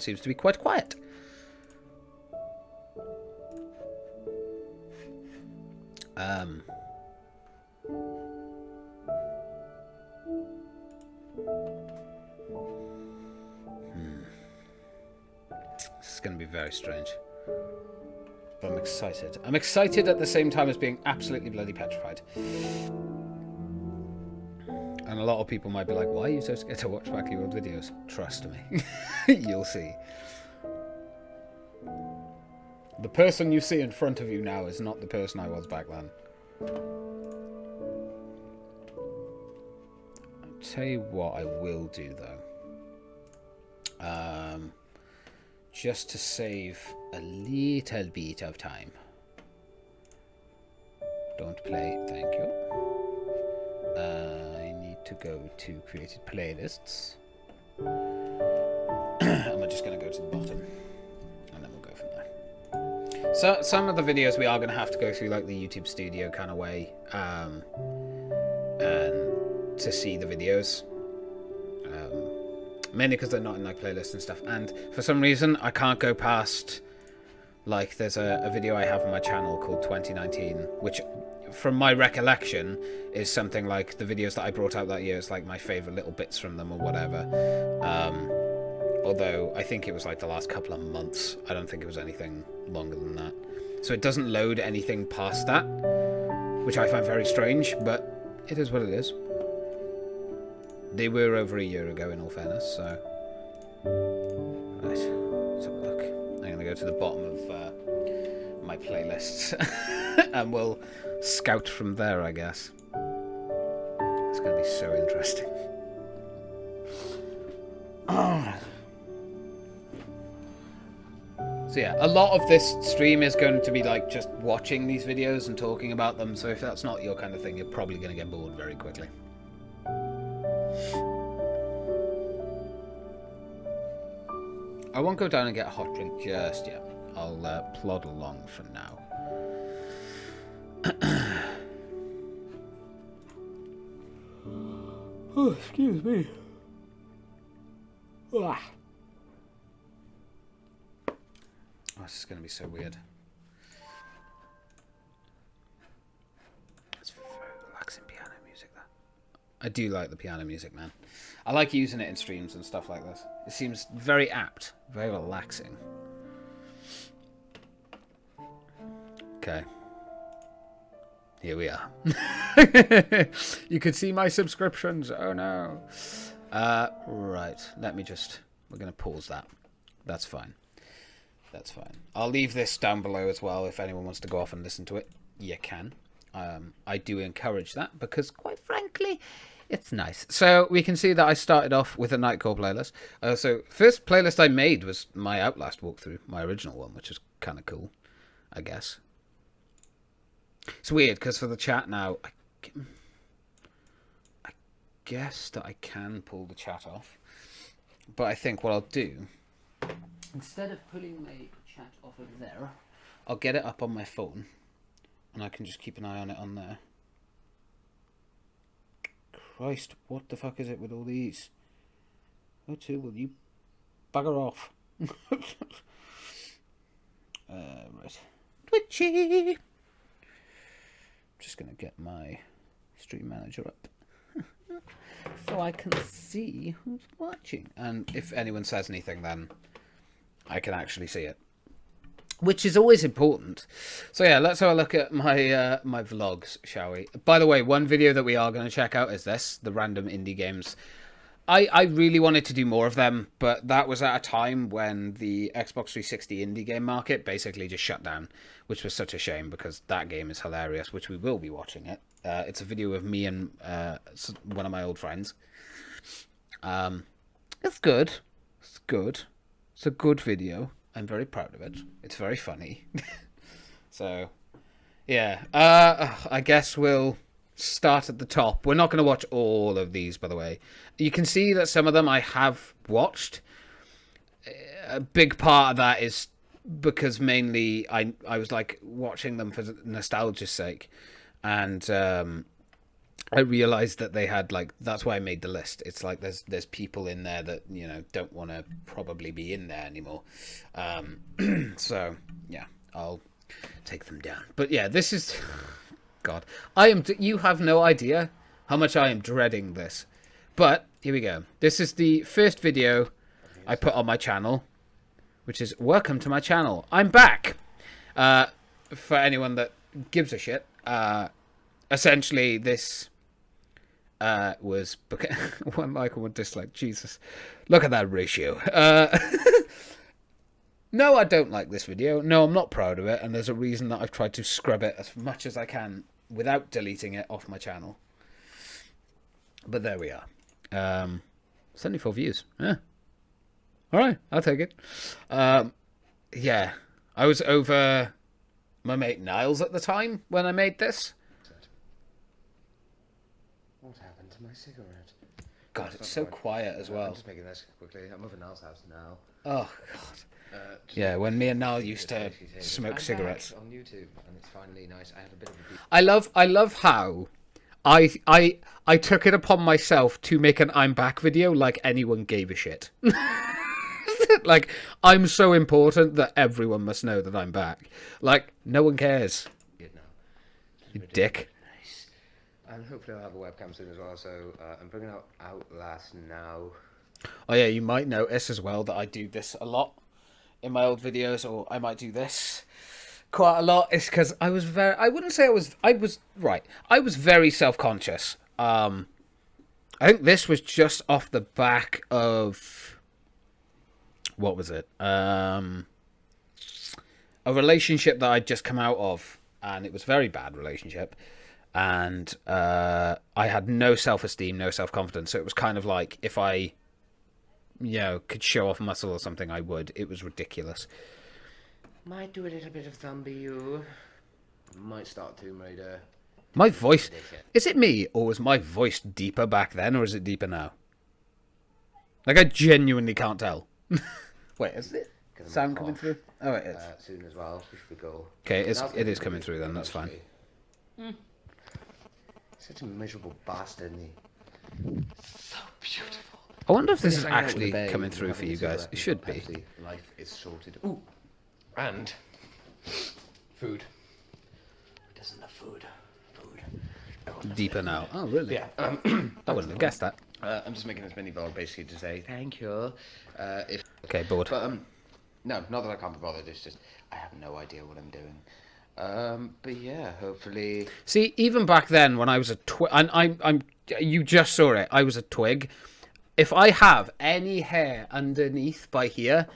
seems to be quite quiet. This is going to be very strange. But I'm excited. I'm excited at the same time as being absolutely bloody petrified. And a lot of people might be like, why are you so scared to watch back your old videos? Trust me. You'll see. The person you see in front of you now is not the person I was back then. I'll tell you what I will do, though. Just to save a little bit of time. Don't play, thank you. I need to go to created playlists. And we're just going to go to the bottom. And then we'll go from there. So some of the videos we are going to have to go through like the YouTube Studio kind of way. And to see the videos. Mainly because they're not in like playlists and stuff. And for some reason, I can't go past... Like, there's a video I have on my channel called 2019, which, from my recollection, is something like the videos that I brought out that year. It's like my favourite little bits from them or whatever. Although, I think it was like the last couple of months. I don't think it was anything longer than that. So it doesn't load anything past that, which I find very strange, but it is what it is. They were over a year ago, in all fairness, so... Right, let's have a look. I'm going to go to the bottom of my playlists, and we'll scout from there, I guess. It's going to be so interesting. So yeah, a lot of this stream is going to be like just watching these videos and talking about them, so if that's not your kind of thing, you're probably going to get bored very quickly. I won't go down and get a hot drink just yet. I'll plod along for now. Oh, excuse me. Ah. Oh, this is going to be so weird. It's very relaxing piano music, that. I do like the piano music, man. I like using it in streams and stuff like this. It seems very apt, very relaxing. Okay. Here we are. You could see my subscriptions. Oh no. Right. Let me just... We're going to pause that. That's fine. That's fine. I'll leave this down below as well. If anyone wants to go off and listen to it, you can. I do encourage that because, quite frankly... It's nice. So we can see that I started off with a Nightcore playlist. So first playlist I made was my Outlast walkthrough, my original one, which is kind of cool, I guess. It's weird because for the chat now, I guess that I can pull the chat off. But I think what I'll do, instead of pulling my chat off of there, I'll get it up on my phone, and I can just keep an eye on it on there. Christ, what the fuck is it with all these? O2, will you bugger off? Right. Twitchy! Just gonna get my stream manager up. So I can see who's watching. And if anyone says anything, then I can actually see it. Which is always important. So yeah, let's have a look at my my vlogs, shall we? By the way, one video that we are going to check out is this, the random indie games. I really wanted to do more of them, but that was at a time when the Xbox 360 indie game market basically just shut down, which was such a shame because that game is hilarious, which we will be watching it. It's a video of me and one of my old friends. It's good. It's good. It's a good video. I'm very proud of it. It's very funny. So, yeah. I guess we'll start at the top. We're not going to watch all of these, by the way. You can see that some of them I have watched. A big part of that is because mainly I was like watching them for nostalgia's sake. And I realized that they had like, that's why I made the list. It's like there's people in there that, you know, don't want to probably be in there anymore. So yeah, I'll take them down. But yeah, this is God. You have no idea how much I am dreading this. But here we go. This is the first video I put on my channel, which is welcome to my channel. I'm back. For anyone that gives a shit, essentially this was one like and one dislike. Jesus, look at that ratio. No, I don't like this video. No, I'm not proud of it, and there's a reason that I've tried to scrub it as much as I can without deleting it off my channel. But there we are. 74 views. Yeah. All right, I'll take it. Yeah, I was over my mate Niles at the time when I made this. What happened to my cigarette? God, it's so quiet as well. I'm just making this quickly. I'm over Niles' house now. Oh, God. Yeah, when me and Niall used to smoke cigarettes. On YouTube, and it's finally nice. I have a bit of a... I love how I took it upon myself to make an I'm back video like anyone gave a shit. Like, I'm so important that everyone must know that I'm back. Like, no one cares. You dick. Nice. And hopefully I'll have a webcam soon as well, so I'm bringing out Outlast now. Oh yeah, you might notice as well that I do this a lot in my old videos, or I might do this quite a lot. It's because I was very... I wouldn't say I was very self-conscious. I think this was just off the back of... What was it? A relationship that I'd just come out of, and it was a very bad relationship, and I had no self-esteem, no self-confidence, so it was kind of like, if I, you know, could show off muscle or something, I would. It was ridiculous. Might do a little bit of Zombie U. Might start Tomb Raider. My voice... Is it me, or was my voice deeper back then, or is it deeper now? Like, I genuinely can't tell. Wait, is it sound coming through? Oh, it is. Soon as well, which would be cool. Okay, it is coming through then, that's fine. Such a miserable bastard, isn't he? So beautiful. I wonder if this is actually coming through for you guys. It should be. Life is sorted. Ooh, and food. Who doesn't love food? Deeper now. Oh, really? Yeah. I wouldn't have guessed that. I'm just making this mini vlog basically to say thank you. Okay, bored. But no, not that I can't be bothered. It's just I have no idea what I'm doing. But yeah, hopefully. See, even back then when I was a twig, and you just saw it. I was a twig. If I have any hair underneath by here,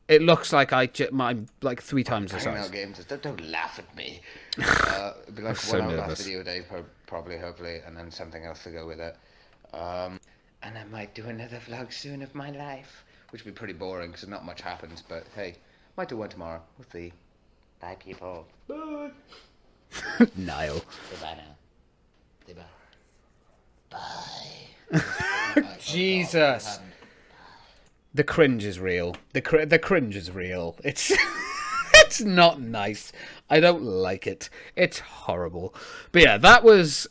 it looks like I'm like 3 times the size. Games, don't laugh at me. It'd be like so one nervous. video a day, probably, hopefully, and then something else to go with it. And I might do another vlog soon of my life, which would be pretty boring because not much happens. But hey, might do one tomorrow. We'll see. Bye, people. Bye. Niall. Goodbye now. Say bye. Bye. Jesus. The cringe is real. The cringe is real. It's it's not nice. I don't like it. It's horrible. But yeah, that was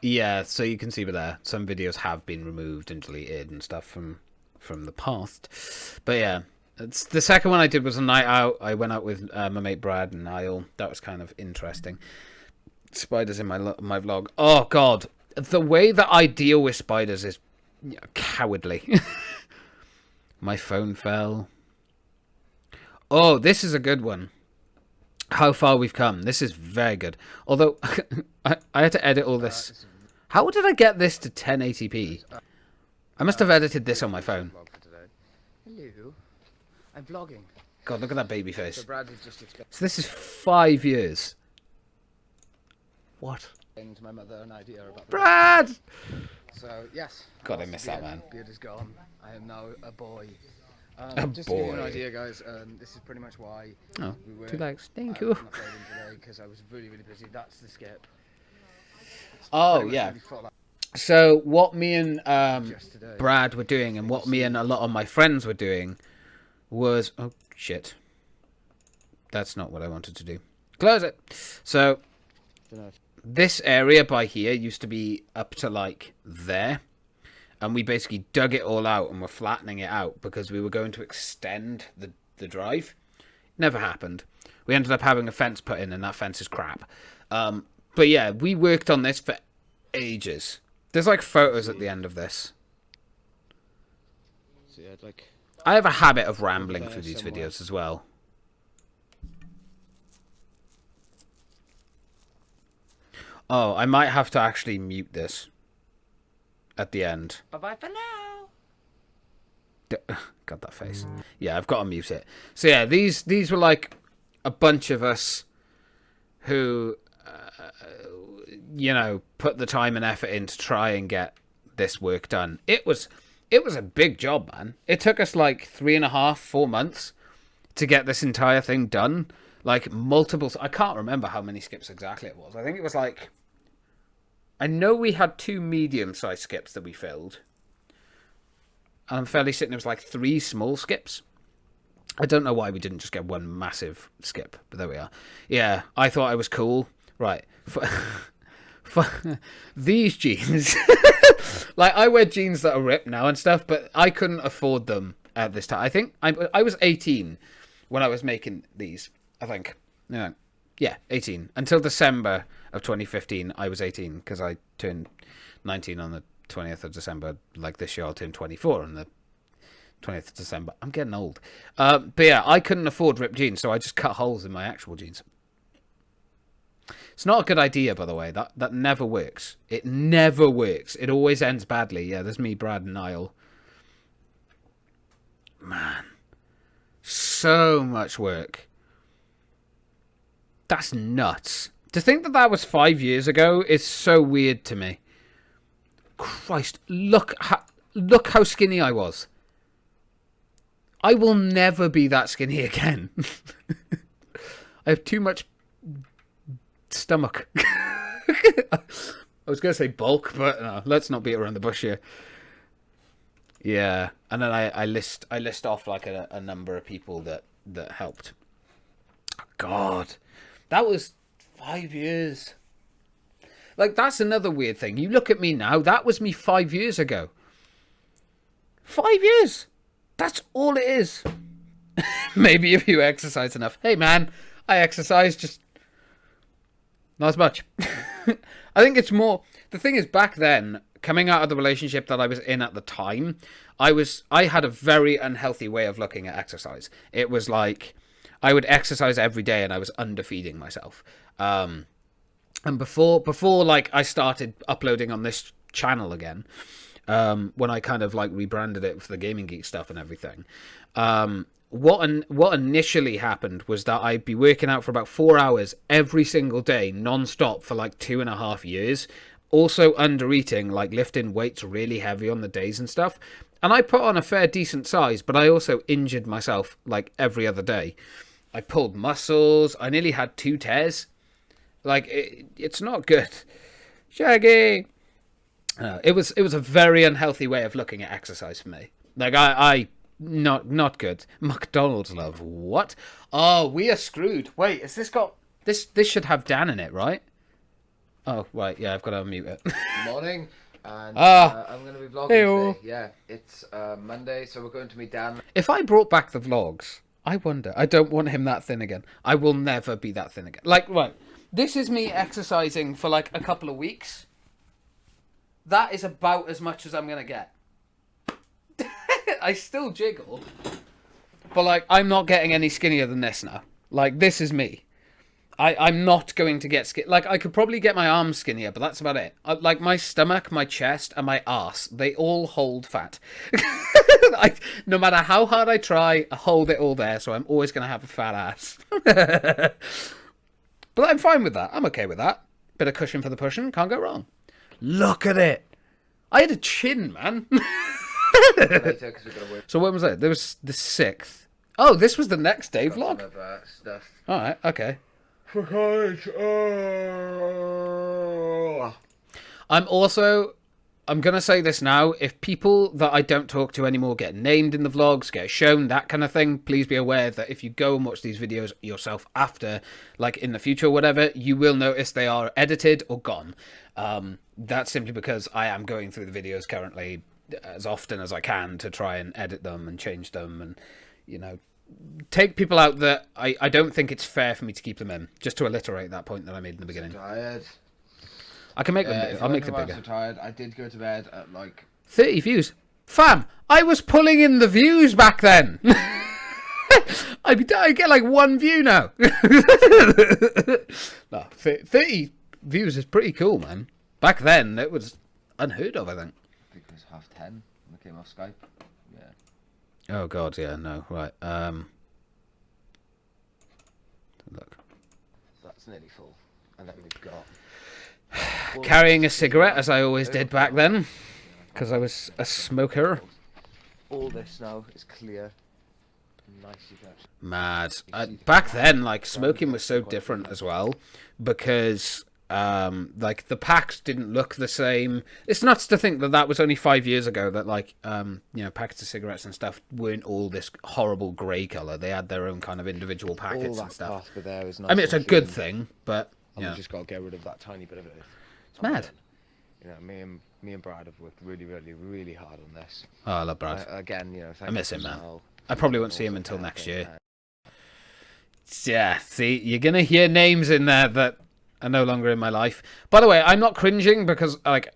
yeah, so you can see there some videos have been removed and deleted and stuff from the past. But yeah, it's the second one I did was a night out. I went out with my mate Brad and Niall. That was kind of interesting. Spiders in my vlog. Oh god, the way that I deal with spiders is cowardly. My phone fell. Oh, this is a good one. How far we've come. This is very good. Although, I had to edit all this. How did I get this to 1080p? I must have edited this on my phone. Hello. I'm vlogging. God, look at that baby face. So Brad is just So this is 5 years. What? to my mother an idea about Brad! So, yes. God, I miss that man. Beard is gone. I am now a boy. boy. Just to give you an idea, guys, this is pretty much why we were 2 likes. Thank you. not vlogging today, because I was really, really busy. That's the skip. Oh, yeah. So what me and Brad were doing, and what me and a lot of my friends were doing, was... Oh, shit. that's not what I wanted to do. Close it. So this area by here used to be up to like there. And we basically dug it all out and were flattening it out because we were going to extend the drive. Never happened. We ended up having a fence put in, and that fence is crap. But yeah, we worked on this for ages. There's like photos at the end of this. So yeah, like I have a habit of rambling through these videos as well. Oh, I might have to actually mute this at the end. bye-bye for now. Got that face. Yeah, I've got to mute it. So yeah, these were like a bunch of us who, put the time and effort in to try and get this work done. It was a big job, man. It took us like 3.5, 4 months to get this entire thing done. Like multiple. I can't remember how many skips exactly it was. I think it was like. I know we had 2 medium-sized skips that we filled. And I'm fairly certain it was like 3 small skips. I don't know why we didn't just get 1 massive skip, but there we are. Yeah, I thought I was cool. Right. For these jeans, like I wear jeans that are ripped now and stuff, but I couldn't afford them at this time. I think I was 18 when I was making these, I think. Yeah, 18. Until December of 2015, I was 18 because I turned 19 on the 20th of December. Like this year, I'll turn 24 on the 20th of December. I'm getting old. But yeah, I couldn't afford ripped jeans, so I just cut holes in my actual jeans. It's not a good idea, by the way. That never works. It never works. It always ends badly. Yeah, there's me, Brad, and Niall. Man. So much work. That's nuts. To think that was 5 years ago is so weird to me. Christ, look how skinny I was. I will never be that skinny again. I have too much stomach. I was going to say bulk, but no, let's not beat around the bush here. Yeah, and then I list off like a number of people that helped. God. That was 5 years. Like, that's another weird thing. You look at me now, that was me 5 years ago. 5 years. That's all it is. Maybe if you exercise enough. Hey, man, I exercise, just not as much. I think it's more... The thing is, back then, coming out of the relationship that I was in at the time, I had a very unhealthy way of looking at exercise. It was like... I would exercise every day and I was underfeeding myself. And before like I started uploading on this channel again, when I kind of like rebranded it for the Gaming Geek stuff and everything, what initially happened was that I'd be working out for about 4 hours every single day, non-stop for like 2.5 years. Also under eating, like lifting weights really heavy on the days and stuff. And I put on a fair decent size, but I also injured myself like every other day. I pulled muscles. I nearly had 2 tears. Like, it's not good. Shaggy! It was a very unhealthy way of looking at exercise for me. Like, I not good. McDonald's love. What? Oh, we are screwed. Wait, has this got... This should have Dan in it, right? Oh, right. Yeah, I've got to unmute it. Morning. And I'm going to be vlogging today. Yeah, it's Monday, so we're going to meet Dan. If I brought back the vlogs... I wonder. I don't want him that thin again. I will never be that thin again. Like, right. This is me exercising for like a couple of weeks. That is about as much as I'm going to get. I still jiggle. But like, I'm not getting any skinnier than this now. Like, this is me. I'm not going to get skinny. Like, I could probably get my arms skinnier, but that's about it. Like, my stomach, my chest, and my arse, they all hold fat. No matter how hard I try, I hold it all there, so I'm always going to have a fat ass. But I'm fine with that. I'm okay with that. Bit of cushion for the pushing, can't go wrong. Look at it. I had a chin, man. So when was that? There was the 6th. Oh, this was the next day vlog? Alright, okay. For college. I'm also I'm going to say this now. If people that I don't talk to anymore get named in the vlogs, get shown, that kind of thing, please be aware that if you go and watch these videos yourself after, like in the future or whatever, you will notice they are edited or gone. That's simply because I am going through the videos currently as often as I can to try and edit them and change them and, you know, take people out that I don't think it's fair for me to keep them in, just to alliterate that point that I made in the beginning. Tired. I can make them. I'll make it bigger. I'm so tired. I did go to bed at like 30 views. Fam, I was pulling in the views back then. I get like 1 view now. No, 30 views is pretty cool, man. Back then, it was unheard of, I think. I think it was 10:30 when I came off Skype. Yeah. Oh, God, yeah, no, right. Look. That's nearly full. And then we've got... Carrying a cigarette, as I always did back then, because I was a smoker. All this now is clear. Nice you got. Mad. Back then, like, smoking was so different as well, because, like, the packs didn't look the same. It's nuts to think that that was only 5 years ago, that, like, you know, packets of cigarettes and stuff weren't all this horrible grey colour. They had their own kind of individual packets and stuff. There is nice. I mean, it's a good thing, but... And yeah. we just got to get rid of that tiny bit of it. It's mad. You know, me and Brad have worked really, really, really hard on this. Oh, I love Brad. Again, you know, I miss him, man. I probably won't see him until next year. Yeah, see, you're going to hear names in there that are no longer in my life. By the way, I'm not cringing because, like,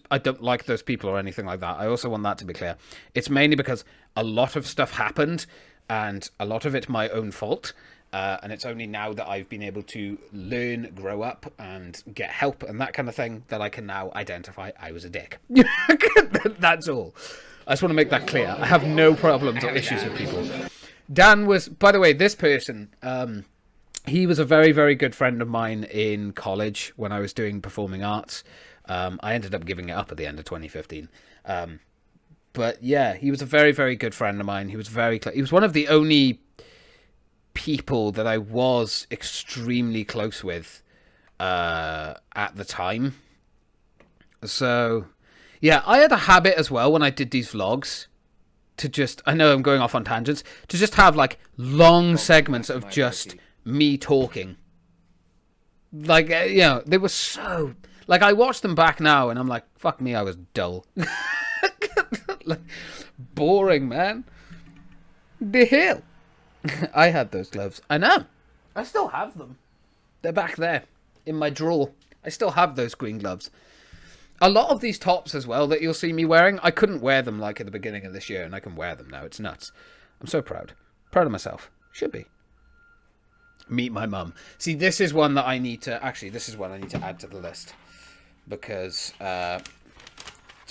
I don't like those people or anything like that. I also want that to be clear. It's mainly because a lot of stuff happened, and a lot of it my own fault. And it's only now that I've been able to learn, grow up, and get help and that kind of thing that I can now identify I was a dick. That's all. I just want to make that clear. I have no problems or issues with people. Dan was, by the way, this person, he was a very, very good friend of mine in college when I was doing performing arts. I ended up giving it up at the end of 2015. But yeah, he was a very, very good friend of mine. He was he was one of the only people that I was extremely close with at the time. So yeah, I had a habit as well when I did these vlogs to just, I know I'm going off on tangents, to just have like long segments of just me talking. Like, you know, they were so, like, I watch them back now and I'm like, fuck me, I was dull. Like, boring, man. The hell. I had those gloves. I know. I still have them. They're back there in my drawer. I still have those green gloves. A lot of these tops as well that you'll see me wearing, I couldn't wear them like at the beginning of this year, and I can wear them now. It's nuts. I'm so proud. Proud of myself. Should be. Meet my mum. See, this is one that I need to... Actually, this is one I need to add to the list. Because, to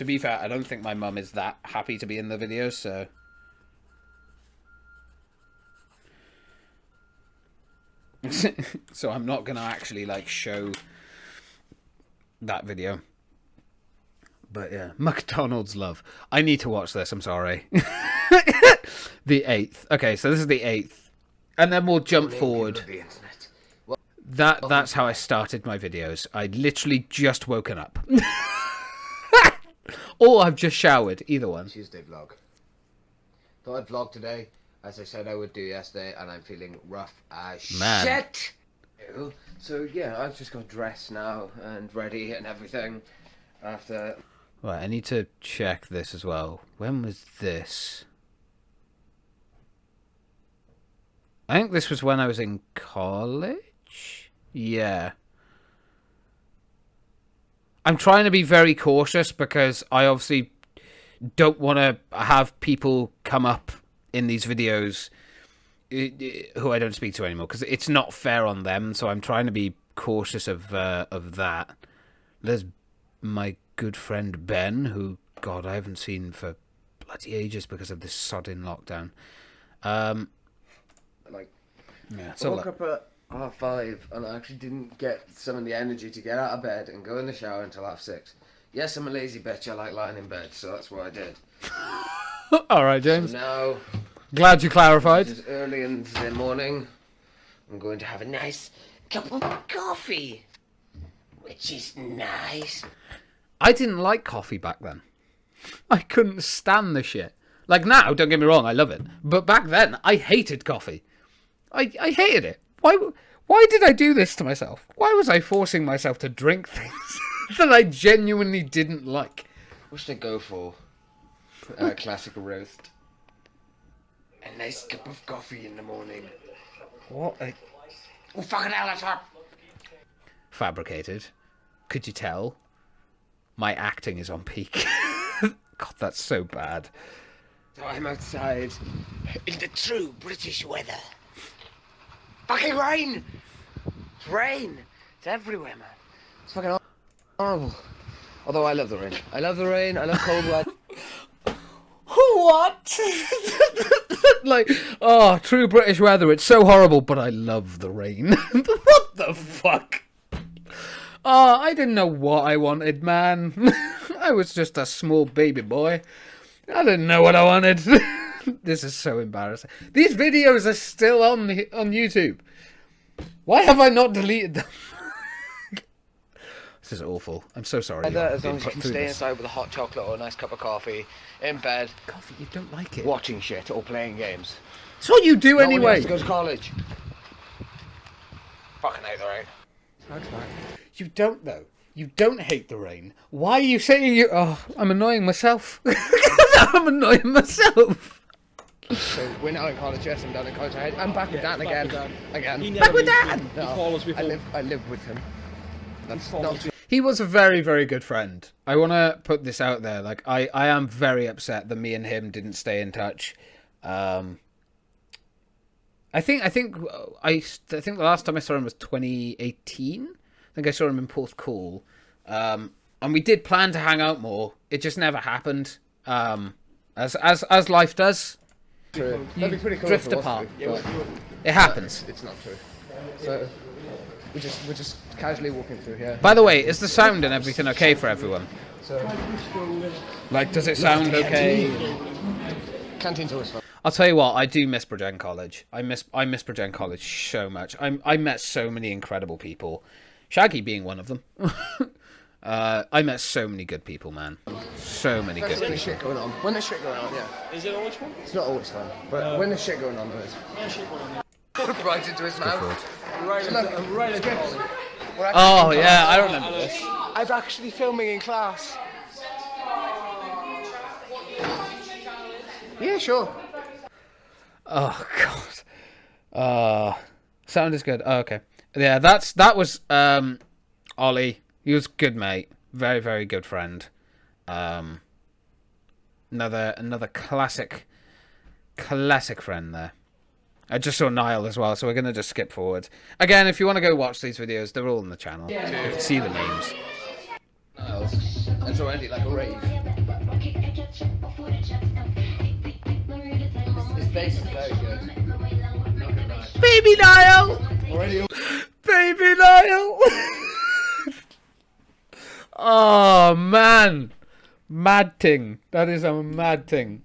be fair, I don't think my mum is that happy to be in the video, so... So I'm not going to actually, like, show that video. But, yeah. McDonald's love. I need to watch this, I'm sorry. The 8th. Okay, so this is the 8th. And then we'll jump forward. That's how I started my videos. I'd literally just woken up. Or I've just showered. Either one. Tuesday vlog. Thought I'd vlog today, as I said I would do yesterday, and I'm feeling rough as shit. So yeah, I've just got dressed now and ready and everything. After. Right, I need to check this as well. When was this? I think this was when I was in college. Yeah. I'm trying to be very cautious because I obviously don't want to have people come up in these videos who I don't speak to anymore because it's not fair on them. So I'm trying to be cautious of that. There's my good friend Ben, who, God, I haven't seen for bloody ages because of this sodding lockdown. Like, yeah, I woke up at 5:30 and I actually didn't get some of the energy to get out of bed and go in the shower until 6:30. Yes, I'm a lazy bitch. I like lying in bed, so that's what I did. All right, James. So now, glad you clarified. It's early in the morning. I'm going to have a nice cup of coffee, which is nice. I didn't like coffee back then. I couldn't stand the shit. Like now, don't get me wrong, I love it. But back then, I hated coffee. I hated it. Why did I do this to myself? Why was I forcing myself to drink things that I genuinely didn't like? What should I go for? Classic roast. A nice cup of coffee in the morning. What a... Oh, fucking hell, that's hot! Fabricated. Could you tell? My acting is on peak. God, that's so bad. So I'm outside in the true British weather. Fucking rain! It's rain! It's everywhere, man. It's fucking horrible. Although I love the rain. I love the rain, I love cold weather. What? Like, oh, true British weather. It's so horrible, but I love the rain. What the fuck? Oh, I didn't know what I wanted, man. I was just a small baby boy. I didn't know what I wanted. This is so embarrassing. These videos are still on YouTube. Why have I not deleted them? This is awful. I'm so sorry. As long as you can stay inside with a hot chocolate or a nice cup of coffee, in bed. Coffee, you don't like it. Watching shit or playing games. It's what you do anyway. To go to college. Fucking hate the rain. You don't though. You don't hate the rain. Why are you saying you? Oh, I'm annoying myself. I'm annoying myself. So we're now in college. Yes, I'm down in college. I'm back with Dan again. Back with Dan. No, I live with him. That's not too. He was a very, very good friend. I want to put this out there. Like, I am very upset that me and him didn't stay in touch. I think the last time I saw him was 2018. I think I saw him in Port Call. And we did plan to hang out more. It just never happened. As life does. True. That'd be pretty cool. Drift apart. It happens. It's not true. So we're just casually walking through here. By the way, is the sound and everything okay for everyone? So, like, does it sound okay? Canteen's always fun. I'll tell you what, I do miss Bridgend College. I miss Bridgend College so much. I met so many incredible people. Shaggy being one of them. I met so many good people, man. So many good people. When there's shit going on. When there's shit going on, yeah. Is it always fun? It's not always fun, but when there's shit going on, there is. Right into his mouth. Right at the Oh, yeah, I remember this. I'm actually filming in class. Yeah, sure. Oh, God. Sound is good. Oh, okay. Yeah, that was Ollie. He was good mate. Very, very good friend. Another classic friend there. I just saw Niall as well, so we're going to just skip forward. Again, if you want to go watch these videos, they're all on the channel. You can see the names. Niles. And so Andy, like a rave. His bass is very good. Baby Niall! Baby Niall! Oh, man. Mad ting. That is a mad ting.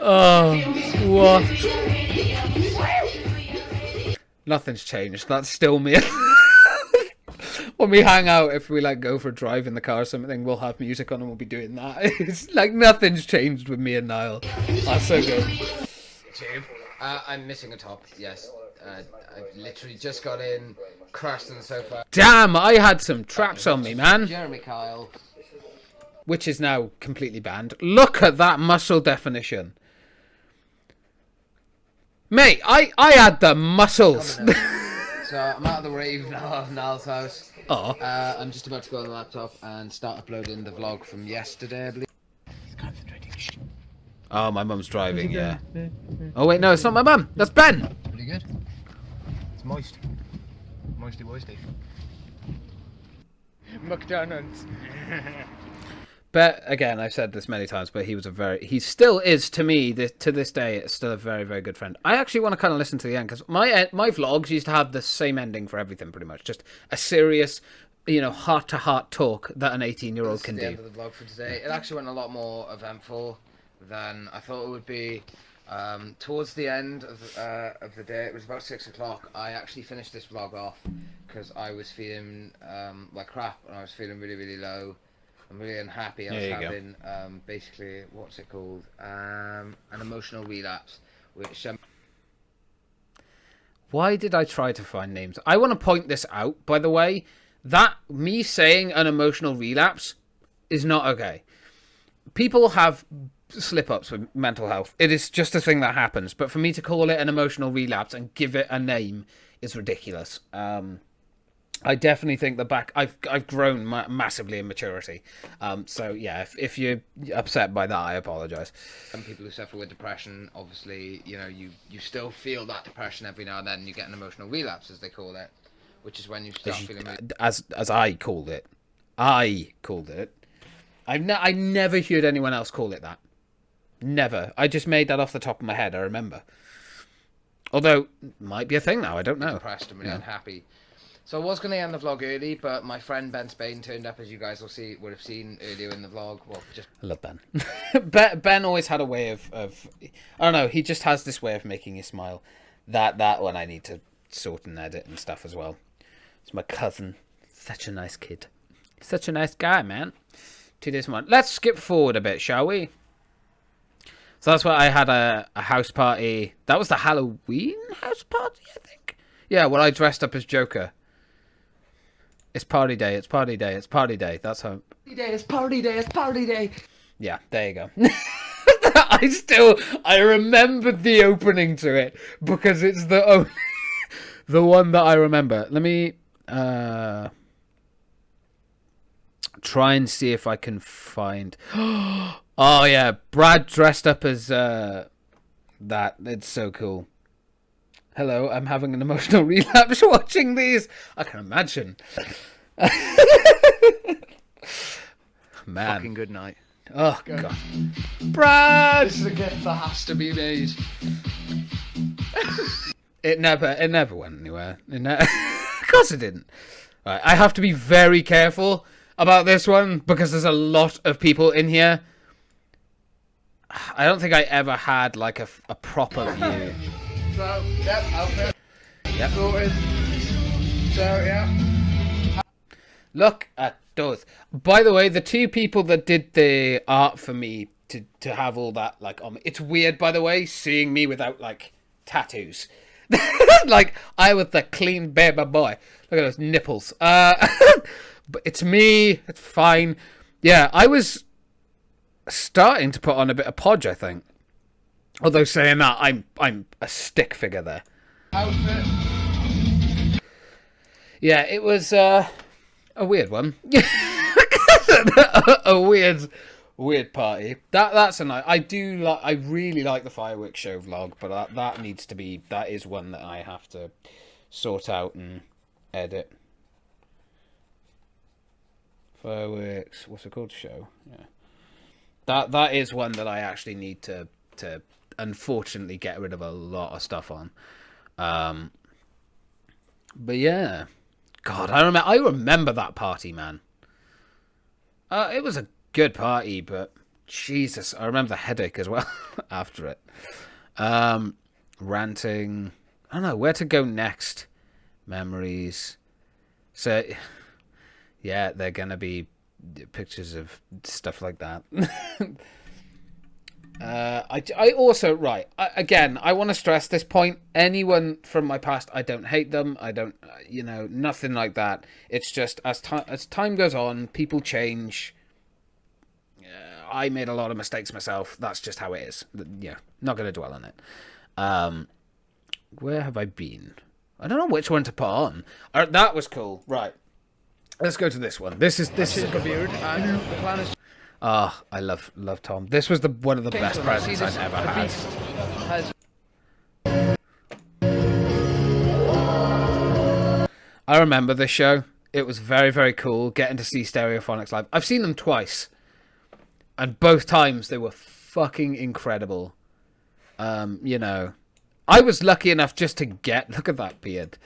Oh, what? Nothing's changed. That's still me. When we hang out, if we like go for a drive in the car or something, we'll have music on and we'll be doing that. It's like nothing's changed with me and Niall. That's so good. I'm missing a top, yes. I've literally just got in, crashed on the sofa. Damn, I had some traps on me, man. Jeremy Kyle. Which is now completely banned. Look at that muscle definition. Mate, I had the muscles. So I'm out of the rave now of Niall's house. Oh. I'm just about to go on the laptop and start uploading the vlog from yesterday, I believe. He's concentrating. Oh, my mum's driving, yeah. Oh, wait, no, it's not my mum. That's Ben. Pretty good. It's moist. Moisty woisty. McDonald's. But again, I've said this many times, but he still is to me to this day, still a very, very good friend. I actually want to kind of listen to the end because my vlogs used to have the same ending for everything, pretty much, just a serious, heart to heart talk that an 18-year-old can do. That's the end of the vlog for today. It actually went a lot more eventful than I thought it would be. Towards the end of the day, it was about 6 o'clock. I actually finished this vlog off because I was feeling like crap, and I was feeling really, really low. I'm really unhappy. I was having basically, what's it called? An emotional relapse, which Why did I try to find names? I want to point this out, by the way. That me saying an emotional relapse is not okay. People have slip-ups with mental health. It is just a thing that happens. But for me to call it an emotional relapse and give it a name is ridiculous. I definitely think I've grown massively in maturity. So yeah, if you're upset by that, I apologize. some people who suffer with depression, obviously, you know, you still feel that depression every now and then. You get an emotional relapse, as they call it, which is when you start feeling As I called it. I called it. I never heard anyone else call it that. Never. I just made that off the top of my head. I remember. Although, might be a thing now. I don't know. depressed and really unhappy. So I was going to end the vlog early, but my friend Ben Spain turned up, as you guys would have seen earlier in the vlog. Well, just I love Ben. Ben always had a way of I don't know. He just has this way of making you smile. That one I need to sort and edit and stuff as well. It's my cousin. Such a nice kid. Such a nice guy, man. 2 days a month. Let's skip forward a bit, shall we? So that's why I had a house party. That was the Halloween house party, I think. Yeah, well, I dressed up as Joker. It's party day, it's party day, it's party day. That's how... Party day, it's party day, it's party day. Yeah, there you go. I remembered the opening to it because it's the only, the one that I remember. Let me try and see if I can find... Oh, yeah, Brad dressed up as that. It's so cool. Hello, I'm having an emotional relapse watching these. I can imagine. Man. fucking good night. Oh, God. Brad! This is a gift that has to be made. It never went anywhere. Of course it didn't. Right, I have to be very careful about this one because there's a lot of people in here. I don't think I ever had like a proper view. So, yep, outfit. Yep. Sorted. So, yeah. Look at those. By the way, the two people that did the art for me to have all that like on me. It's weird, by the way, seeing me without like tattoos. Like I was the clean baby boy. Look at those nipples. But it's me. It's fine. Yeah, I was starting to put on a bit of podge, I think. Although saying that, I'm a stick figure there. Outfit. Yeah, it was a weird one. A weird party. That's a nice. I really like the fireworks show vlog, but that is one that I have to sort out and edit. Fireworks. What's it called? Show. Yeah. That is one that I actually need to unfortunately get rid of a lot of stuff on. But yeah, God, I remember that party, man. It was a good party, but Jesus, I remember the headache as well after it. Ranting. I don't know where to go next. Memories. So yeah, they're gonna be pictures of stuff like that. I also, right, again, I want to stress this point. Anyone from my past, I don't hate them. I don't, nothing like that. It's just as time goes on, people change. I made a lot of mistakes myself. That's just how it is. Yeah, not going to dwell on it. Where have I been? I don't know which one to put on. That was cool. Right. Let's go to this one. This is a good beard, and the plan is... Oh, I love Tom. This was one of the best presents I've ever had. I remember this show. It was very, very cool getting to see Stereophonics live. I've seen them twice. And both times they were fucking incredible. I was lucky enough just to look at that beard.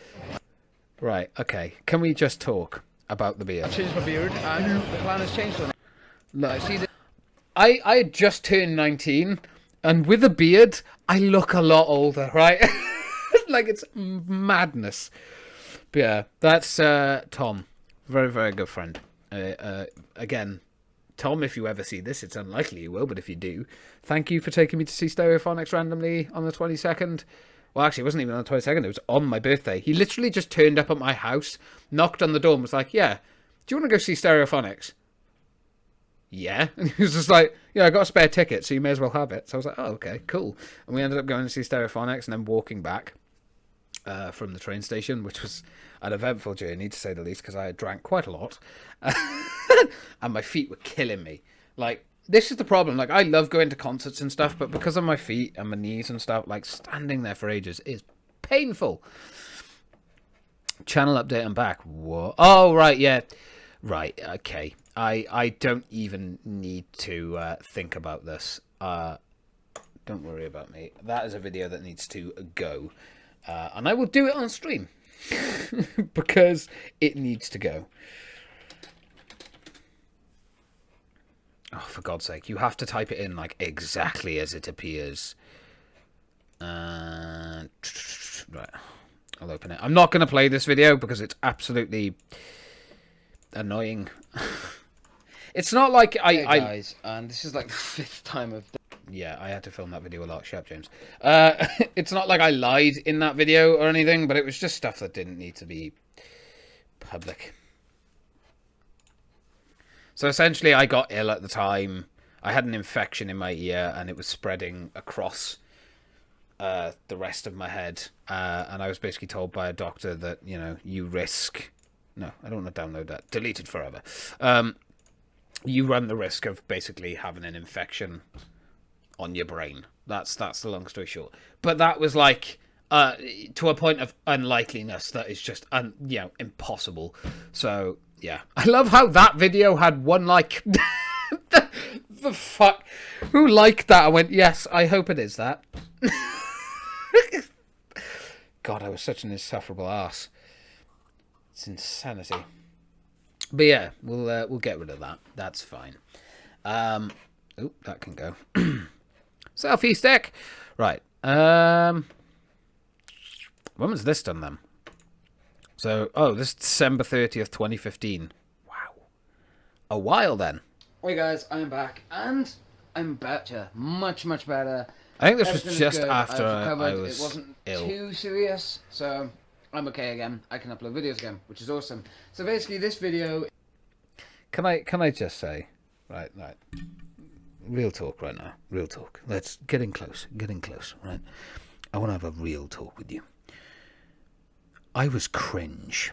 Right, okay. Can we just talk about the beard? I changed my beard, and the plan has changed. Look, I had just turned 19, And with a beard, I look a lot older, right? Like, it's madness. But yeah, that's Tom. Very, very good friend. Again, Tom, if you ever see this, it's unlikely you will, but if you do, thank you for taking me to see Stereophonics randomly on the 22nd. Well, actually, it wasn't even on the 22nd. It was on my birthday. He literally just turned up at my house, knocked on the door, and was like, yeah, do you want to go see Stereophonics? Yeah. And he was just like, yeah, I got a spare ticket, so you may as well have it. So I was like, oh, okay, cool. And we ended up going to see Stereophonics and then walking back from the train station, which was an eventful journey, to say the least, because I had drank quite a lot. And my feet were killing me. Like, this is the problem. Like, I love going to concerts and stuff, but because of my feet and my knees and stuff, like, standing there for ages is painful. Channel update, I'm back. What? Oh, right, yeah. Right, okay. I don't even need to think about this. Don't worry about me. That is a video that needs to go. And I will do it on stream. Because it needs to go. Oh, for God's sake. You have to type it in, like, exactly as it appears. Right. I'll open it. I'm not going to play this video because it's absolutely annoying. It's not like Hey guys, and this is like the 5th time I've done. Yeah, I had to film that video a lot. Shut up, James. It's not like I lied in that video or anything, but it was just stuff that didn't need to be public. So essentially, I got ill at the time. I had an infection in my ear, and it was spreading across the rest of my head. And I was basically told by a doctor that, you know, you risk... No, I don't want to download that. Deleted forever. You run the risk of basically having an infection on your brain. That's the long story short. But that was like to a point of unlikeliness that is just impossible. So yeah, I love how that video had one like. The fuck, who liked that? I went, yes, I hope it is that. God, I was such an insufferable ass. It's insanity. But yeah, we'll get rid of that. That's fine. Oh, that can go. Selfie stick. Right. When was this done then? So, this is December 30th, 2015. Wow. A while then. Hey guys, I'm back, and I'm better. Much, much better. I think this Everything was is just good. after I've recovered. I was It wasn't ill. too serious, so I'm okay again. I can upload videos again, which is awesome. So basically, this video... Can I just say, right, real talk right now, real talk. Let's get in close, right? I want to have a real talk with you. I was cringe.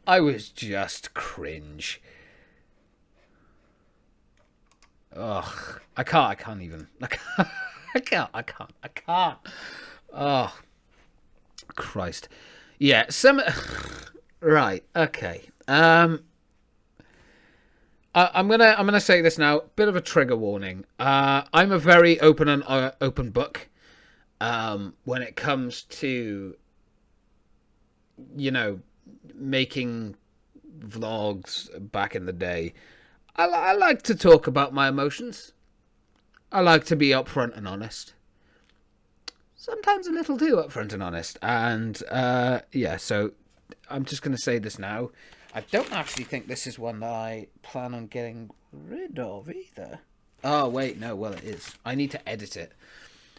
I was just cringe. Ugh, I can't even. I can't. Oh, Christ. Yeah, right, okay. I'm gonna say this now. Bit of a trigger warning. I'm a very open book. When it comes to, you know, making vlogs back in the day, I like to talk about my emotions. I like to be upfront and honest. Sometimes a little too upfront and honest. And yeah, so I'm just going to say this now. I don't actually think this is one that I plan on getting rid of either. Oh, wait, no, well, it is. I need to edit it.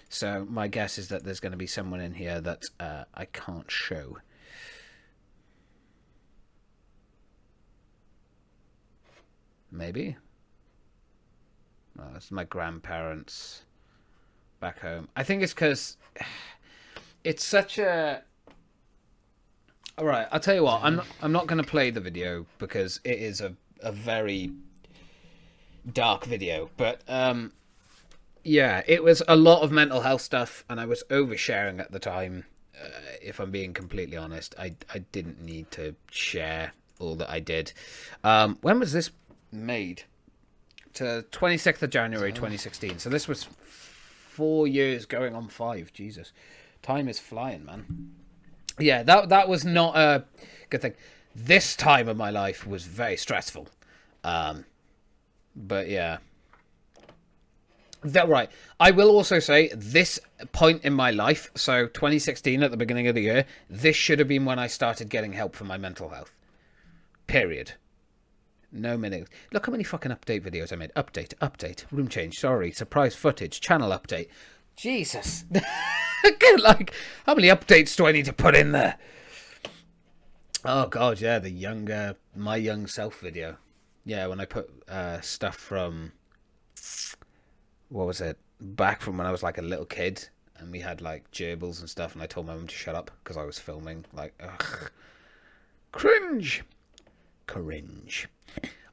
So my guess is that there's going to be someone in here that I can't show. Maybe. Oh, that's my grandparents back home. I think it's because it's such a... Alright, I'll tell you what. I'm not going to play the video because it is a very dark video. But yeah, it was a lot of mental health stuff, and I was oversharing at the time. If I'm being completely honest, I didn't need to share all that I did. When was this made? To 26th of January 2016. So this was 4 years going on 5. Jesus, time is flying, man. Yeah, that was not a good thing. This time of my life was very stressful. But yeah. That right. I will also say this point in my life, so 2016 at the beginning of the year, this should have been when I started getting help for my mental health. Period. No minutes. Look how many fucking update videos I made. Update, room change, sorry, surprise footage, channel update. Jesus. Like, how many updates do I need to put in there? Oh god, yeah, the my young self video. Yeah, when I put stuff from, what was it, back from when I was like a little kid, and we had like gerbils and stuff, and I told my mum to shut up because I was filming. Like, ugh. Cringe.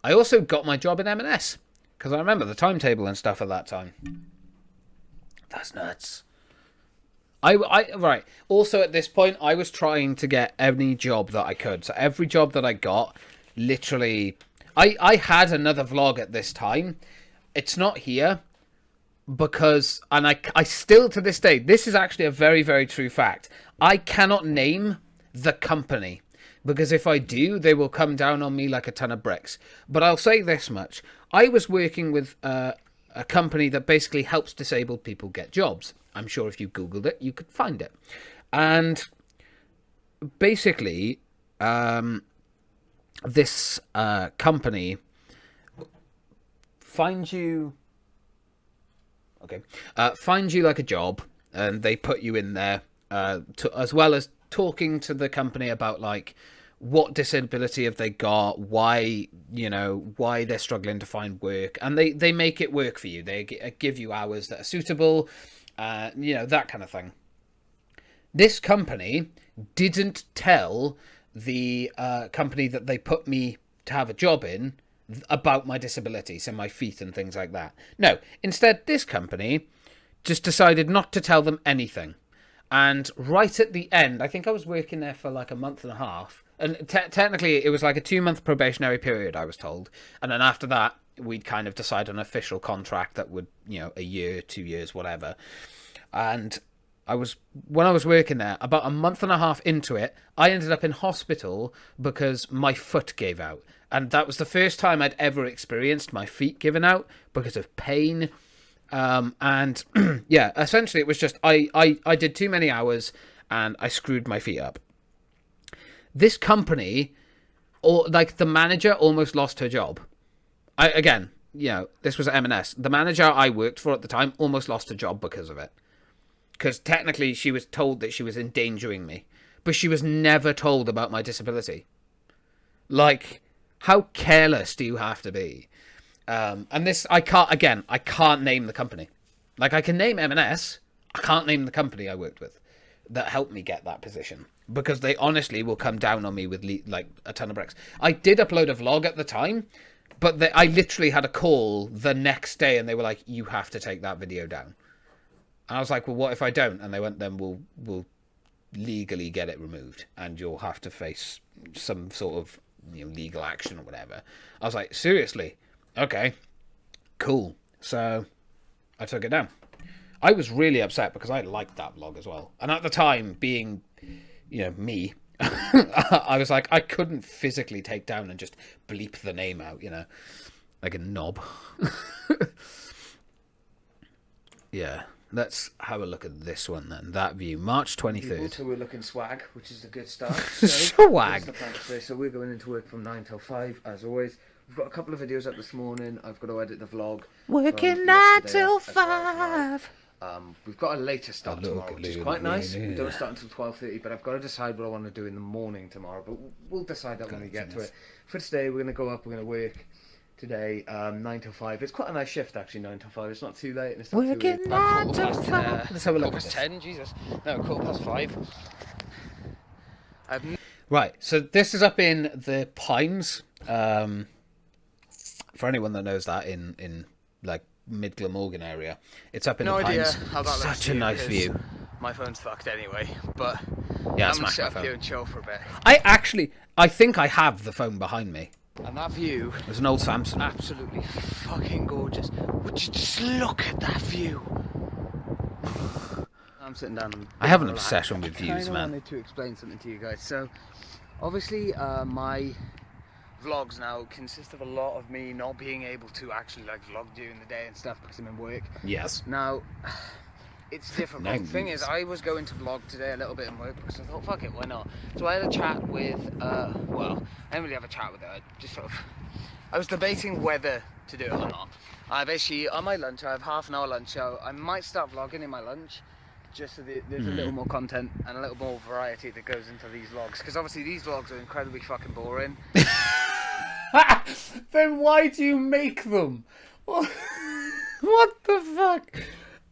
I also got my job in M&S because I remember the timetable and stuff at that time. That's nuts. Right. Also, at this point, I was trying to get any job that I could. So every job that I got, literally, I had another vlog at this time. It's not here because, and I still to this day, this is actually a very, very true fact. I cannot name the company because if I do, they will come down on me like a ton of bricks. But I'll say this much. I was working with a company that basically helps disabled people get jobs. I'm sure if you Googled it, you could find it. And basically, this company finds you like a job, and they put you in there, as well as talking to the company about like what disability have they got, why they're struggling to find work, and they make it work for you. They give you hours that are suitable, that kind of thing. This company didn't tell the company that they put me to have a job in about my disability, so my feet and things like that. No, instead this company just decided not to tell them anything. And right at the end, I think I was working there for like a month and a half. And technically, it was like a 2-month probationary period, I was told. And then after that, we'd kind of decide on an official contract that would, a year, 2 years, whatever. And when I was working there, about a month and a half into it, I ended up in hospital because my foot gave out. And that was the first time I'd ever experienced my feet giving out because of pain. And yeah, essentially it was just, I did too many hours and I screwed my feet up. This company, or like the manager, almost lost her job. This was at M&S. The manager I worked for at the time almost lost her job because of it. Because technically she was told that she was endangering me, but she was never told about my disability. Like, how careless do you have to be? And this, I can't name the company. Like, I can name M&S. I can't name the company I worked with that helped me get that position, because they honestly will come down on me with like a ton of bricks. I did upload a vlog at the time, but I literally had a call the next day and they were like, you have to take that video down. And I was like, well, what if I don't? And they went, then we'll legally get it removed and you'll have to face some sort of legal action or whatever. I was like, seriously? Okay, cool. So I took it down. I was really upset because I liked that vlog as well. And at the time, being, me, I was like, I couldn't physically take down and just bleep the name out, like a knob. Yeah, let's have a look at this one then. That view, March 23rd. So we're looking swag, which is a good start. Swag. So we're going into work from 9 till 5, as always. We've got a couple of videos up this morning. I've got to edit the vlog. Working 9 till 5. We've got a later start tomorrow, which is quite nice. We don't start until 12:30, but I've got to decide what I want to do in the morning tomorrow. But we'll decide that when we get to it. For today, we're going to go up. We're going to work today 9 till 5. It's quite a nice shift, actually, 9 till 5. It's not too late. And it's not working too 9 till 5. Let's have a look at this. 10, Jesus. No, 5:15. Right, so this is up in the Pines. For anyone that knows that, in like mid Glamorgan area, it's up in the Pines. No idea how that Such a nice view. My phone's fucked anyway, but yeah, I'm gonna sit up here and chill for a bit. I think I have the phone behind me. And that view, there's an old Samsung. Absolutely fucking gorgeous. Would you just look at that view? I'm sitting down. And I have an obsession with views, man. I wanted to explain something to you guys. So, obviously, my vlogs now consist of a lot of me not being able to actually like vlog during the day and stuff because I'm in work. Yes. Now, it's difficult. Now The thing is, I was going to vlog today a little bit in work because I thought, fuck it, why not? So I had a chat with, well, I didn't really have a chat with her. I was debating whether to do it or not. I basically, on my lunch, I have half an hour lunch, so I might start vlogging in my lunch, just so that there's a little more content and a little more variety that goes into these vlogs. Because obviously these vlogs are incredibly fucking boring. Then why do you make them? What the fuck?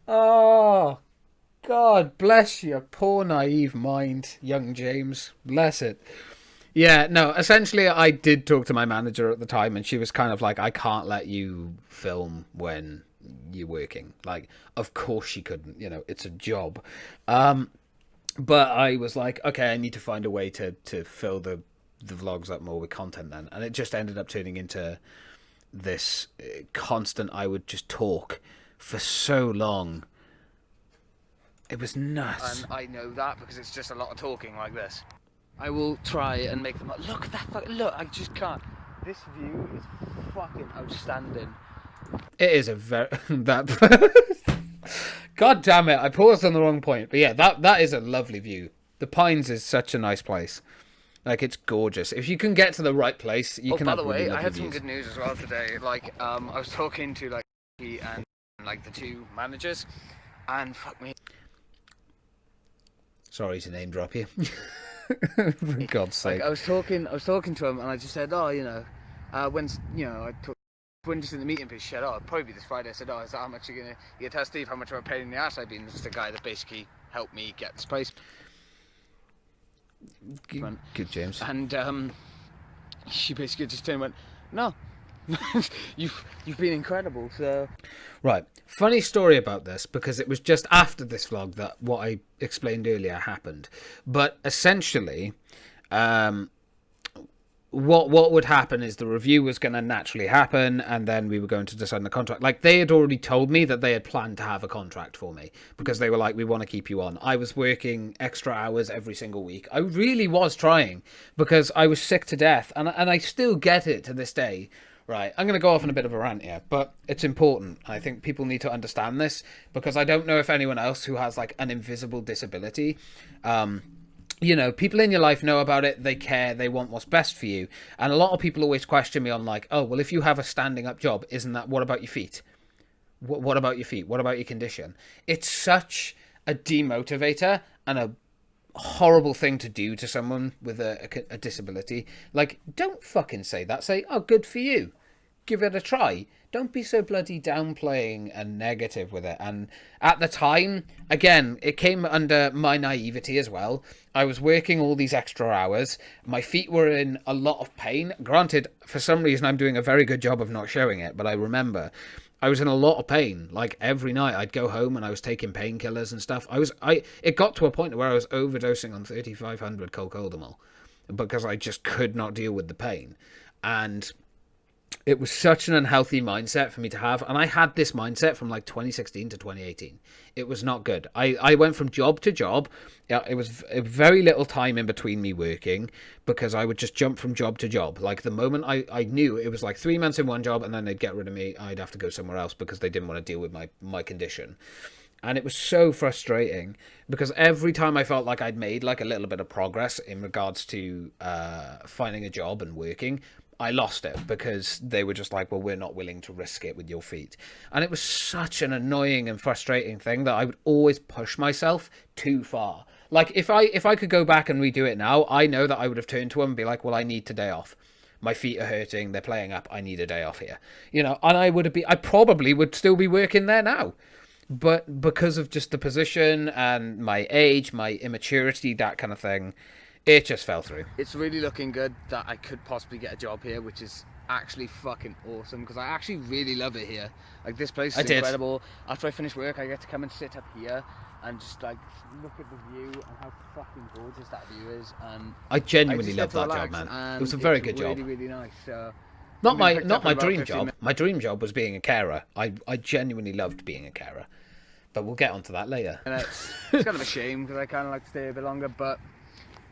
Oh, God bless your poor naive mind, young James. Bless it. Yeah, no, essentially I did talk to my manager at the time and she was kind of like, I can't let you film when you're working. Like, of course she couldn't, it's a job. But I was like, okay, I need to find a way to fill the vlogs up more with content then. And it just ended up turning into this constant, I would just talk for so long. It was nuts. And I know that because it's just a lot of talking like this. I will try and make them. Look at that! Look, I just can't. This view is fucking outstanding. It is a very God damn it! I paused on the wrong point, but yeah, that is a lovely view. The Pines is such a nice place. Like, it's gorgeous. If you can get to the right place, you can. By the really way, I had some views. good news as well today. Like, I was talking to like and like the two managers, and fuck me. Sorry to name drop you. For God's sake. Like, I was talking to him, and I just said, when just in the meeting, he said, it'll probably be this Friday. I said, is that how much you're gonna tell Steve how much of a pain in the ass I've been? Just the guy that basically helped me get this place. Good, James. And she basically just turned and went, no, you've been incredible. So right, funny story about this, because it was just after this vlog that what I explained earlier happened. But essentially, what would happen is the review was going to naturally happen, and then we were going to decide on the contract. Like, they had already told me that they had planned to have a contract for me, because they were like, we want to keep you on. I was working extra hours every single week. I really was trying, because I was sick to death, and I still get it to this day. Right, I'm going to go off on a bit of a rant here, but it's important. I think people need to understand this, because I don't know if anyone else who has like an invisible disability, people in your life know about it, they care, they want what's best for you. And a lot of people always question me on like, oh, well, if you have a standing up job, what about your feet? What about your feet? What about your condition? It's such a demotivator and a horrible thing to do to someone with a disability. Like, don't fucking say that. Say, oh, good for you. Give it a try. Don't be so bloody downplaying and negative with it. And at the time, again, it came under my naivety as well. I was working all these extra hours. My feet were in a lot of pain. Granted, for some reason, I'm doing a very good job of not showing it, but I remember I was in a lot of pain. Like, every night I'd go home and I was taking painkillers and stuff. It got to a point where I was overdosing on 3,500 Cocodamol because I just could not deal with the pain. And it was such an unhealthy mindset for me to have. And I had this mindset from like 2016 to 2018. It was not good. I went from job to job. It was very little time in between me working, because I would just jump from job to job. Like, the moment I knew it was like 3 months in one job and then they'd get rid of me, I'd have to go somewhere else because they didn't want to deal with my condition. And it was so frustrating, because every time I felt like I'd made like a little bit of progress in regards to finding a job and working, I lost it, because they were just like, well, we're not willing to risk it with your feet. And it was such an annoying and frustrating thing that I would always push myself too far. Like, if I could go back and redo it now, I know that I would have turned to them and be like, well, I need today off. My feet are hurting, they're playing up, I need a day off here. And I probably would still be working there now. But because of just the position and my age, my immaturity, that kind of thing, it just fell through. it's really looking good that I could possibly get a job here, which is actually fucking awesome, because I actually really love it here. Like, this place is incredible. After I finish work, I get to come and sit up here and just like look at the view and how fucking gorgeous that view is. And I genuinely love that job, man. It was a very good job. Really, really nice. Not my dream job. My dream job was being a carer. I genuinely loved being a carer. But we'll get onto that later. And it's kind of a shame, because I kind of like to stay a bit longer, but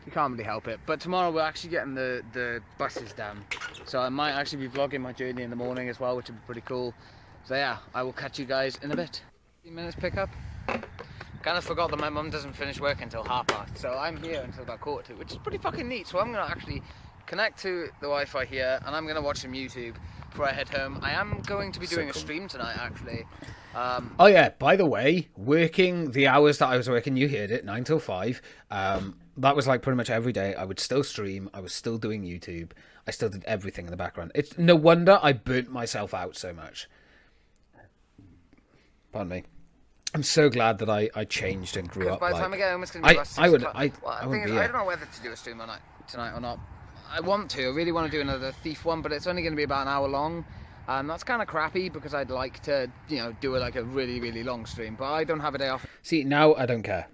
you can't really help it. But tomorrow we're actually getting the buses down, so I might actually be vlogging my journey in the morning as well, which would be pretty cool. So yeah, I will catch you guys in a bit. 15 minutes pickup. Kind of forgot that my mum doesn't finish work until 1:30, so I'm here until about 1:45, which is pretty fucking neat. So I'm gonna actually connect to the Wi-Fi here, and I'm gonna watch some YouTube before I head home. I am going to be doing a stream tonight, actually. Oh yeah, by the way, working the hours that I was working, you heard it, 9 till 5. That was like pretty much every day. I would still stream. I was still doing YouTube. I still did everything in the background. It's no wonder I burnt myself out so much. Pardon me. I'm so glad that I changed and grew up. By the time I get home, it's gonna be about 6 o'clock. I don't know whether to do a stream tonight or not. I want to. I really want to do another Thief one, but it's only going to be about an hour long. That's kind of crappy because I'd like to, do like a really, really long stream, but I don't have a day off. See, now I don't care.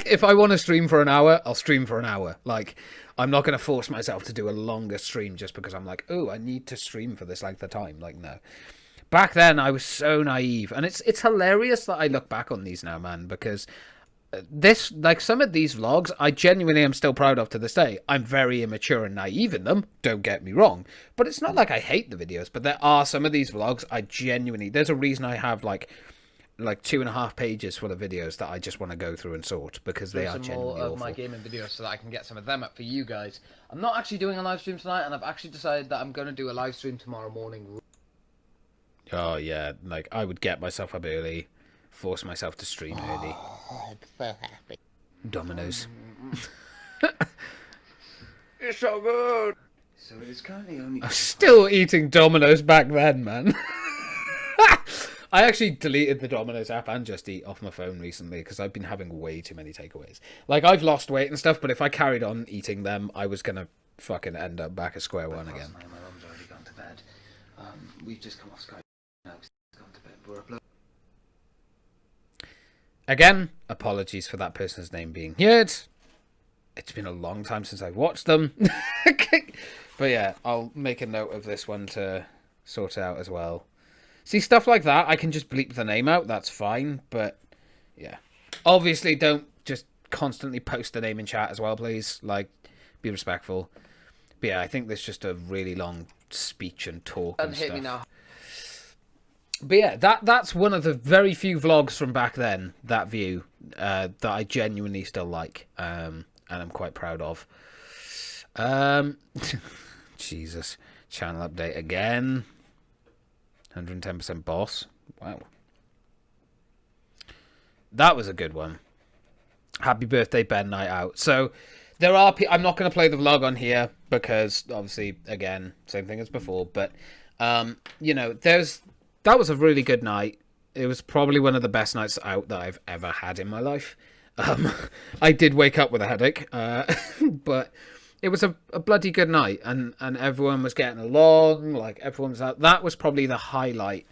If I want to stream for an hour, I'll stream for an hour. Like, I'm not going to force myself to do a longer stream just because I'm like, oh, I need to stream for this length of time. Like, no. Back then, I was so naive, and it's hilarious that I look back on these now, man, because some of these vlogs, I genuinely am still proud of to this day. I'm very immature and naive in them, don't get me wrong, but it's not like I hate the videos, but there are some of these vlogs I genuinely, there's a reason I have like 2.5 pages full of videos that I just want to go through and sort, because they are genuinely awful. My gaming videos so that I can get some of them up for you guys. I'm not actually doing a live stream tonight, and I've actually decided that I'm going to do a live stream tomorrow morning. Oh yeah, like I would get myself up early, force myself to stream early. I'm so happy. Dominoes. It's so good. So it is currently only... I was still eating Dominoes back then, man. I actually deleted the Dominoes app and Just Eat off my phone recently because I've been having way too many takeaways. Like, I've lost weight and stuff, but if I carried on eating them, I was going to fucking end up back at square one again. My mum's already gone to bed. We've just come off Skype. No, she's gone to bed. We're uploading. Again, apologies for that person's name being heard. It's been a long time since I've watched them. But yeah, I'll make a note of this one to sort out as well. See, stuff like that, I can just bleep the name out. That's fine. But yeah, obviously don't just constantly post the name in chat as well, please. Like, be respectful. But yeah, I think there's just a really long speech and talk and stuff. Hit me now. But yeah, that's one of the very few vlogs from back then, that view, that I genuinely still like, and I'm quite proud of. Jesus, channel update again. 110% boss. Wow. That was a good one. Happy birthday, Ben night out. So, there are... I'm not going to play the vlog on here, because, obviously, again, same thing as before, but, that was a really good night. It was probably one of the best nights out that I've ever had in my life. I did wake up with a headache, but it was a bloody good night, and everyone was getting along, like, everyone was out. That was probably the highlight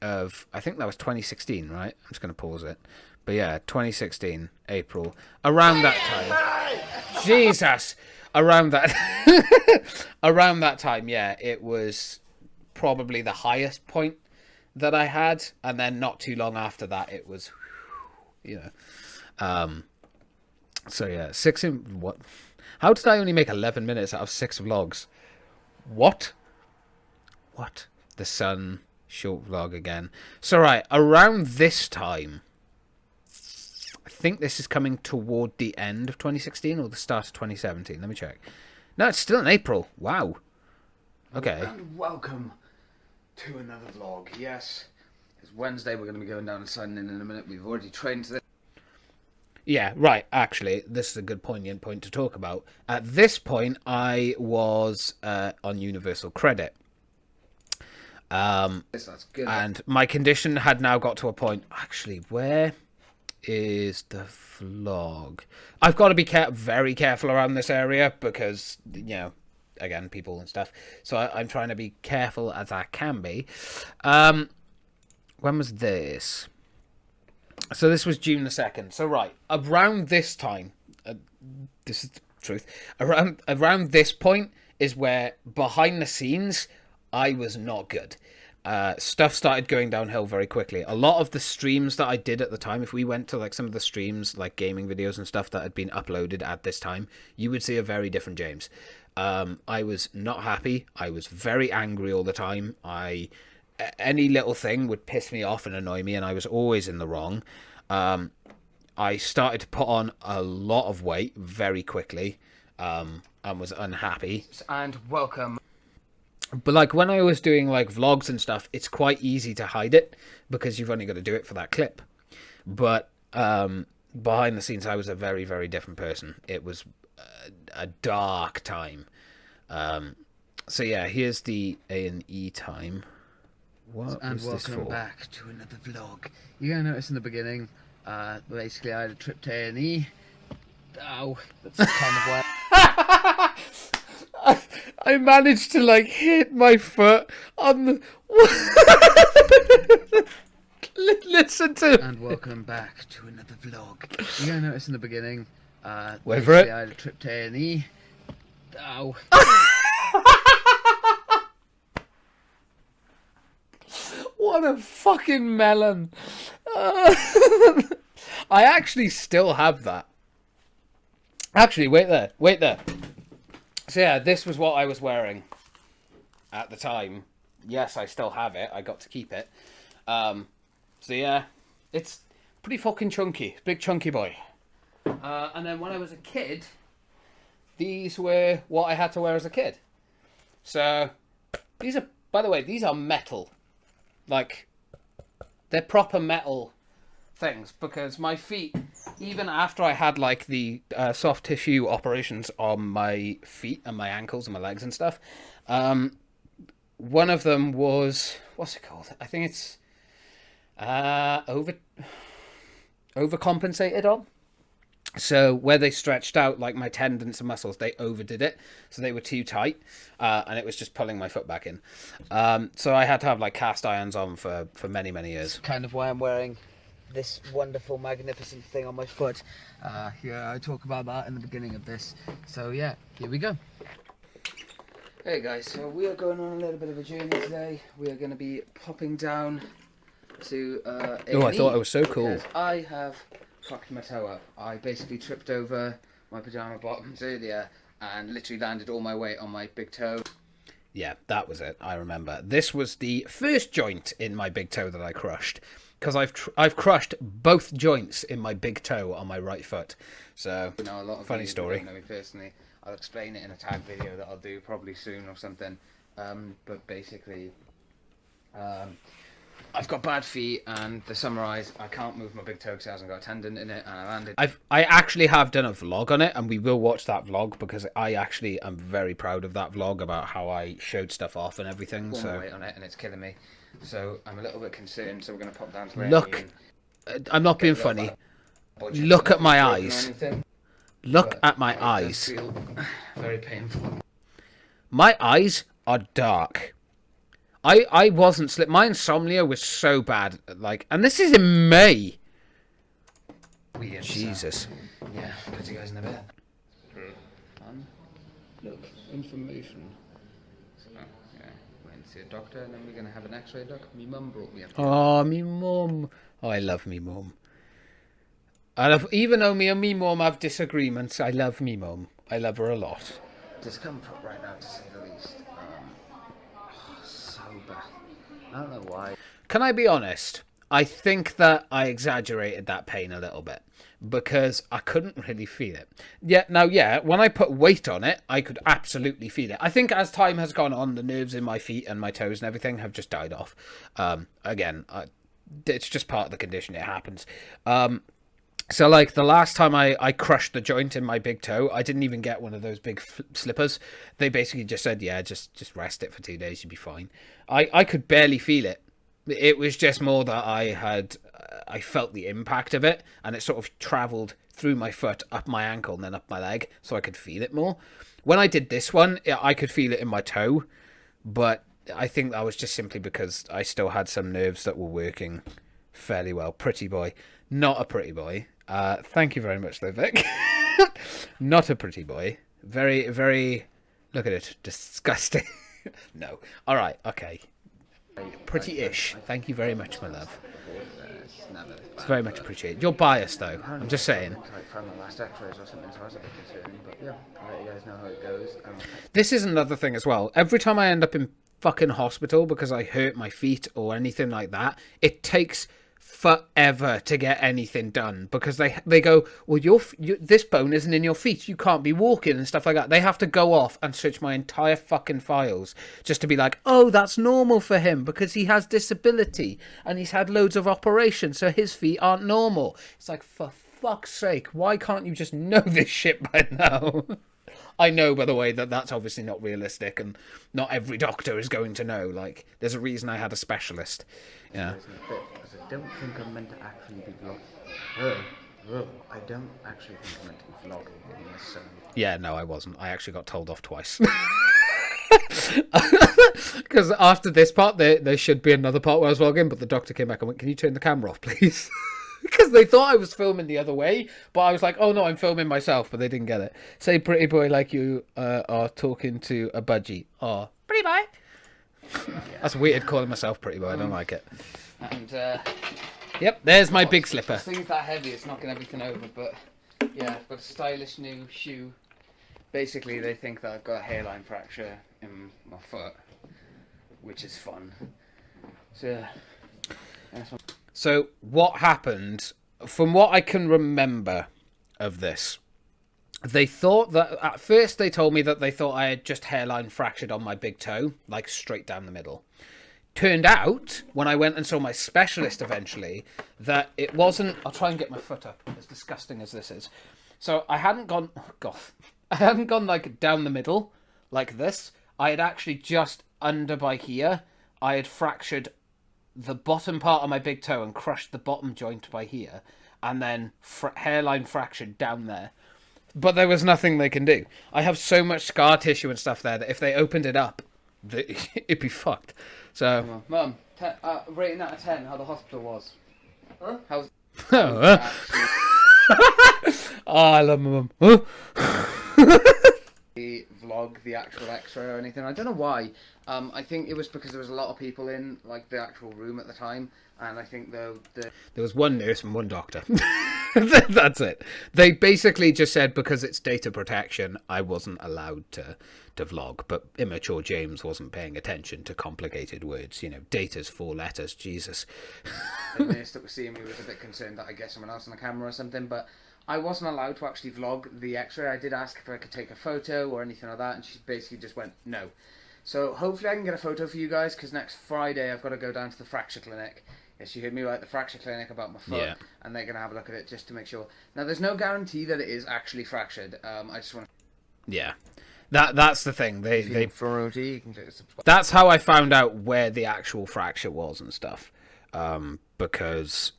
of, I think that was 2016, right? I'm just going to pause it. But yeah, 2016, April, around that time. Jesus! Around that time, yeah, it was probably the highest point that I had, and then not too long after that, it was, so yeah, what? How did I only make 11 minutes out of 6 vlogs? What? The Sun short vlog again. So right, around this time, I think this is coming toward the end of 2016 or the start of 2017. Let me check. No, it's still in April. Wow. Okay. And welcome to another vlog. Yes, it's Wednesday. We're going to be going down and signing in a minute. We've already trained to this. Yeah, right. Actually, this is a good poignant point to talk about. At this point, I was on Universal Credit. That's good. And my condition had now got to a point... Actually, where is the vlog? I've got to be very careful around this area because, again, people and stuff. So I'm trying to be careful as I can be. When was this? So this was June the 2nd. So right, around this time, this is the truth, around this point is where, behind the scenes, I was not good. stuff started going downhill very quickly. A lot of the streams that I did at the time, if we went to like some of the streams, like gaming videos and stuff that had been uploaded at this time, you would see a very different James. I was not happy. I was very angry all the time. Any little thing would piss me off and annoy me, and I was always in the wrong. I started to put on a lot of weight very quickly, and was unhappy. And welcome. But like when I was doing like vlogs and stuff, it's quite easy to hide it because you've only got to do it for that clip. But behind the scenes, I was a very, very different person. It was a dark time. So yeah, here's the A&E time. What And is this welcome for? back to another vlog. You're gonna notice in the beginning, basically I had a trip to A&E. Oh, that's kind of why. I managed to like hit my foot on the. Listen to. And welcome back to another vlog. You're gonna notice in the beginning, Wait for it. I had a trip to A&E. Oh. What a fucking melon. I actually still have that. Actually, wait there. So yeah, this was what I was wearing at the time. Yes, I still have it. I got to keep it. So yeah, it's pretty fucking chunky. Big chunky boy. And then when I was a kid, these were what I had to wear as a kid. So these are, by the way, these are metal. Like, they're proper metal things, because my feet, even after I had like the soft tissue operations on my feet and my ankles and my legs and stuff, one of them was, what's it called? I think it's overcompensated on. So where they stretched out like my tendons and muscles, they overdid it, so they were too tight, and it was just pulling my foot back in. So I had to have like cast irons on for many years. Kind of why I'm wearing this wonderful, magnificent thing on my foot. Yeah, I talk about that in the beginning of this. So yeah, here we go. Hey guys, so we are going on a little bit of a journey today. We are going to be popping down to Oh, I thought it was so cool. I have fucked my toe up. I basically tripped over my pajama bottoms earlier and literally landed all my weight on my big toe. Yeah, that was it. I remember. This was the first joint in my big toe that I crushed, because I've crushed both joints in my big toe on my right foot. So, You know, a lot of funny you story. Don't know me personally. I'll explain it in a tag video that I'll do probably soon or something. But basically, I've got bad feet, and to summarise, I can't move my big toe because it hasn't got a tendon in it, and I landed. I actually have done a vlog on it, and we will watch that vlog, because I actually am very proud of that vlog about how I showed stuff off and everything. All my So weight on it, and it's killing me. So I'm a little bit concerned. So we're going to pop down to look, I'm not being funny. Look at my eyes. Look at my eyes. Feel very painful. My eyes are dark. I wasn't sleep. My insomnia was so bad. Like, and this is in May. Weird. Jesus. So, yeah, put you guys in a bit. Look, information. So, yeah, went to see a doctor, and then we're gonna have an X-ray. Look, my mum brought me up. Oh, me mum. Oh, I love me mum. I love, even though me and me mum have disagreements, I love me mum. I love her a lot. Discomfort right now, to say the least. So bad. I don't know why. Can I be honest? I think that I exaggerated that pain a little bit, because I couldn't really feel it. Yeah, when I put weight on it, I could absolutely feel it. I think as time has gone on, the nerves in my feet and my toes and everything have just died off. It's just part of the condition. It happens. So, like, the last time I crushed the joint in my big toe, I didn't even get one of those big slippers. They basically just said, yeah, just rest it for 2 days, you'll be fine. I could barely feel it. It was just more that I felt the impact of it, and it sort of travelled through my foot, up my ankle, and then up my leg, so I could feel it more. When I did this one, I could feel it in my toe, but I think that was just simply because I still had some nerves that were working fairly well. Pretty boy. Not a pretty boy. Thank you very much, though, Vic. Not a pretty boy. Very, very... Look at it. Disgusting. No. All right. Okay. pretty-ish. Thank you very much, my love. It's never this It's bad, very much but appreciated. You're biased, though. I'm just saying. like from the last X-rays or something, so I was a bit concerned. But yeah, I'll let you guys know how it goes. This is another thing as well. Every time I end up in fucking hospital because I hurt my feet or anything like that, it takes forever to get anything done because they go, well, this bone isn't in your feet, you can't be walking and stuff like that. They have to go off and search my entire fucking files just to be like, oh, that's normal for him because he has disability and he's had loads of operations, so his feet aren't normal. It's like, for fuck's sake, why can't you just know this shit by now? I know, by the way, that that's obviously not realistic and not every doctor is going to know. Like, there's a reason I had a specialist. Yeah. I don't think I'm meant to actually be vlogging. I don't actually think I'm meant to be vlogging in this. Yeah, no, I wasn't. I actually got told off twice. Because after this part, there should be another part where I was vlogging, but the doctor came back and went, can you turn the camera off, please? Because they thought I was filming the other way, but I was like, oh no, I'm filming myself, but they didn't get it. Say pretty boy like you are talking to a budgie. Oh, pretty boy. That's weird calling myself pretty boy, I don't like it. And yep, there's my big slipper. This thing's that heavy, it's knocking everything over, but yeah, I've got a stylish new shoe. Basically, they think that I've got a hairline fracture in my foot, which is fun. So what happened, from what I can remember of this, they thought that, at first they told me that they thought I had just hairline fractured on my big toe, like straight down the middle. Turned out, when I went and saw my specialist eventually, that it wasn't... I'll try and get my foot up, as disgusting as this is. So I hadn't gone... Oh, God. I hadn't gone, like, down the middle, like this. I had actually just under by here, I had fractured the bottom part of my big toe and crushed the bottom joint by here, and then hairline fractured down there. But there was nothing they can do. I have so much scar tissue and stuff there that if they opened it up, it'd be fucked. So, Mum, rating out of 10, how the hospital was. Huh? How's oh, I love my mum. Huh? the vlog, the actual X-ray or anything? I don't know why. I think it was because there was a lot of people in like the actual room at the time, and I think there was one nurse and one doctor. That's it. They basically just said because it's data protection, I wasn't allowed to vlog, but immature James wasn't paying attention to complicated words. You know, data's 4 letters. Jesus. The nurse that was seeing me was a bit concerned that I get someone else on the camera or something, but I wasn't allowed to actually vlog the X-ray. I did ask if I could take a photo or anything like that, and she basically just went no. So hopefully I can get a photo for you guys, because next Friday I've got to go down to the fracture clinic. Yes, you heard me right, the fracture clinic about my foot, yeah. And they're going to have a look at it just to make sure. Now, there's no guarantee that it is actually fractured. I just want to... Yeah. That's the thing. They for OT, you can click subscribe. That's how I found out where the actual fracture was and stuff. Because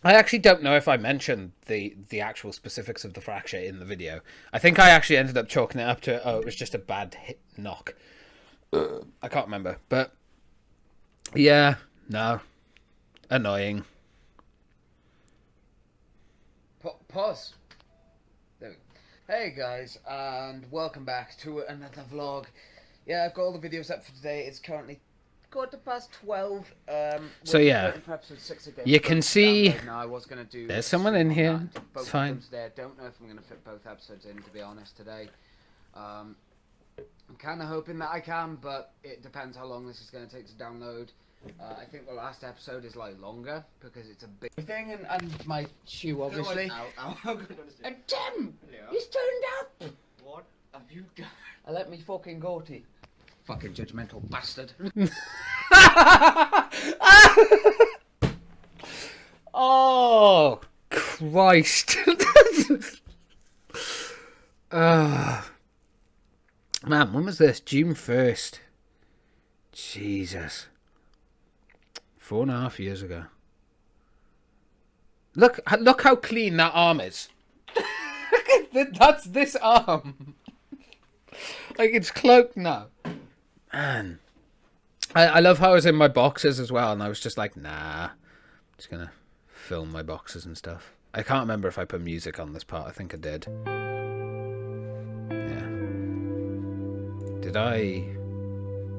I actually don't know if I mentioned the actual specifics of the fracture in the video. I think I actually ended up chalking it up to, oh, it was just a bad hit knock. I can't remember. But, yeah, no. Annoying. Pause. There we go. Hey guys, and welcome back to another vlog. Yeah, I've got all the videos up for today. It's currently 12:15. So yeah, you can see now, I was gonna do there's someone in here. It's fine. Today. I don't know if I'm going to fit both episodes in, to be honest, today. I'm kind of hoping that I can, but it depends how long this is going to take to download. I think the last episode is like longer because it's a big thing, and my shoe obviously. And Tim, he's turned up. What have you done? I let me fucking goatee. Fucking judgmental bastard. Oh Christ! Man, when was this? June 1st. Jesus. 4.5 years ago. Look how clean that arm is. That's this arm. Like, it's cloaked now. Man. I love how I was in my boxers as well, and I was just like, nah. I'm just gonna film my boxers and stuff. I can't remember if I put music on this part. I think I did. Yeah. Did I?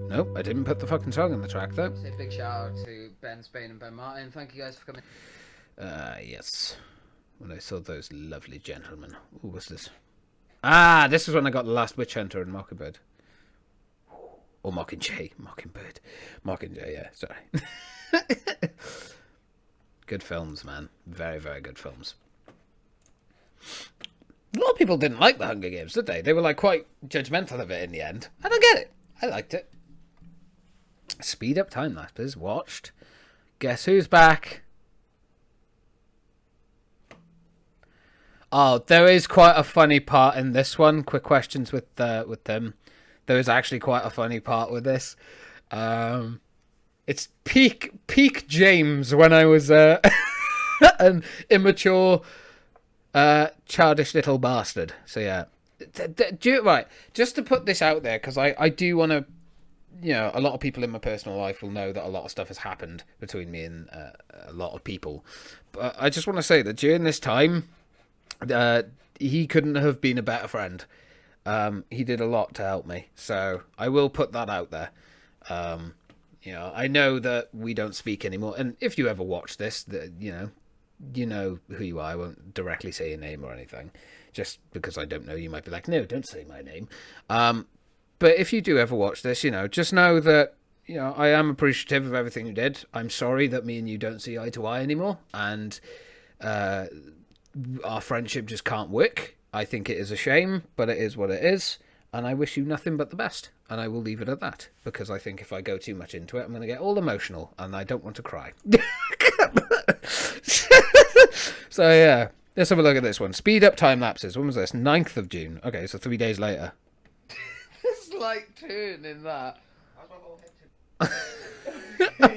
Nope, I didn't put the fucking song in the track though. Say a big shout out to Ben Spain and Ben Martin. Thank you guys for coming. Yes. When I saw those lovely gentlemen. Who was this? Ah, this is when I got The Last Witch Hunter and Mockingbird. Or Mockingjay. Mockingbird. Mockingjay, yeah, sorry. Good films, man. Very, very good films. A lot of people didn't like The Hunger Games, did they? They were like quite judgmental of it in the end. I don't get it. I liked it. Speed up time lapses. Watched. Guess who's back? Oh, there is quite a funny part in this one. Quick questions with them. There is actually quite a funny part with this. It's peak James when I was an immature, childish little bastard. So yeah, right. Just to put this out there, because I do want to. You know, a lot of people in my personal life will know that a lot of stuff has happened between me and a lot of people. But I just want to say that during this time, he couldn't have been a better friend. He did a lot to help me. So I will put that out there. You know, I know that we don't speak anymore. And if you ever watch this, you know who you are. I won't directly say your name or anything. Just because I don't know, you might be like, no, don't say my name. But if you do ever watch this, you know, just know that, you know, I am appreciative of everything you did. I'm sorry that me and you don't see eye to eye anymore. And our friendship just can't work. I think it is a shame, but it is what it is. And I wish you nothing but the best. And I will leave it at that. Because I think if I go too much into it, I'm going to get all emotional. And I don't want to cry. So, yeah. Let's have a look at this one. Speed up time lapses. When was this? 9th of June. Okay, so 3 days later. Slight turn in that.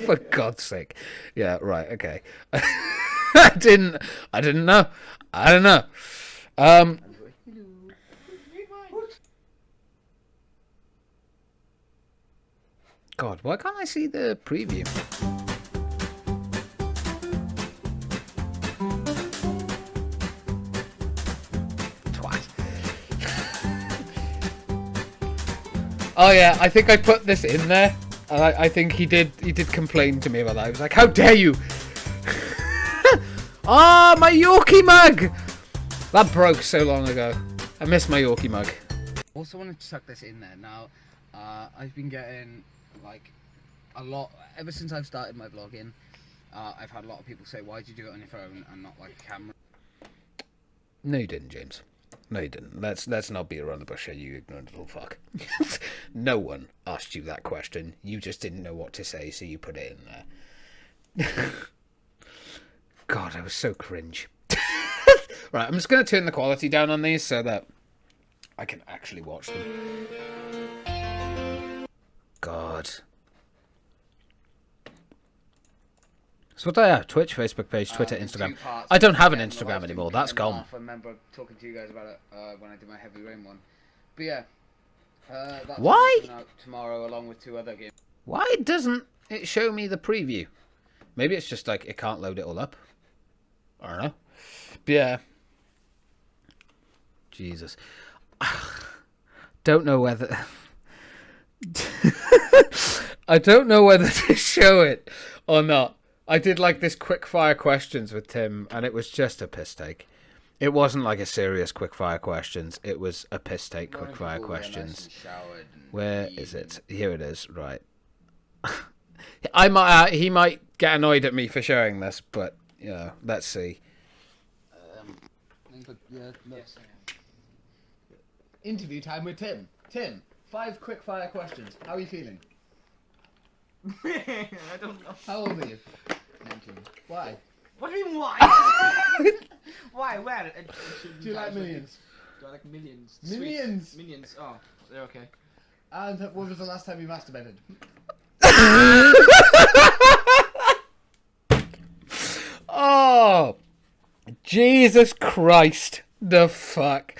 For God's sake. Yeah, right, okay. I didn't know. I don't know. God, why can't I see the preview? Oh yeah, I think I put this in there. And I think he did complain to me about that. He was like, how dare you? Ah, my Yorkie mug! That broke so long ago. I miss my Yorkie mug. Also wanted to chuck this in there. Now, I've been getting, like, a lot, ever since I've started my vlogging, I've had a lot of people say, why did you do it on your phone and not, like, a camera? No, you didn't, James. No, you didn't. Let's not beat around the bush here, you ignorant little fuck. No one asked you that question. You just didn't know what to say, so you put it in there. God, I was so cringe. Right, I'm just going to turn the quality down on these so that I can actually watch them. God. So what do I have? Twitch, Facebook page, Twitter, Instagram. I don't have an Instagram anymore. That's gone. I remember talking to you guys about it when I did my Heavy Rain one. But yeah, that's why out tomorrow along with 2 other games. Why doesn't it show me the preview? Maybe it's just like it can't load it all up. I don't know. But yeah. Jesus. Don't know whether I don't know whether to show it or not. I did like this quick fire questions with Tim, and it was just a piss take. It wasn't like a serious quick fire questions. It was a piss take quick fire questions. Where is it? Here it is. Right. He might get annoyed at me for showing this, but you know, let's see. Interview time with Tim. Tim, 5 quick fire questions. How are you feeling? I don't know. How old are you? 19. Why? What do you mean why? Why? Where? Do you like millions? Do I like millions? Millions? Sweet. Millions. Oh, they're okay. And when was the last time you masturbated? Oh, Jesus Christ. The fuck.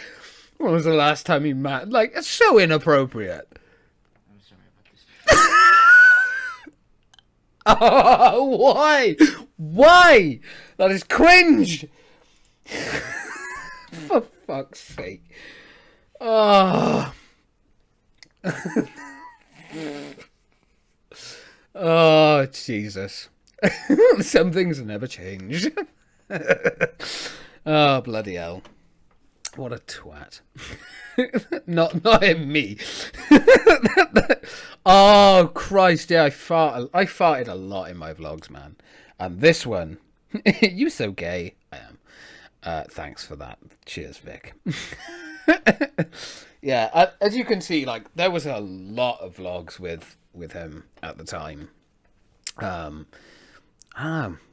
When was the last time you like, it's so inappropriate. I'm sorry about this. Oh, why? Why? That is cringe. For fuck's sake. Oh. Oh, Jesus. Some things never change. Oh, bloody hell. What a twat. not him, me. Oh, Christ, yeah, I farted a lot in my vlogs, man. And this one, you so gay. I am. Thanks for that. Cheers, Vic. Yeah, as you can see, like, there was a lot of vlogs with him at the time.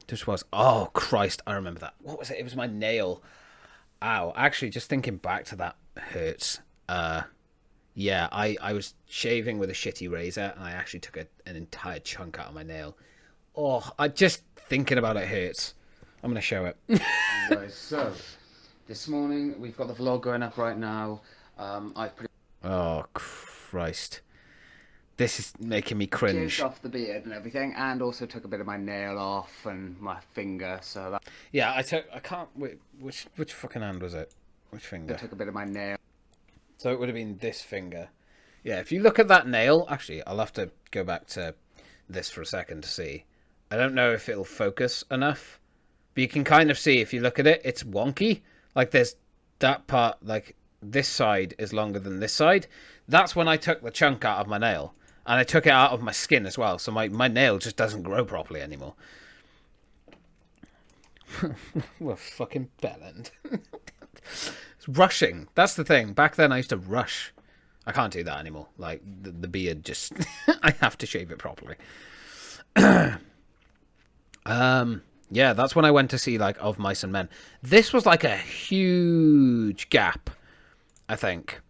This was, oh, Christ, I remember that. What was it? It was my nail. Ow. Actually, just thinking back to that hurts. Yeah, I was shaving with a shitty razor, and I actually took an entire chunk out of my nail. Oh, I just thinking about it hurts. I'm going to show it. Right, so, this morning, we've got the vlog going up right now. Oh, Christ. This is making me cringe. Shaved off the beard and everything, and also took a bit of my nail off and my finger, so that... Yeah, which fucking hand was it? Which finger? I took a bit of my nail. So it would have been this finger. Yeah, if you look at that nail, actually, I'll have to go back to this for a second to see. I don't know if it'll focus enough, but you can kind of see, if you look at it, it's wonky. Like, there's that part, like, this side is longer than this side. That's when I took the chunk out of my nail. And I took it out of my skin as well, so my nail just doesn't grow properly anymore. What a fucking bellend. Rushing. That's the thing. Back then I used to rush. I can't do that anymore. Like, the beard just... I have to shave it properly. Yeah, that's when I went to see, like, Of Mice and Men. This was, like, a huge gap, I think.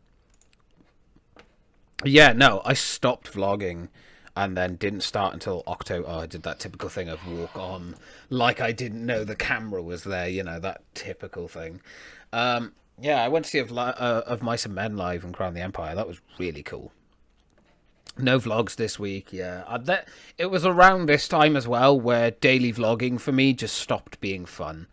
Yeah, no, I stopped vlogging and then didn't start until October. Oh, I did that typical thing of walk on like I didn't know the camera was there, you know, that typical thing. Yeah, I went to see Of Mice and Men live and Crown the Empire. That was really cool. No vlogs this week, yeah. It was around this time as well where daily vlogging for me just stopped being fun.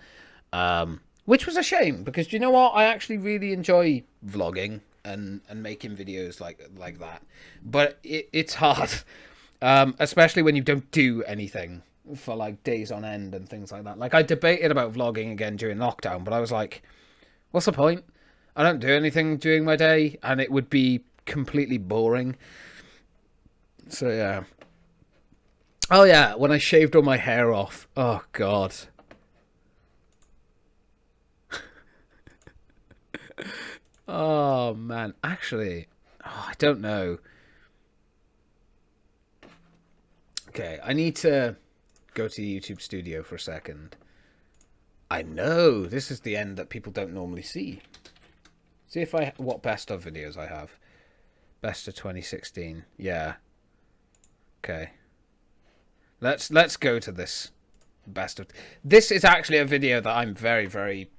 Which was a shame, because do you know what? I actually really enjoy vlogging and making videos like that. But it's hard, especially when you don't do anything for like days on end and things like that. Like, I debated about vlogging again during lockdown, but I was like, what's the point? I don't do anything during my day, and it would be completely boring. So, yeah. Oh, yeah, when I shaved all my hair off. Oh, God. Oh, man. Actually, I don't know. Okay, I need to go to the YouTube studio for a second. I know, this is the end that people don't normally see. See if what best of videos I have. Best of 2016. Yeah. Okay. Let's go to this best of... This is actually a video that I'm very, very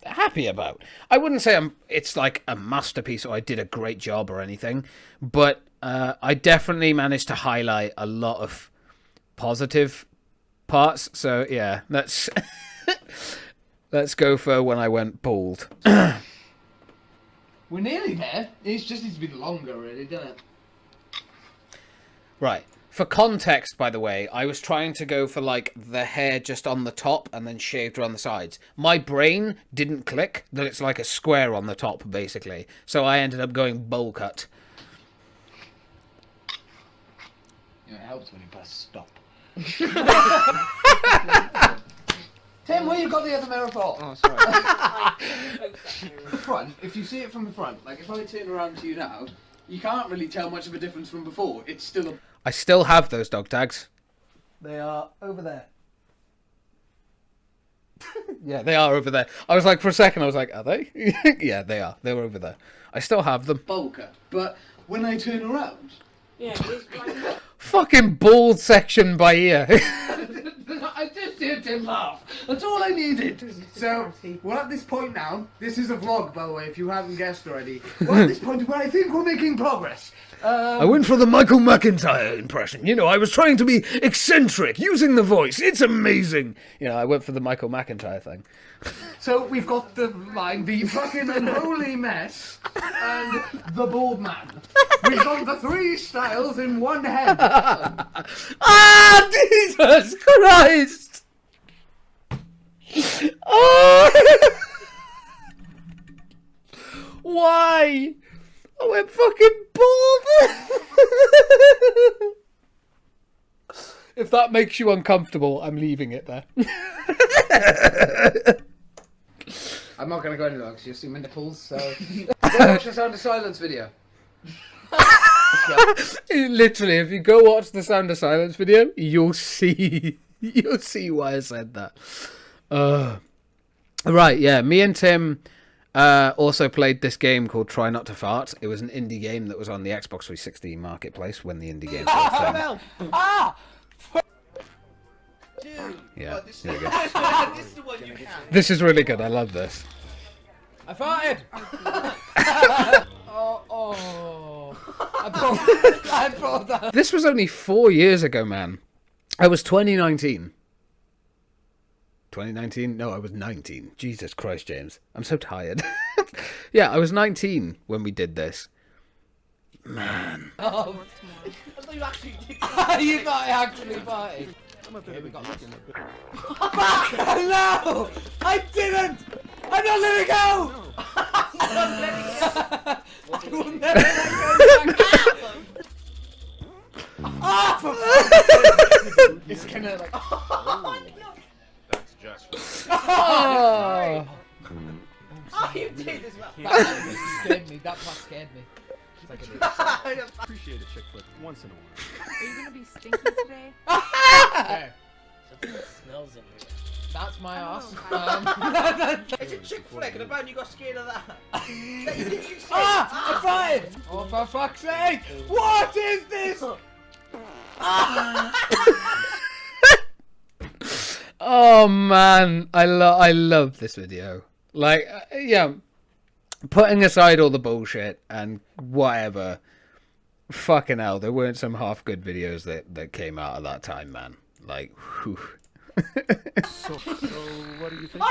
happy about. I wouldn't say it's like a masterpiece or I did a great job or anything, but I definitely managed to highlight a lot of positive parts. So yeah, let's go for when I went bald. We're nearly there. It just needs to be longer, really, doesn't it? Right. For context, by the way, I was trying to go for, like, the hair just on the top and then shaved around the sides. My brain didn't click that it's like a square on the top, basically. So I ended up going bowl cut. Yeah, it helps when you press stop. Tim, where you got the other mirror for? Oh, sorry. The front, if you see it from the front, like if I turn around to you now, you can't really tell much of a difference from before. It's still a... I still have those dog tags. They are over there. Yeah, they are over there. I was like, for a second, I was like, are they? Yeah, they are. They're over there. I still have them. bowl cut. But when I turn around... Yeah, it's like... Fucking bald section by ear. I just heard Tim laugh. That's all I needed. So, we're at this point now. This is a vlog, by the way, if you haven't guessed already. We're at this point where I think we're making progress. I went for the Michael McIntyre impression. You know, I was trying to be eccentric, using the voice. It's amazing. You know, I went for the Michael McIntyre thing. So, we've got the line, the fucking unholy mess, and the bald man. We've got the 3 styles in one head. Ah, Jesus Christ! Oh! Why? I went fucking bald. If that makes you uncomfortable, I'm leaving it there. I'm not going to go any longer because you'll see my nipples, so... Go watch the Sound of Silence video. Literally, if you go watch the Sound of Silence video, you'll see why I said that. Right, yeah, me and Tim also played this game called Try Not to Fart. It was an indie game that was on the Xbox 360 marketplace when the indie games were a thing. Yeah, here we go. This is the one you can. This is really good. I love this. I farted! I brought that. This was only 4 years ago, man. I was 2019. 2019? No, I was 19. Jesus Christ, James. I'm so tired. Yeah, I was 19 when we did this. Man. Oh. I thought you actually did. You thought I actually farted. Fuck! No! I didn't! I'm not letting go! I will never let go back. Ah! For fuck's sake. It's gonna like... That's just. Oh. Oh, you did as well. That scared me. That part scared me. Appreciate a chick flick once in a while. Are you gonna be stinky today? There. Something smells in here. That's my ass. It's a chick flick, and apparently you got scared of that. Ah! I farted! Oh, for fuck's sake! What is this? Oh man, I love this video. Like, yeah, putting aside all the bullshit and whatever, fucking hell, there weren't some half good videos that came out at that time, man. Like, whew. So what do you think?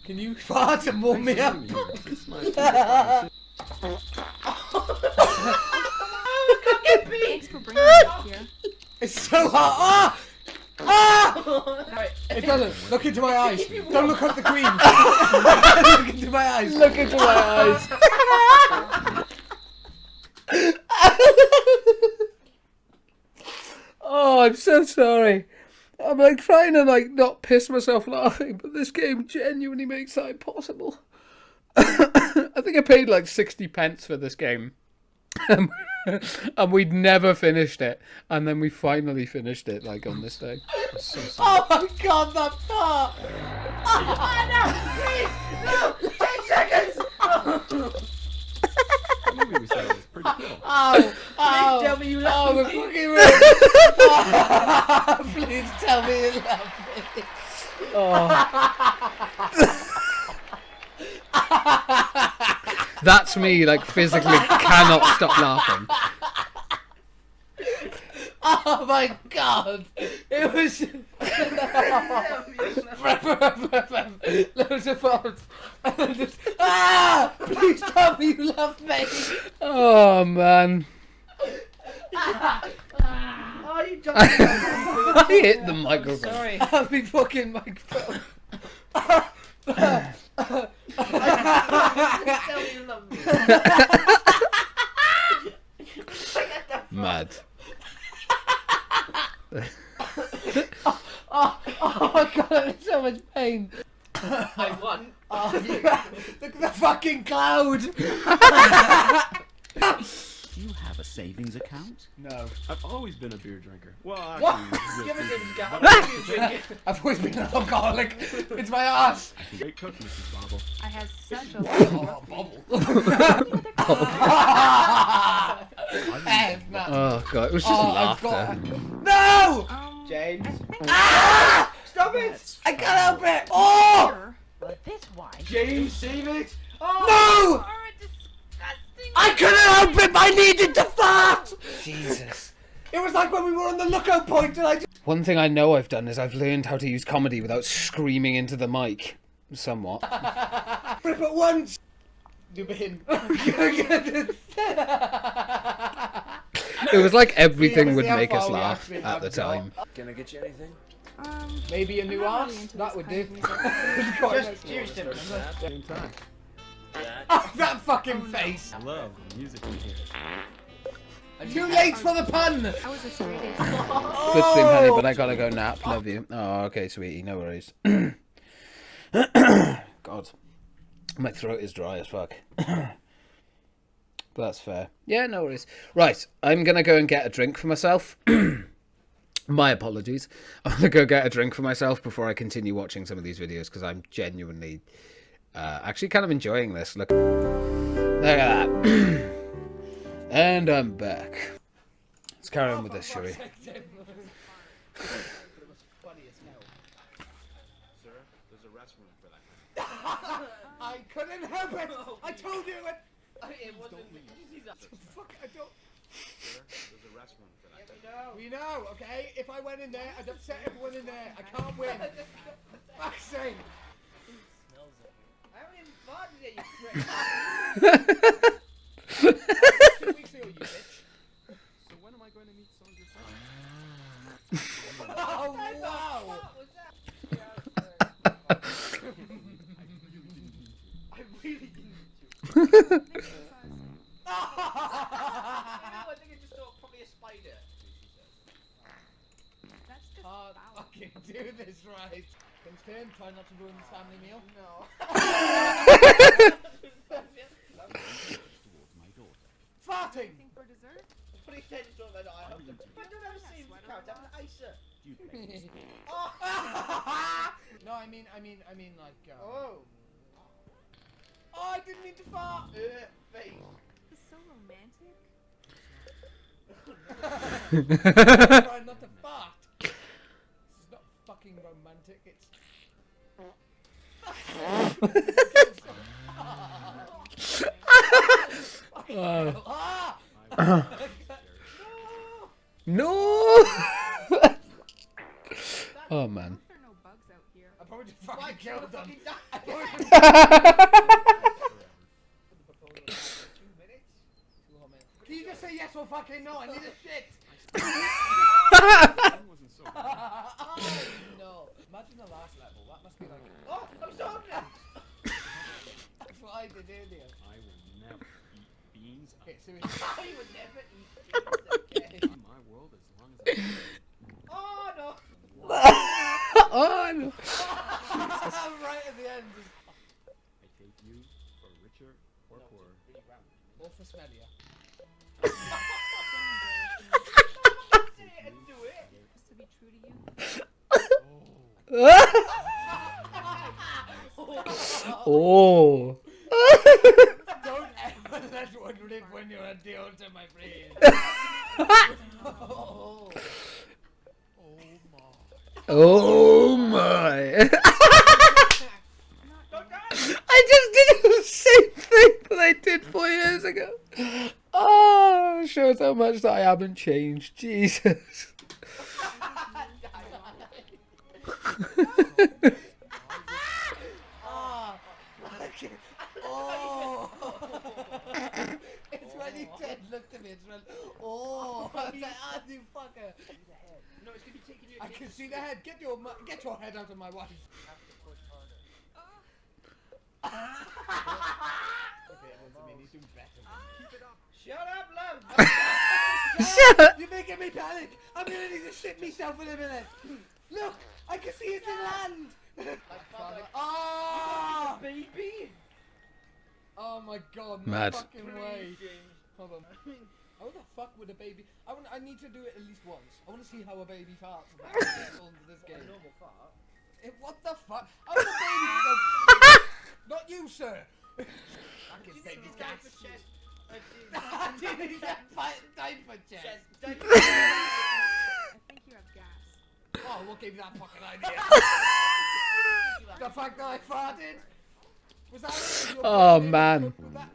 Can you fart and warm me up? Thanks for bringing it up here. It's so hot. Ah! Ah! It doesn't. Look into my eyes. Don't look at the queen. Look into my eyes. Look into my eyes. Oh, I'm so sorry. I'm like trying to like not piss myself laughing, but this game genuinely makes that impossible. I think I paid like 60 pence for this game. And we'd never finished it, and then we finally finished it like on this day. Oh my god, that part! That movie we saw was pretty cool. Oh, oh, Tell me you oh, love we're me. fucking ready. Please tell me you love me. That's me, like physically cannot stop laughing. Oh my god! It was loads of fun. And just, ah! Please tell me you love me. Oh man. Oh, you don't. I hit the microphone. Sorry. I'll be fucking microphone. Tell me you love me. Mad. Oh my god, I'm in so much pain. I won. Oh, yeah. Look at the fucking cloud. You have a savings account? No. I've always been a beer drinker. Well, What? actually, Give us just a gap. beer. You drink it. I've always been an alcoholic. It's my ass. Great cook, Mrs. Bobble. I have such a Hey, it's not. Oh god, it was just Oh, I've laughter. got... No! James. Ah! Stop it! I can't help it. Oh! But this wine. James, save it! No! Are disgusting. I couldn't help it. I needed to fart. Jesus. It was like when we were on the lookout point and I just... One thing I know I've done is I've learned how to use comedy without screaming into the mic. Somewhat. Rip at once. Du bin. It was like everything Yeah, would see how make us far we laugh actually at have the got. time. Can I get you anything? Maybe a I'm new not arse? really into That this would kind do. of music. Just cheers to him. Same time. That fucking face. Love music in here. Too late for the pun. I was a straight A. Good stream, honey, but I gotta go nap. Love you. Oh, okay, sweetie. No worries. God. My throat is dry as fuck. But that's fair. Yeah, no worries. Right, I'm gonna go and get a drink for myself. My apologies. I'm gonna go get a drink for myself before I continue watching some of these videos because I'm genuinely actually kind of enjoying this. Look at that. And I'm back. Let's carry on with this, shall we? I couldn't help it. I told you it. It wasn't. Fuck, I don't. We know, okay? If I went in there, I'd upset everyone in there. I can't win. Fuck's sake. I haven't even farted yet, you prick. 2 weeks ago, you bitch. So when am I going to meet some of your friends? Oh, wow. What was that? I really didn't. I think it just thought probably a spider. That's just Can't foul. fucking do this right. Tim, try not to ruin this family meal. No. Farting! Anything for dessert? What he said is not that I hope. I don't have a savings account. I'm an ISA. No, I mean like. Oh. Oh, I didn't mean to fart. Face. It's so romantic. Try not to fart. This is not fucking romantic. It's. No! Oh, man. There are no bugs out here. I probably just Why fucking killed them. fucking die? 2 minutes. Can you just say yes or fucking no? I need a shit. I wasn't so bad. Oh, no. Imagine the last level. That must be like. Oh, I'm sorry. That's what I did earlier. I will never eat beans Okay, seriously. I would never eat beans again. in my world as long as I live. Oh no. Oh, no. Right at the end. I take you for richer or poorer. Or for smellier. Say it and do it. Just to be true to you. Oh. Don't ever let one live when you're a deodorant, my friend. Oh. Oh, my. Don't die. I just did the same thing that I did 4 years ago. Oh, shows how much that I haven't changed. Jesus. Ah. Oh. It's when you dead looked at me. It's when. Oh. I was like, ah, you fucker. No, it's gonna be taking you. I can see the head. Get your head out of my wife. Okay, he's doing better. Keep it up. Shut up, love. Shut up. You're making me panic. I'm gonna need to shit myself in a minute. Look, I can see it in land. Oh! Baby. Oh my god, no Mad. fucking way. Hold on. How the fuck would a baby? I need to do it at least once. I want to see how a baby farts into this game. Normal fart. What the fuck? How the baby? Not you, sir. Fucking baby's gas. Chest. Did diaper chest. Chest. I think you have gas. Oh, what gave you that fucking idea? The fact that I farted? Was that it? Your Oh, brain man. cooked with that?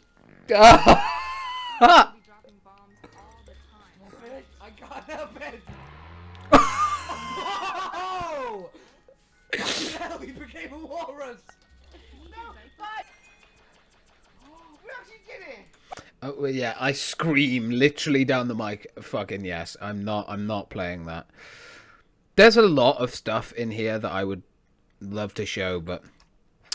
You'll be dropping bombs all the time. I can't help it. Oh! Hell, he became a walrus. No, but We actually did it. Oh well, yeah, I scream literally down the mic. Fucking yes, I'm not playing that. There's a lot of stuff in here that I would love to show, but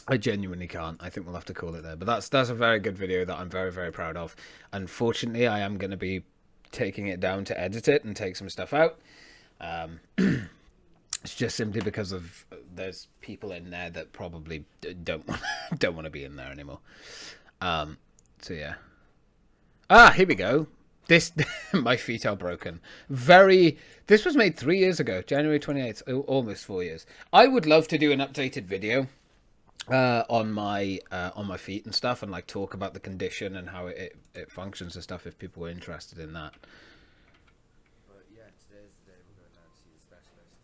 I genuinely can't. I think we'll have to call it there. But that's a very good video that I'm very, very proud of. Unfortunately, I am going to be taking it down to edit it and take some stuff out. It's just simply because of there's people in there that probably don't want to be in there anymore. So yeah. Here we go. This my feet are broken. This was made 3 years ago, January 28th, almost 4 years. I would love to do an updated video on my feet and stuff, and like talk about the condition and how it functions and stuff if people were interested in that. But yeah, today's the day we're going down to see the specialist.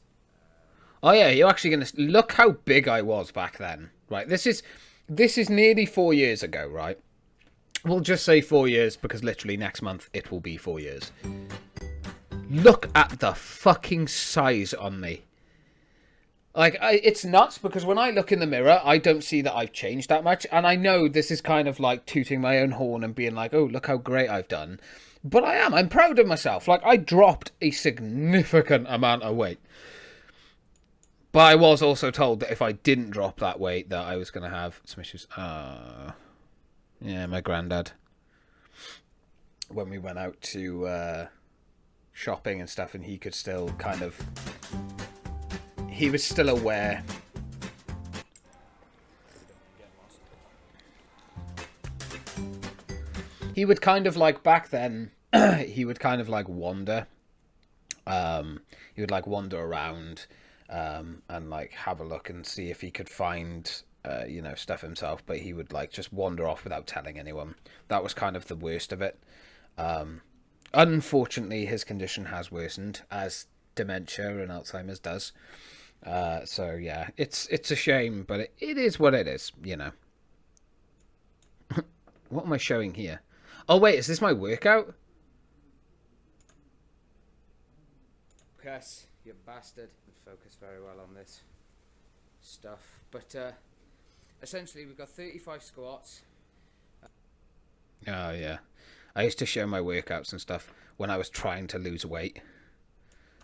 Oh yeah, you're actually gonna look how big I was back then, right? This is nearly 4 years ago, right? We'll just say 4 years because literally next month it will be 4 years. Look at the fucking size on me. Like, it's nuts because when I look in the mirror, I don't see that I've changed that much. And I know this is kind of like tooting my own horn and being like, oh, look how great I've done. But I am. I'm proud of myself. Like, I dropped a significant amount of weight. But I was also told that if I didn't drop that weight, that I was going to have some issues. Yeah, my granddad. When we went out to shopping and stuff, and he could still kind of... He was still aware. He would kind of like, back then, he would kind of like wander. He would like wander around and like have a look and see if he could find... you know, stuff himself, but he would like just wander off without telling anyone. That was kind of the worst of it. Unfortunately, his condition has worsened, as dementia and Alzheimer's does. So yeah, it's a shame, but it is what it is, you know. What am I showing here? Oh wait, is this my workout? Focus, you bastard. Focus very well on this stuff. But essentially, we've got 35 squats. Oh yeah, I used to show my workouts and stuff when I was trying to lose weight.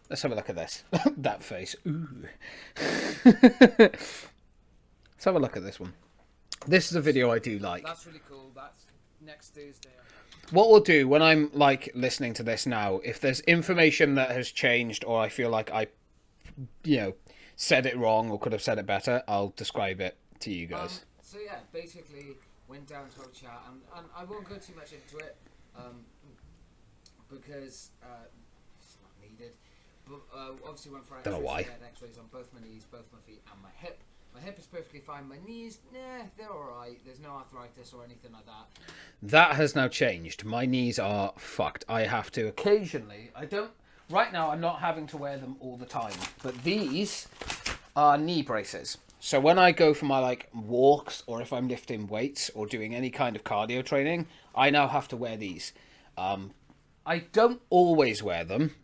Let's have a look at this. That face. Ooh. Let's have a look at this one. This is a video I do like. That's really cool. That's next Thursday. What we'll do when I'm like listening to this now, if there's information that has changed or I feel like I, you know, said it wrong or could have said it better, I'll describe it to you guys. So yeah, basically went down to have a chat, and I won't go too much into it because it's not needed. But obviously went for Don't know why. X-rays on both my knees, both my feet, and my hip. My hip is perfectly fine. My knees, nah, they're alright. There's no arthritis or anything like that. That has now changed. My knees are fucked. I have to occasionally. Right now, I'm not having to wear them all the time. But these are knee braces. So when I go for my like walks, or if I'm lifting weights or doing any kind of cardio training, I now have to wear these. I don't always wear them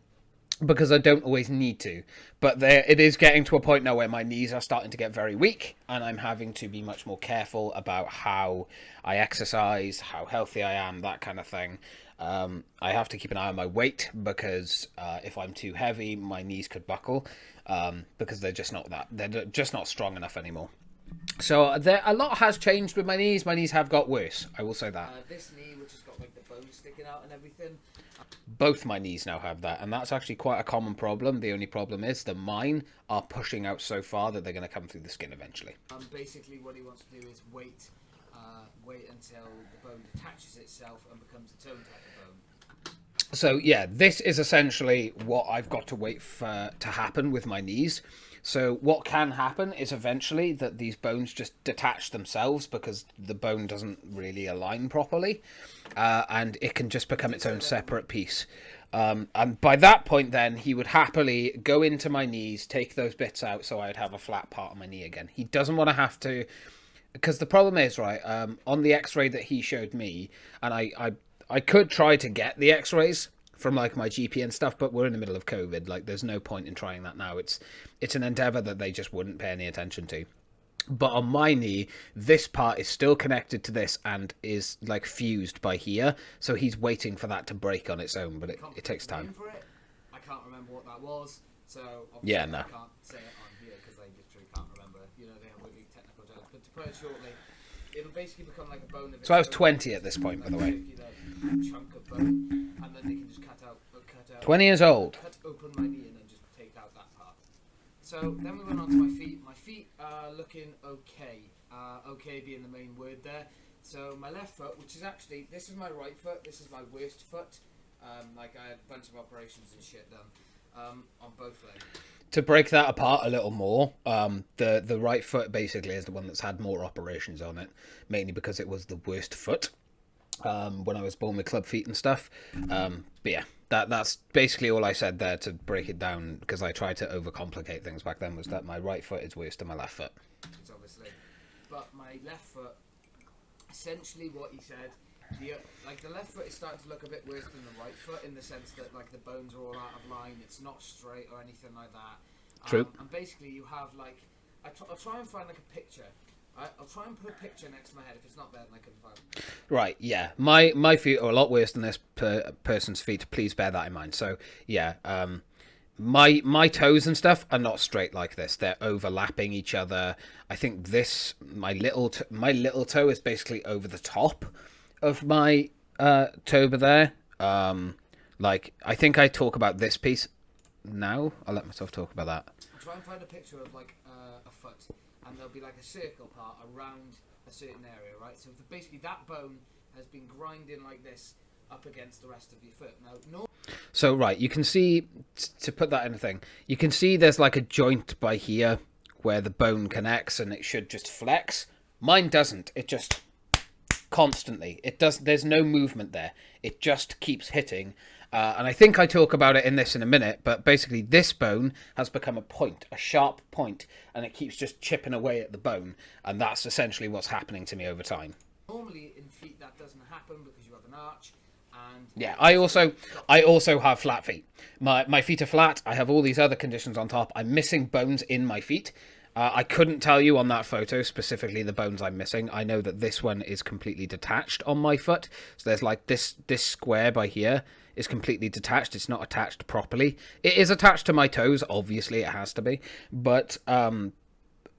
because I don't always need to, but it is getting to a point now where my knees are starting to get very weak, and I'm having to be much more careful about how I exercise, how healthy I am, that kind of thing. I have to keep an eye on my weight because if I'm too heavy, my knees could buckle because they're just not strong enough anymore. So a lot has changed with my knees. My knees have got worse. I will say that. This knee, which has got like the bone sticking out and everything. Both my knees now have that, and that's actually quite a common problem. The only problem is that mine are pushing out so far that they're going to come through the skin eventually. Basically, what he wants to do is wait until the bone detaches itself and becomes its own type of bone. So yeah, this is essentially what I've got to wait for to happen with my knees. So what can happen is eventually that these bones just detach themselves because the bone doesn't really align properly, and it can just become its own separate piece. And by that point then, he would happily go into my knees, take those bits out so I'd have a flat part of my knee again. He doesn't want to have to, because the problem is, right, on the x-ray that he showed me, and I could try to get the x-rays from like my GP and stuff, but we're in the middle of COVID. Like, there's no point in trying that now. It's an endeavor that they just wouldn't pay any attention to. But on my knee, this part is still connected to this and is like fused by here. So he's waiting for that to break on its own, but it takes time. For it. I can't remember what that was, so Yeah, obviously no. I can't say it on here because I literally can't remember. You know, they have really technical terms. But to put it shortly, it'll basically become like a bone of its So I was own, 20 at this point, by the way. circular chunk of bone, and then they can just cut out 20 years old. cut open my knee and then just take out that part. So then we went on to my feet. My feet are looking okay. Okay being the main word there. So my left foot, which is actually, this is my right foot, this is my worst foot. Like I had a bunch of operations and shit done on both legs. To break that apart a little more, the right foot basically is the one that's had more operations on it, mainly because it was the worst foot when I was born with club feet and stuff. But yeah, that's basically all I said there to break it down, because I tried to overcomplicate things back then, was that my right foot is worse than my left foot. It's obviously, but my left foot, essentially what he said, the left foot is starting to look a bit worse than the right foot, in the sense that like the bones are all out of line, it's not straight or anything like that. True. And basically you have like, I'll try and find like a picture. I'll try and put a picture next to my head. If it's not there, then I can find it. Right, yeah. My feet are a lot worse than this person's feet. Please bear that in mind. So, yeah, my toes and stuff are not straight like this. They're overlapping each other. I think my little toe is basically over the top of my toe over there. Like, I think I talk about this piece now. I'll let myself talk about that. I'll try and find a picture of like a foot, and there'll be like a circle part around a certain area, right? So basically that bone has been grinding like this up against the rest of your foot. Now, so right, you can see, to put that in a thing, you can see there's like a joint by here where the bone connects, and it should just flex. Mine doesn't. It just constantly. It does. There's no movement there. It just keeps hitting. And I think I talk about it in this in a minute, but basically this bone has become a point, a sharp point, and it keeps just chipping away at the bone, and that's essentially what's happening to me over time. normally in feet that doesn't happen because you have an arch. And yeah, I also have flat feet. My feet are flat. I have all these other conditions on top. I'm missing bones in my feet. I couldn't tell you on that photo specifically the bones I'm missing. I know that this one is completely detached on my foot. So there's like this square by here is completely detached. It's not attached properly. It is attached to my toes. Obviously, it has to be. But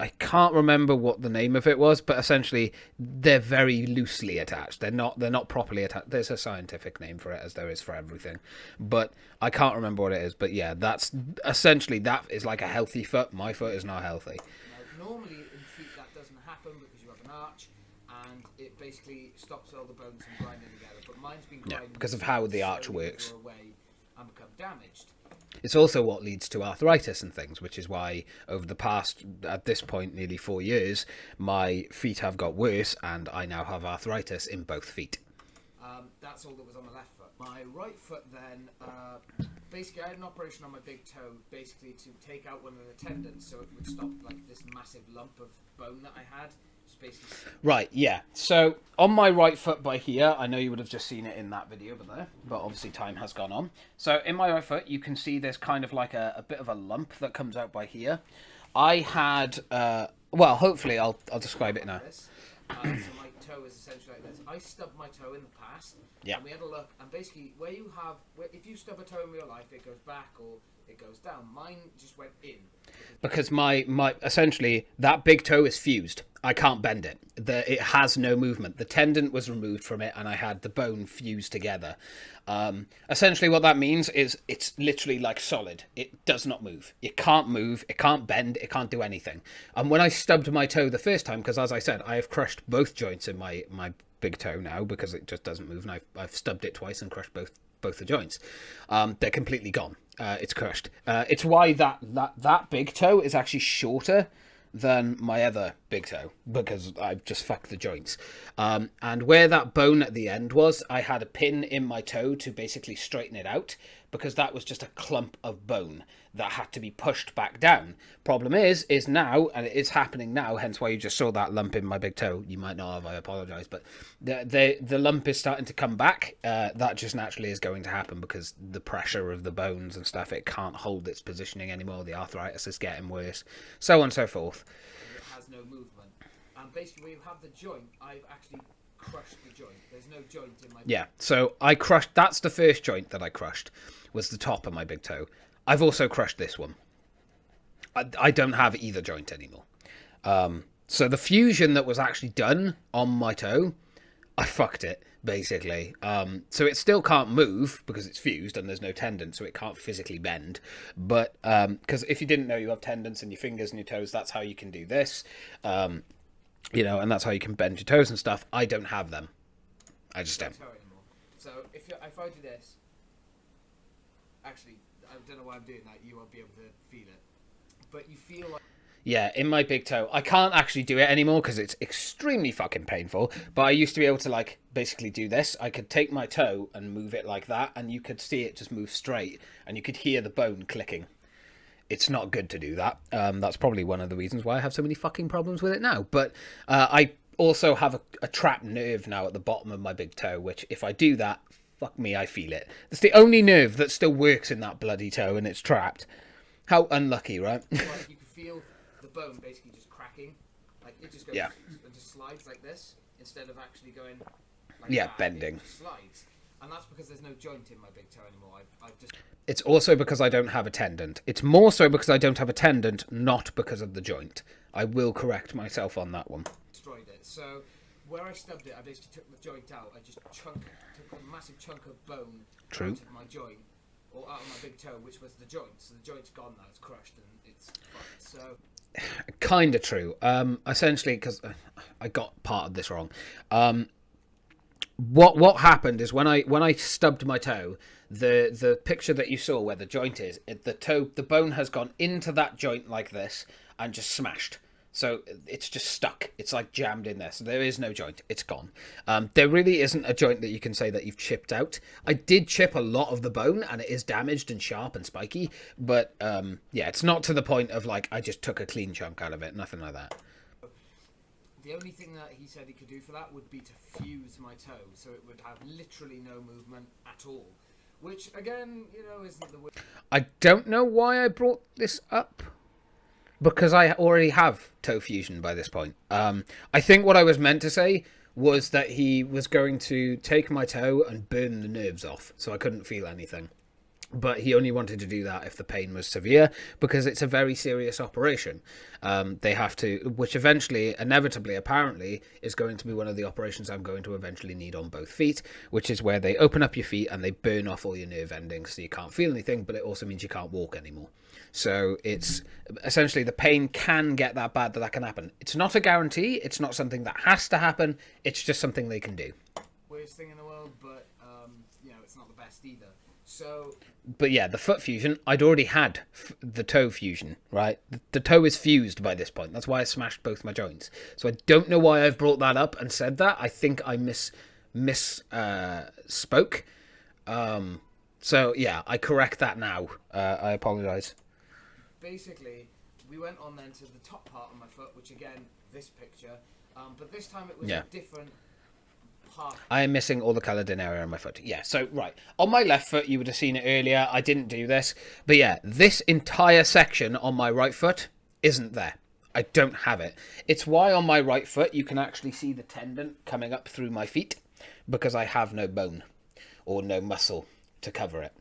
I can't remember what the name of it was. But essentially, they're very loosely attached. They're not properly attached. There's a scientific name for it, as there is for everything. But I can't remember what it is. But yeah, that's essentially, that is like a healthy foot. My foot is not healthy. Now, normally in feet that doesn't happen because you have an arch, and it basically stops all the bones from grinding together. But mine's been grinding because of how the arch works. Away and become damaged. It's also what leads to arthritis and things, which is why over the past, at this point, nearly 4 years, my feet have got worse and I now have arthritis in both feet. That's all that was on my left foot. My right foot then, basically I had an operation on my big toe, basically to take out one of the tendons so it would stop like this massive lump of bone that I had. Right, yeah. So on my right foot by here, I know you would have just seen it in that video over there, but obviously time has gone on. So in my right foot, you can see there's kind of like a bit of a lump that comes out by here. I had, well, hopefully I'll describe it now. So my toe is essentially like this. I stubbed my toe in the past. Yeah. And we had a look, and basically if you stub a toe in real life, it goes back or it goes down. Mine just went in. Because my essentially that big toe is fused. I can't bend it. It has no movement. The tendon was removed from it, and I had the bone fused together. Essentially, what that means is it's literally like solid. It does not move. It can't move. It can't bend. It can't do anything. And when I stubbed my toe the first time, because as I said, I have crushed both joints in my big toe now because it just doesn't move, and I've stubbed it twice and crushed both the joints. They're completely gone. It's crushed. It's why that big toe is actually shorter than my other big toe, because I've just fucked the joints. And where that bone at the end was, I had a pin in my toe to basically straighten it out, because that was just a clump of bone that had to be pushed back down. Problem is now, and it is happening now, hence why you just saw that lump in my big toe. You might not have, I apologise, but the lump is starting to come back. That just naturally is going to happen because the pressure of the bones and stuff, it can't hold its positioning anymore. The arthritis is getting worse, so on and so forth. has no movement. And basically, where you have the joint, I've actually crushed the joint. There's no joint in my. Yeah, so I crushed. That's the first joint that I crushed. Was the top of my big toe. I've also crushed this one. I don't have either joint anymore. So the fusion that was actually done on my toe, I fucked it, basically. So it still can't move because it's fused and there's no tendon, so it can't physically bend. But because if you didn't know you have tendons in your fingers and your toes, that's how you can do this. You know, and that's how you can bend your toes and stuff. I don't have them. I just don't. So if I do this, actually, I don't know why I'm doing that. You won't be able to feel it, but you feel like. Yeah, in my big toe. I can't actually do it anymore because it's extremely fucking painful. But I used to be able to, like, basically do this. I could take my toe and move it like that, and you could see it just move straight, and you could hear the bone clicking. It's not good to do that. That's probably one of the reasons why I have so many fucking problems with it now. But I also have a trapped nerve now at the bottom of my big toe, which if I do that, fuck me, I feel it. It's the only nerve that still works in that bloody toe, and it's trapped. How unlucky, right? Like you can feel the bone basically just cracking. Like it just goes and just slides like this instead of actually going like that. Bending. It just slides. And that's because there's no joint in my big toe anymore. I've just. It's also because I don't have a tendon. It's more so because I don't have a tendon, not because of the joint. I will correct myself on that one. Destroyed it. So where I stubbed it, I basically took the joint out. I just took a massive chunk of bone out of my joint, or out of my big toe, which was the joint. So the joint's gone now. It's crushed and it's fucked. So. Kind of true. Essentially, because I got part of this wrong. What happened is when I stubbed my toe, the picture that you saw where the joint is, the bone has gone into that joint like this and just smashed. So it's just stuck. It's like jammed in there. So there is no joint. It's gone. There really isn't a joint that you can say that you've chipped out. I did chip a lot of the bone, and it is damaged and sharp and spiky. But yeah, it's not to the point of like I just took a clean chunk out of it. Nothing like that. The only thing that he said he could do for that would be to fuse my toe, so it would have literally no movement at all. Which, again, you know, isn't the way. I don't know why I brought this up, because I already have toe fusion by this point. I think what I was meant to say was that he was going to take my toe and burn the nerves off, so I couldn't feel anything. But he only wanted to do that if the pain was severe, because it's a very serious operation. They have to, which eventually, inevitably, apparently, is going to be one of the operations I'm going to eventually need on both feet, which is where they open up your feet and they burn off all your nerve endings so you can't feel anything, but it also means you can't walk anymore. So it's essentially the pain can get that bad that can happen. It's not a guarantee. It's not something that has to happen. It's just something they can do. Worst thing in the world, but, you know, it's not the best either. So. But yeah, the foot fusion, I'd already had the toe fusion, right? The toe is fused by this point. That's why I smashed both my joints. So I don't know why I've brought that up and said that. I think I spoke. So yeah, I correct that now. I apologise. Basically, we went on then to the top part of my foot, which again, this picture. But this time it was a different part. I am missing all the coloured in area on my foot. Yeah, so, right. On my left foot, you would have seen it earlier. I didn't do this. But yeah, this entire section on my right foot isn't there. I don't have it. It's why on my right foot, you can actually see the tendon coming up through my feet, because I have no bone or no muscle to cover it.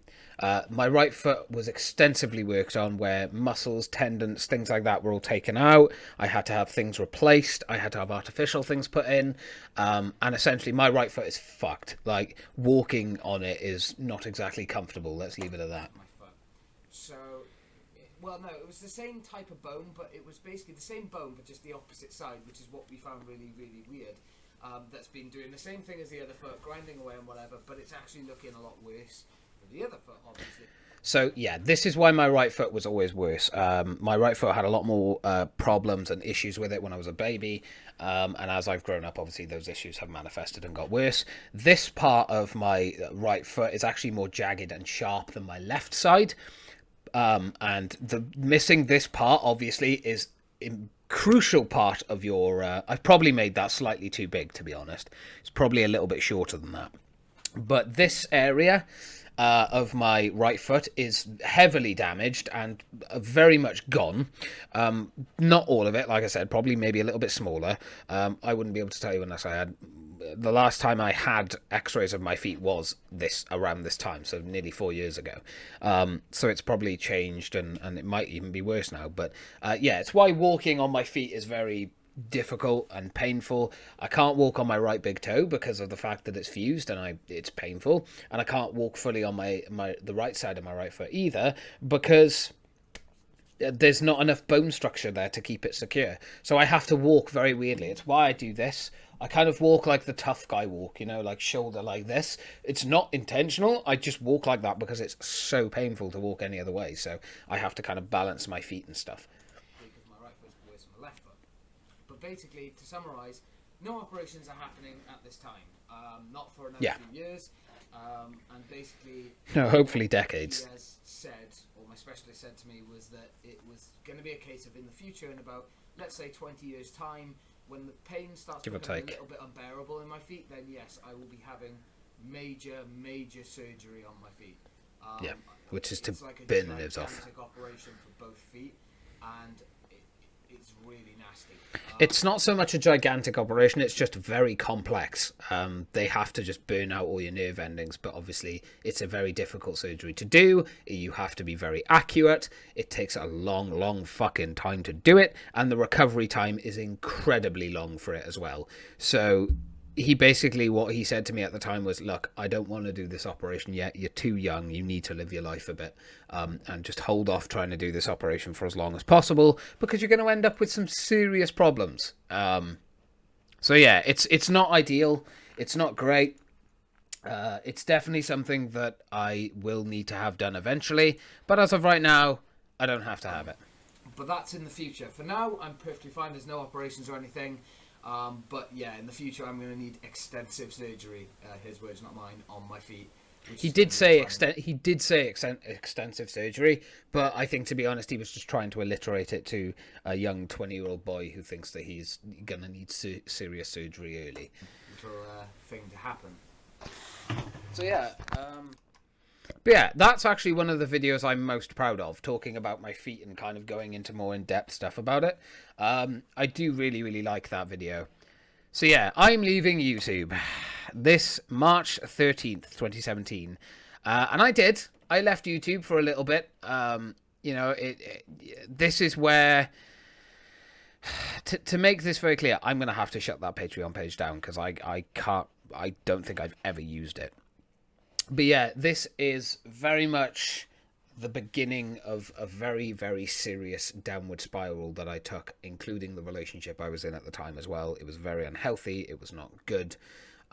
My right foot was extensively worked on, where muscles, tendons, things like that were all taken out. I had to have things replaced. I had to have artificial things put in. And essentially, my right foot is fucked. Like, walking on it is not exactly comfortable. Let's leave it at that. My foot. So, well, no, it was the same type of bone, but it was basically the same bone, but just the opposite side, which is what we found really, really weird. That's been doing the same thing as the other foot, grinding away and whatever, but it's actually looking a lot worse. The other foot, obviously. So, yeah, this is why my right foot was always worse. My right foot had a lot more problems and issues with it when I was a baby. And as I've grown up, obviously, those issues have manifested and got worse. This part of my right foot is actually more jagged and sharp than my left side. And missing this part, obviously, is a crucial part of your... I've probably made that slightly too big, to be honest. It's probably a little bit shorter than that. But this area... of my right foot is heavily damaged and very much gone. Not all of it, like I said, probably maybe a little bit smaller. I wouldn't be able to tell you unless I had... The last time I had x-rays of my feet was around this time, so nearly 4 years ago. So it's probably changed, and it might even be worse now. But yeah, it's why walking on my feet is very difficult and painful. I can't walk on my right big toe because of the fact that it's fused and it's painful, and I can't walk fully on the right side of my right foot either because there's not enough bone structure there to keep it secure. So I have to walk very weirdly. It's why I do this. I kind of walk like the tough guy walk, you know, like shoulder like this. It's not intentional. I just walk like that because it's so painful to walk any other way. So I have to kind of balance my feet and stuff. Because my right foot's worse than my left foot. But basically, to summarise, no operations are happening at this time. Not for another few years. And basically... No, hopefully decades. What he has said, or my specialist said to me, was that it was going to be a case of in the future, in about, let's say, 20 years' time, when the pain starts to become a little bit unbearable in my feet, then yes, I will be having major surgery on my feet. Yeah, which is to like burn the nerves off. It's like a operation for both feet, and it's really nasty. It's not so much a gigantic operation, it's just very complex. They have to just burn out all your nerve endings, but obviously it's a very difficult surgery to do. You have to be very accurate. It takes a long fucking time to do it, and the recovery time is incredibly long for it as well. So he basically, what he said to me at the time was, look, I don't want to do this operation yet. You're too young. You need to live your life a bit, and just hold off trying to do this operation for as long as possible because you're going to end up with some serious problems. So yeah, it's not ideal. It's not great. It's definitely something that I will need to have done eventually, but as of right now, I don't have to have it. But that's in the future. For now, I'm perfectly fine. There's no operations or anything. But yeah, in the future, I'm going to need extensive surgery. His words, not mine, on my feet. He did say extensive surgery, but I think, to be honest, he was just trying to alliterate it to a young 20-year-old boy who thinks that he's going to need serious surgery early. Little thing to happen. So yeah. But yeah, that's actually one of the videos I'm most proud of, talking about my feet and kind of going into more in-depth stuff about it. I do really like that video. So yeah, I'm leaving YouTube this March 13th, 2017. And I left YouTube for a little bit. You know, this is where... To make this very clear, I'm going to have to shut that Patreon page down because I don't think I've ever used it. But yeah, this is very much the beginning of a very serious downward spiral that I took, including the relationship I was in at the time as well. It was very unhealthy. It was not good.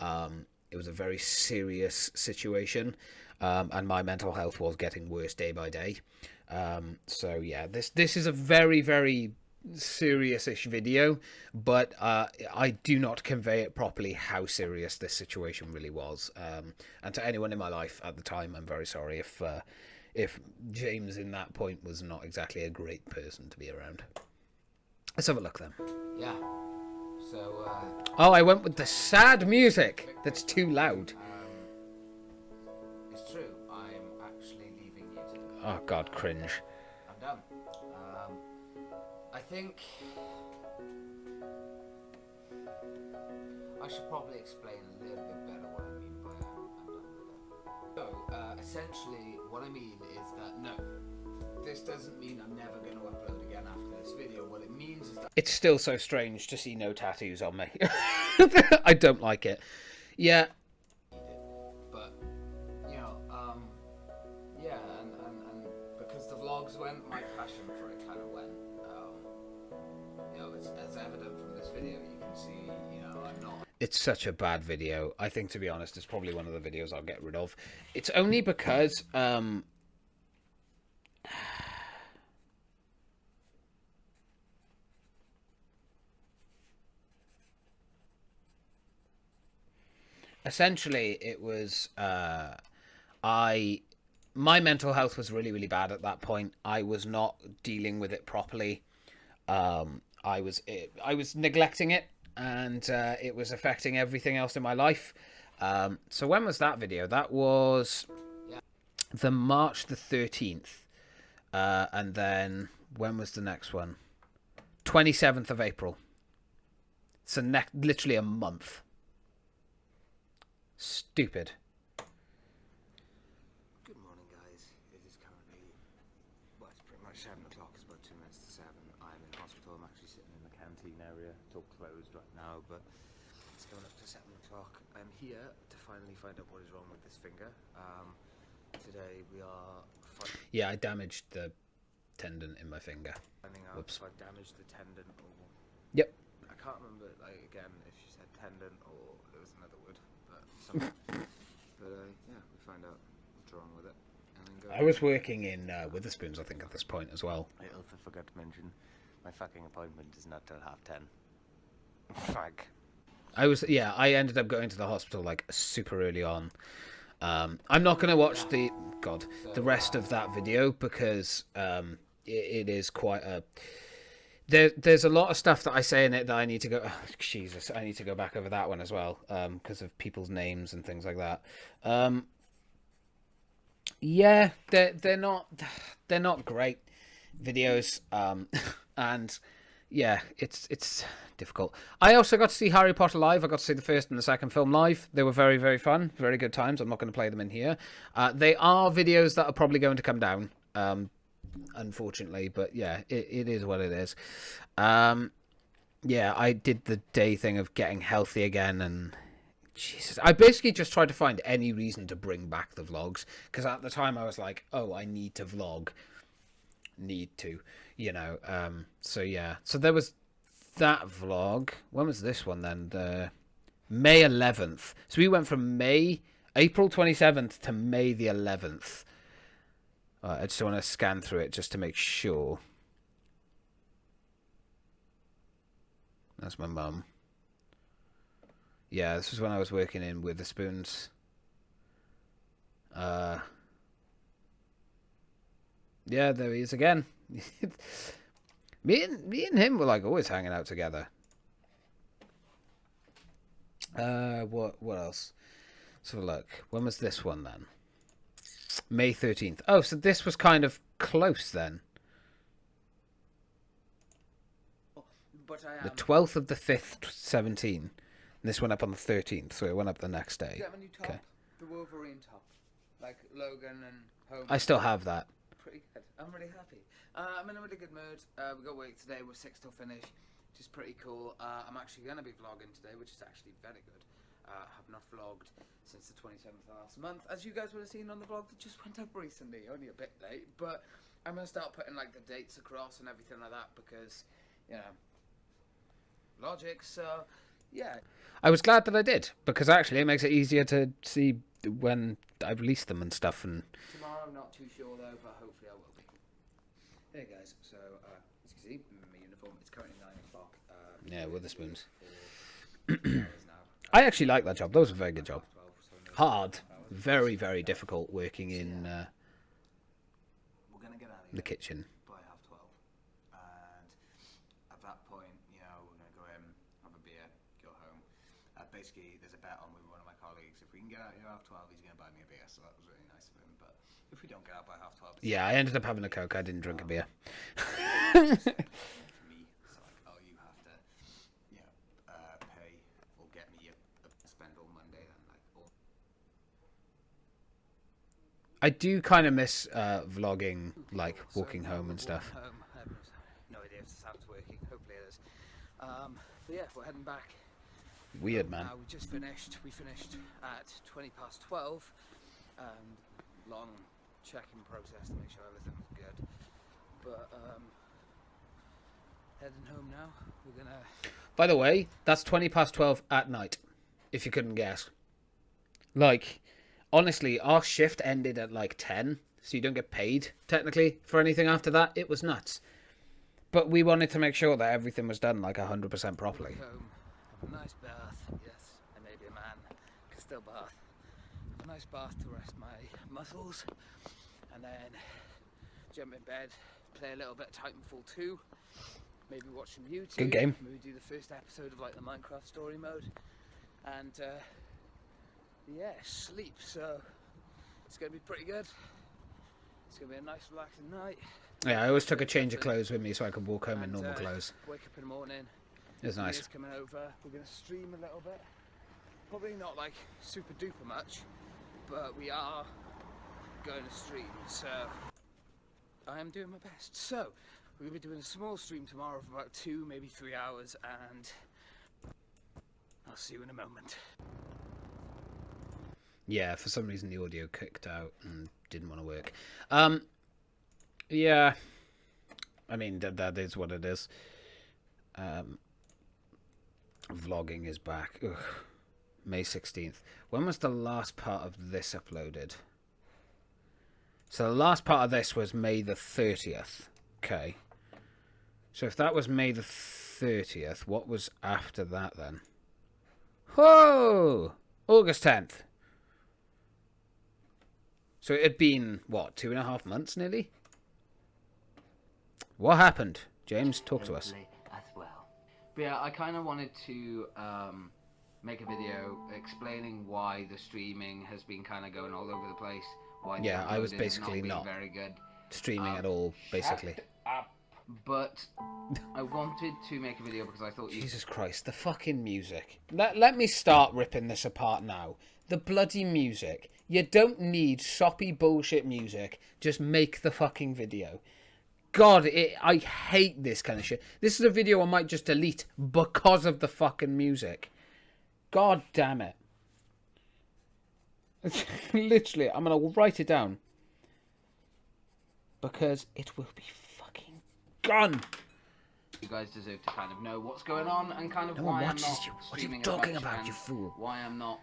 It was a very serious situation, and my mental health was getting worse day by day. So yeah, this is a very serious-ish video, but I do not convey it properly how serious this situation really was. And to anyone in my life at the time, I'm very sorry if James in that point was not exactly a great person to be around. Let's have a look then. Yeah. So oh, I went with the sad music that's too loud. it's true. I'm actually leaving YouTube. Oh god, cringe. I'm done. I think I should probably explain a little bit better what I mean by I'm done with it. So, essentially, what I mean is that no, this doesn't mean I'm never going to upload again after this video. What it means is that It's still so strange to see no tattoos on me. I don't like it. Yeah. But you know, yeah, and because the vlogs went, my passion for it kind of went. You know, as evident from this video, you can see, you know, I'm not. It's such a bad video. I think, to be honest, it's probably one of the videos I'll get rid of. It's only because essentially it was my mental health was really bad at that point. I was not dealing with it properly. I was neglecting it, and it was affecting everything else in my life. So when was that video? That was the March the 13th. And then, when was the next one? 27th of April. So literally a month. Stupid. Good morning, guys. It is currently, well, it's pretty much 7 o'clock. It's about 2 minutes to 7. I'm in hospital. I'm actually sitting in the canteen area. It's all closed right now, but it's going up to 7 o'clock. I'm here to finally find out what is wrong with this finger. Today we are Yeah, I damaged the tendon in my finger. finding out Whoops. if I damaged the tendon or... Yep. I can't remember, like, again, if she said tendon or there was another word, but something. But, yeah, we find out what's wrong with it. And then go I was working in Witherspoons, I think, at this point as well. I also forgot to mention, my fucking appointment is not till 10:30. Fuck. I ended up going to the hospital like super early on. I'm not going to watch the rest of that video because it is quite a... There's a lot of stuff that I say in it that I need to go... Oh, Jesus, I need to go back over that one as well because of people's names and things like that. Yeah, they're not great videos, and yeah, it's difficult. I also got to see Harry Potter live. I got to see the first and the second film live. They were very, very fun, very good times. I'm not going to play them in here. They are videos that are probably going to come down, unfortunately, but yeah, it is what it is. Yeah, I did the day thing of getting healthy again, and Jesus, I basically just tried to find any reason to bring back the vlogs, because at the time I was like, oh, I need to vlog. So yeah. So there was that vlog. When was this one then? The May 11th. So we went from April 27th to May the 11th. I just want to scan through it just to make sure. That's my mum. Yeah, this was when I was working in Witherspoons. Yeah, there he is again. me and him were like always hanging out together. What else? Let's have a look. When was this one then? May 13th. Oh, so this was kind of close then. But I am. The 12th of the 5th, 17. This went up on the 13th, so it went up the next day. Do you have a new top? Okay. The Wolverine top, like Logan and Homer. I still have that. Pretty good. I'm really happy. I'm in a really good mood. We got work today. We're 6 till finish, which is pretty cool. I'm actually going to be vlogging today, which is actually very good. I have not vlogged since the 27th of last month, as you guys would have seen on the vlog that just went up recently. Only a bit late, but I'm going to start putting like the dates across and everything like that because, you know, logic. So, yeah. I was glad that I did, because actually it makes it easier to see when I release them and stuff. And Tomorrow, I'm not too sure though, but hopefully I will be. Hey guys, so as you can see, my uniform, it's currently 9 o'clock. yeah, Witherspoons. 4 hours now. I actually like that job. That was a very good job. Hard, very, very difficult working in We're going to get out of the here kitchen. by 12:30. And at that point, you know, we're going to go in, have a beer, go home. Basically, there's a bet on with one of my colleagues. If we can get out here 12:30, he's going to buy me a beer. So that was really nice of him. But if we don't get out by 12:30... Yeah, I ended up having a Coke. I didn't drink a beer. for me, so like, oh, you have to, you know, pay or get me a spend all Monday and like all. I do kind of miss vlogging, like walking home and stuff. Home. I have no idea if the sound's working. Hopefully it is. But yeah, we're heading back. Weird, man. We just finished. We finished at 12:20. Long checking process to make sure everything was good. But heading home now. We're gonna. By the way, that's 12:20 at night, if you couldn't guess. Like, honestly, our shift ended at like 10, so you don't get paid, technically, for anything after that. It was nuts. But we wanted to make sure that everything was done like 100% properly. Home. Have a nice bath. Yes, I may be a man. Can still bath. Have a nice bath to rest my muscles, and then jump in bed, play a little bit of Titanfall 2, maybe watch some YouTube. Good game. Maybe do the first episode of like the Minecraft story mode, and yeah, sleep. So it's gonna be pretty good. It's gonna be a nice, relaxing night. Yeah, I always took a change of clothes with me so I could walk home in normal clothes. Wake up in the morning. It was nice. Ian's coming over. We're gonna stream a little bit. Probably not like super duper much, but we are going to stream. So I am doing my best. So we're gonna be doing a small stream tomorrow for about 2, maybe 3 hours, and I'll see you in a moment. Yeah, for some reason the audio kicked out and didn't want to work. Yeah, I mean that is what it is. Vlogging is back. Ugh. May 16th. When was the last part of this uploaded? So the last part of this was May the 30th. Okay. So if that was May the 30th, what was after that then? Whoa! August 10th. So it had been, what, 2.5 months nearly? What happened? James, talk to us. As well. But yeah, I kind of wanted to make a video explaining why the streaming has been kind of going all over the place. Why Yeah, I was downloading has basically been not very good. streaming at all, basically. Shut up. But I wanted to make a video because I thought Jesus Christ, the fucking music. Let me start ripping this apart now. The bloody music. You don't need soppy bullshit music. Just make the fucking video. God, I hate this kind of shit. This is a video I might just delete because of the fucking music. God damn it. Literally, I'm going to write it down. Because it will be fucking gone. you guys deserve to kind of know what's going on and kind of No why one I'm watches not you. What are you streaming as talking much about, and you fool? why I'm not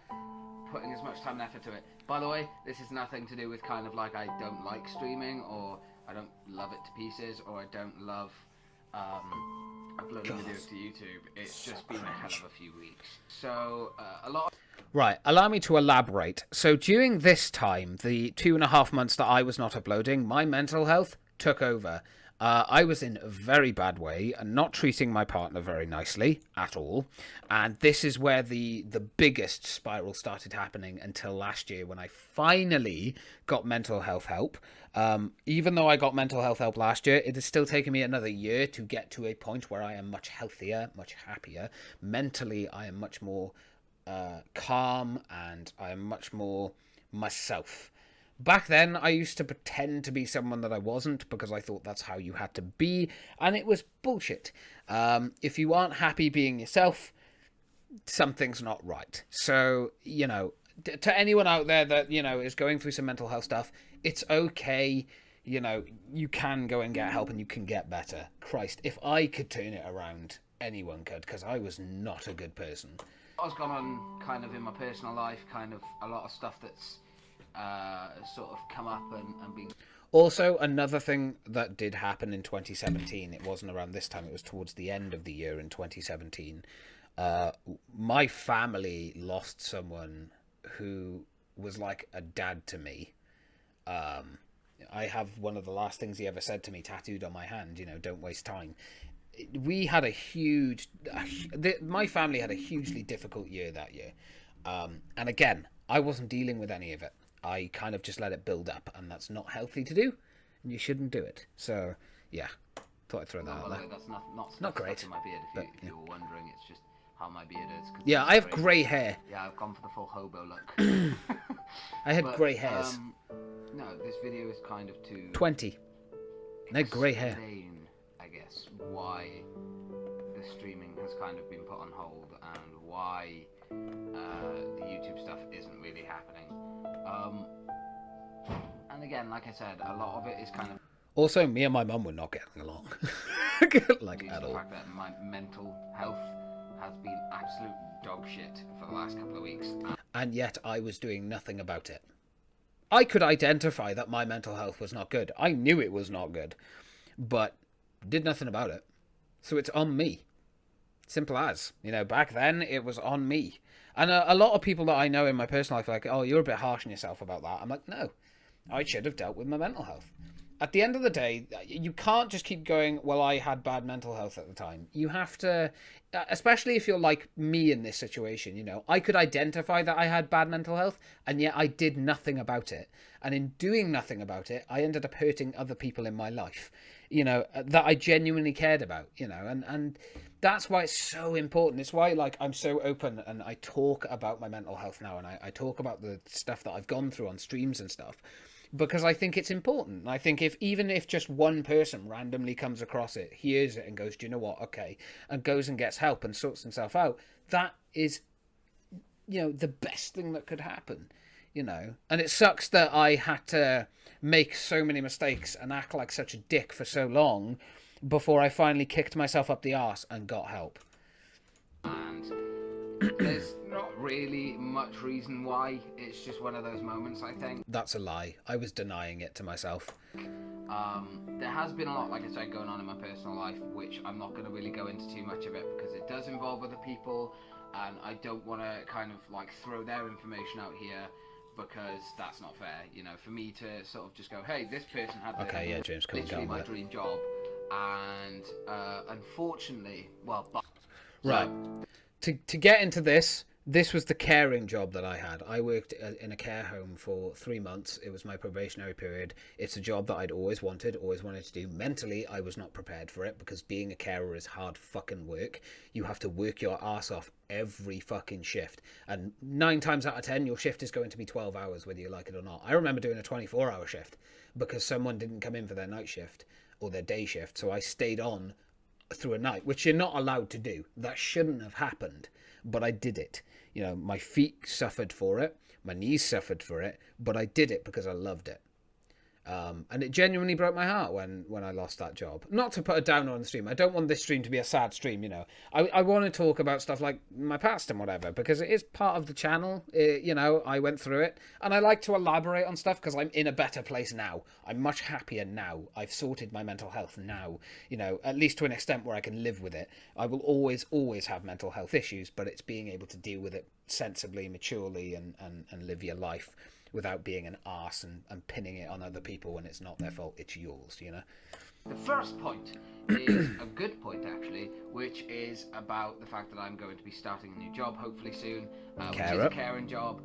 putting as much time and effort to it. By the way, this is nothing to do with kind of like I don't like streaming or I don't love it to pieces or I don't love uploading videos to YouTube. It's just been a hell of a few weeks. So a lot of Right, allow me to elaborate. So during this time, the 2.5 months that I was not uploading, my mental health took over. I was in a very bad way and not treating my partner very nicely at all. And this is where the biggest spiral started happening until last year when I finally got mental health help. Even though I got mental health help last year, it has still taken me another year to get to a point where I am much healthier, much happier. Mentally, I am much more calm and I am much more myself. Back then, I used to pretend to be someone that I wasn't because I thought that's how you had to be, and it was bullshit. If you aren't happy being yourself, something's not right. So, you know, to anyone out there that, you know, is going through some mental health stuff, it's okay. You know, you can go and get help and you can get better. Christ, if I could turn it around, anyone could, because I was not a good person. what's gone on kind of in my personal life, kind of a lot of stuff that's sort of come up and been... Also, another thing that did happen in 2017, it wasn't around this time, it was towards the end of the year in 2017, my family lost someone who was like a dad to me. I have one of the last things he ever said to me tattooed on my hand, you know, don't waste time. We had my family had a hugely difficult year that year. And again, I wasn't dealing with any of it. I kind of just let it build up, and that's not healthy to do, and you shouldn't do it. So, yeah, thought I'd throw that out there. That's Not great, in my beard, but, if you were wondering, it's just how my beard is. 'Cause Yeah, it's I have grey. grey hair. Yeah, I've gone for the full hobo look. I had But, grey hairs. No, this video is kind of to 20. No grey hair. explain, I guess, why the streaming has kind of been put on hold and why the YouTube stuff isn't really happening. And again, like I said, a lot of it is kind of Also, me and my mum were not getting along. Like, due at to the all. fact that my mental health has been absolute dog shit for the last couple of weeks. And yet I was doing nothing about it. I could identify that my mental health was not good. I knew it was not good, but did nothing about it. So it's on me. Simple as. You know, back then it was on me. And a lot of people that I know in my personal life are like, oh, you're a bit harsh on yourself about that. I'm like, no, I should have dealt with my mental health. at the end of the day, you can't just keep going, well, I had bad mental health at the time. You have to, especially if you're like me in this situation, you know, I could identify that I had bad mental health, and yet I did nothing about it. And in doing nothing about it, I ended up hurting other people in my life, you know, that I genuinely cared about, you know, and that's why it's so important. It's why, like, I'm so open and I talk about my mental health now, and I talk about the stuff that I've gone through on streams and stuff, because I think it's important. I think even if just one person randomly comes across it, hears it and goes, do you know what, okay, and goes and gets help and sorts himself out, that is, you know, the best thing that could happen, you know. And it sucks that I had to make so many mistakes and act like such a dick for so long before I finally kicked myself up the arse and got help. And there's not really much reason why. It's just one of those moments, I think. That's a lie. I was denying it to myself. There has been a lot, like I said, going on in my personal life, which I'm not going to really go into too much of it because it does involve other people, and I don't want to kind of like throw their information out here because that's not fair. You know, for me to sort of just go, hey, this person had Okay, yeah, James, come on, literally go on my with it. dream job, and unfortunately, well, Right. To get into this was the caring job that I had. I worked in a care home for 3 months. It was my probationary period. It's a job that I'd always wanted to do. Mentally, I was not prepared for it because being a carer is hard fucking work. You have to work your ass off every fucking shift. And 9 times out of 10, your shift is going to be 12 hours, whether you like it or not. I remember doing a 24-hour shift because someone didn't come in for their night shift or their day shift. So I stayed on through a night, which you're not allowed to do. That shouldn't have happened, but I did it. You know, my feet suffered for it, my knees suffered for it, but I did it because I loved it. And it genuinely broke my heart when I lost that job. Not to put a downer on the stream. I don't want this stream to be a sad stream, you know. I want to talk about stuff like my past and whatever, because it is part of the channel. You know, I went through it. And I like to elaborate on stuff because I'm in a better place now. I'm much happier now. I've sorted my mental health now, you know, at least to an extent where I can live with it. I will always have mental health issues, but it's being able to deal with it sensibly, maturely, and live your life without being an arse and pinning it on other people when it's not their fault, it's yours, you know? the first point is a good point, actually, which is about the fact that I'm going to be starting a new job, hopefully soon, which is a caring job.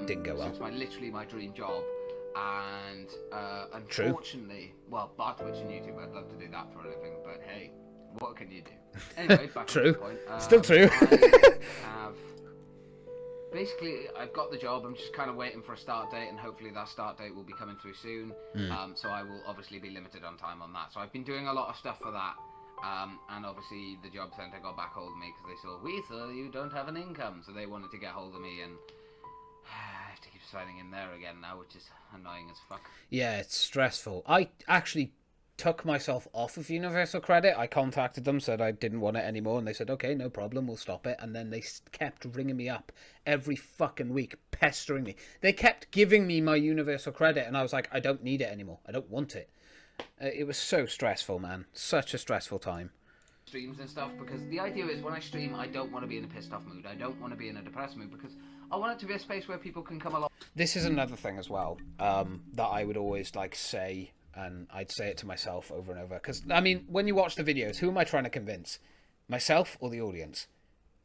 Didn't go well. So it's literally my dream job. And unfortunately, well, bar Twitch and YouTube, I'd love to do that for a living, but hey, what can you do? Anyway, back True. to the point. Still true. Basically, I've got the job. I'm just kind of waiting for a start date, and hopefully that start date will be coming through soon. So I will obviously be limited on time on that. So I've been doing a lot of stuff for that. And obviously the job centre got back hold of me because they saw, we saw you don't have an income. So they wanted to get hold of me, and I have to keep signing in there again now, which is annoying as fuck. Yeah, it's stressful. I actually took myself off of Universal Credit. I contacted them, said I didn't want it anymore, and they said, okay, no problem, we'll stop it. And then they kept ringing me up every fucking week, pestering me. They kept giving me my Universal Credit, and I was like, I don't need it anymore. I don't want it. It was so stressful, man. Such a stressful time. Streams and stuff, because the idea is when I stream, I don't want to be in a pissed off mood. I don't want to be in a depressed mood, because I want it to be a space where people can come along. This is another thing as well, that I would always like say, and I'd say it to myself over and over. Because, I mean, when you watch the videos, who am I trying to convince? Myself or the audience?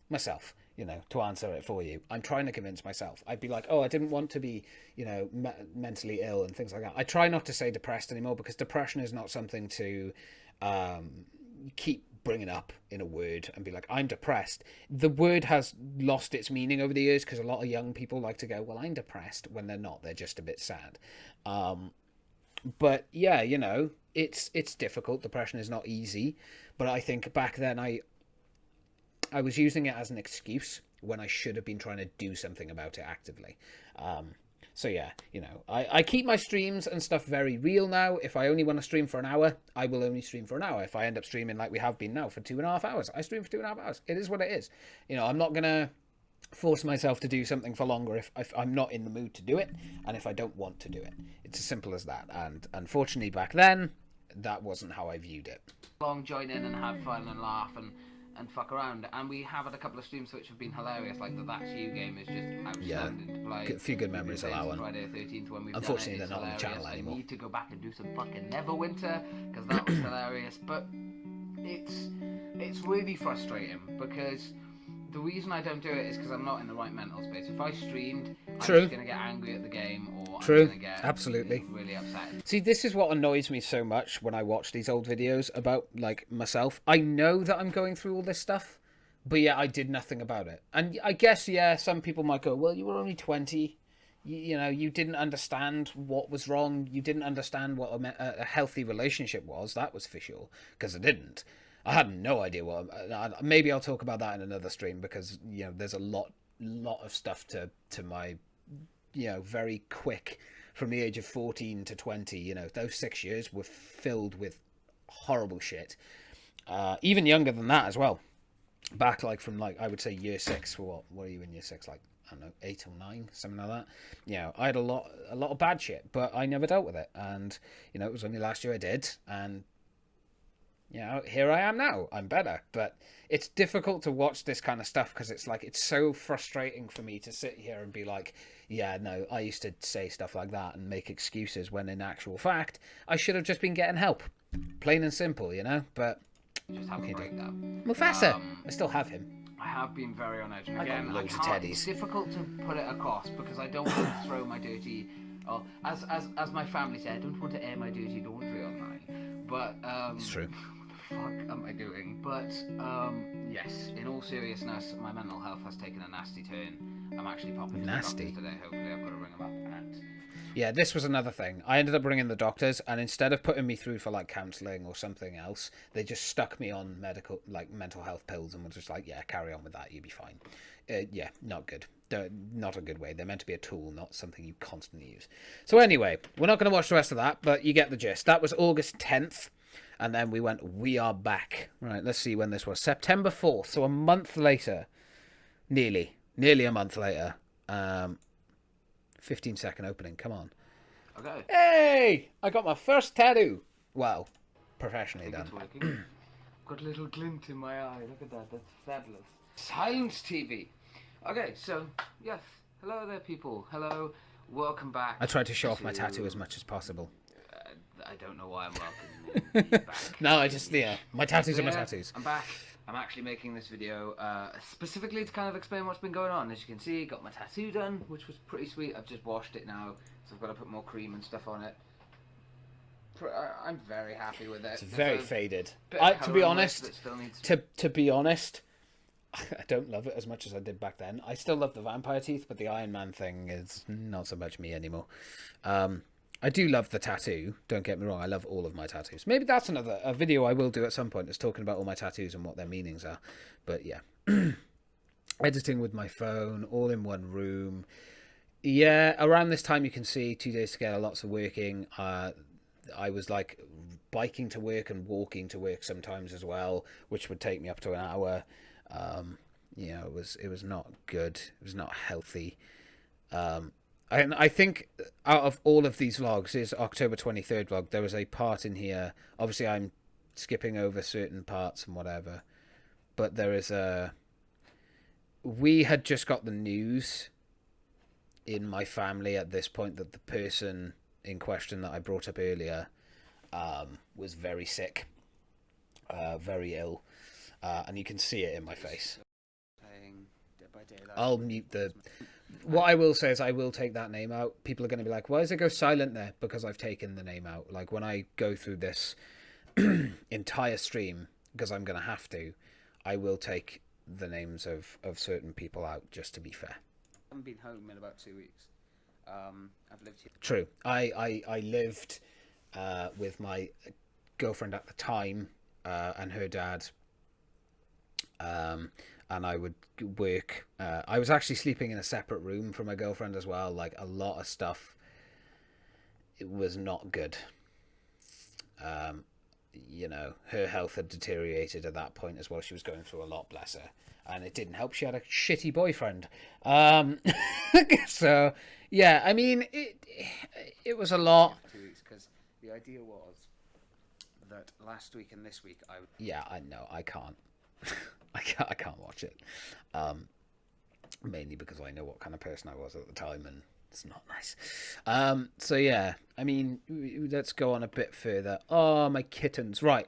Myself, you know, to answer it for you. I'm trying to convince myself. I'd be like, oh, I didn't want to be, you know, mentally ill and things like that. I try not to say depressed anymore, because depression is not something to keep bringing up in a word and be like, I'm depressed. The word has lost its meaning over the years, because a lot of young people like to go, well, I'm depressed, when they're not. They're just a bit sad. But yeah, you know, it's difficult. Depression is not easy. But I think back then I was using it as an excuse when I should have been trying to do something about it actively. So yeah, you know, I keep my streams and stuff very real now. If I only want to stream for an hour, I will only stream for an hour. If I end up streaming like we have been now for 2.5 hours, I stream for 2.5 hours. It is what it is. You know, I'm not going to force myself to do something for longer if I'm not in the mood to do it, and if I don't want to do it. It's as simple as that. And unfortunately back then, that wasn't how I viewed it. Join in and have fun and laugh and fuck around. And we have had a couple of streams which have been hilarious, like the That's You game is just outstanding to play. A few good memories of that one. Friday the 13th when we've Unfortunately, done it, they're not on the channel I anymore. need to go back and do some fucking Neverwinter because that was hilarious. But it's really frustrating because the reason I don't do it is because I'm not in the right mental space. If I streamed, I'm just going to get angry at the game, or I'm going to get absolutely really upset. See, this is what annoys me so much when I watch these old videos about, like, myself. I know that I'm going through all this stuff, but yeah, I did nothing about it. And I guess, yeah, some people might go, well, you were only 20. You know, you didn't understand what was wrong. You didn't understand what a healthy relationship was. That was for sure, because I didn't. I had no idea what. Maybe I'll talk about that in another stream because, you know, there's a lot of stuff to my, you know, very quick from the age of 14 to 20. You know, those 6 years were filled with horrible shit. Even younger than that as well. Back like from like I would say year 6. What are you in year 6? Like I don't know, 8 or 9, something like that. You know, I had a lot of bad shit, but I never dealt with it. And you know, it was only last year I did, and you know, here I am now. I'm better, but it's difficult to watch this kind of stuff because it's like it's so frustrating for me to sit here and be like, yeah, no, I used to say stuff like that and make excuses when in actual fact I should have just been getting help, plain and simple, you know. But Just have a breakdown. Mufasa, I still have him. I have been very on edge. And I got again, loads of can't- teddies. It's difficult to put it across because I don't want to throw my dirty. Oh, as my family said, I don't want to air my dirty laundry online. But It's true. what the fuck am I doing? But yes, in all seriousness, my mental health has taken a nasty turn. I'm actually popping to the Nasty. doctors today. Hopefully, I've got to ring them up and. Yeah, this was another thing. I ended up ringing the doctors, and instead of putting me through for like counselling or something else, they just stuck me on mental health pills and were just like, yeah, carry on with that, you'll be fine. Yeah, not good. Not a good way. They're meant to be a tool, not something you constantly use. So anyway, we're not going to watch the rest of that, but you get the gist. That was August 10th, and then we went, we are back. Right, let's see when this was. September 4th, so a month later. Nearly a month later. 15-second opening, come on. Okay. Hey! I got my first tattoo. Well, professionally I think done. it's working. Got a little glint in my eye. Look at that. That's fabulous. Silence TV. Okay, so yes. Hello there, people. Hello. Welcome back. I tried to show off my tattoo as much as possible. I don't know why I'm welcoming you back. No, I just, yeah, my tattoos are my Yeah, tattoos. I'm back. I'm actually making this video specifically to kind of explain what's been going on. As you can see, got my tattoo done, which was pretty sweet. I've just washed it now, so I've got to put more cream and stuff on it. I'm very happy with it. It's very faded. bit of To be colour on it honest, that still needs to be honest, I don't love it as much as I did back then. I still love the vampire teeth, but the Iron Man thing is not so much me anymore. I do love the tattoo. Don't get me wrong. I love all of my tattoos. Maybe that's a video I will do at some point. That's talking about all my tattoos and what their meanings are. But yeah, editing with my phone, all in one room. Yeah, around this time you can see 2 days together. Lots of working. I was like biking to work and walking to work sometimes as well, which would take me up to an hour. You know, it was not good. It was not healthy. And I think out of all of these vlogs, this October 23rd vlog, there was a part in here. Obviously, I'm skipping over certain parts and whatever, but there is we had just got the news in my family at this point that the person in question that I brought up earlier was very sick, very ill, and you can see it in my face. I'll mute the... What I will say is I will take that name out. People are going to be like, why does it go silent there? Because I've taken the name out. Like, when I go through this entire stream, because I'm going to have to, I will take the names of certain people out, just to be fair. I haven't been home in about 2 weeks. I've lived here. True. I lived with my girlfriend at the time and her dad. And I would work. I was actually sleeping in a separate room from my girlfriend as well. Like, a lot of stuff. It was not good. You know, her health had deteriorated at that point as well. She was going through a lot, bless her. And it didn't help. She had a shitty boyfriend. So, yeah, I mean, it was a lot. 2 weeks, because the idea was that last week and this week Yeah, I know. I can't. I can't watch it. Mainly because I know what kind of person I was at the time, and it's not nice. So yeah, I mean, let's go on a bit further. Oh, my kittens. Right.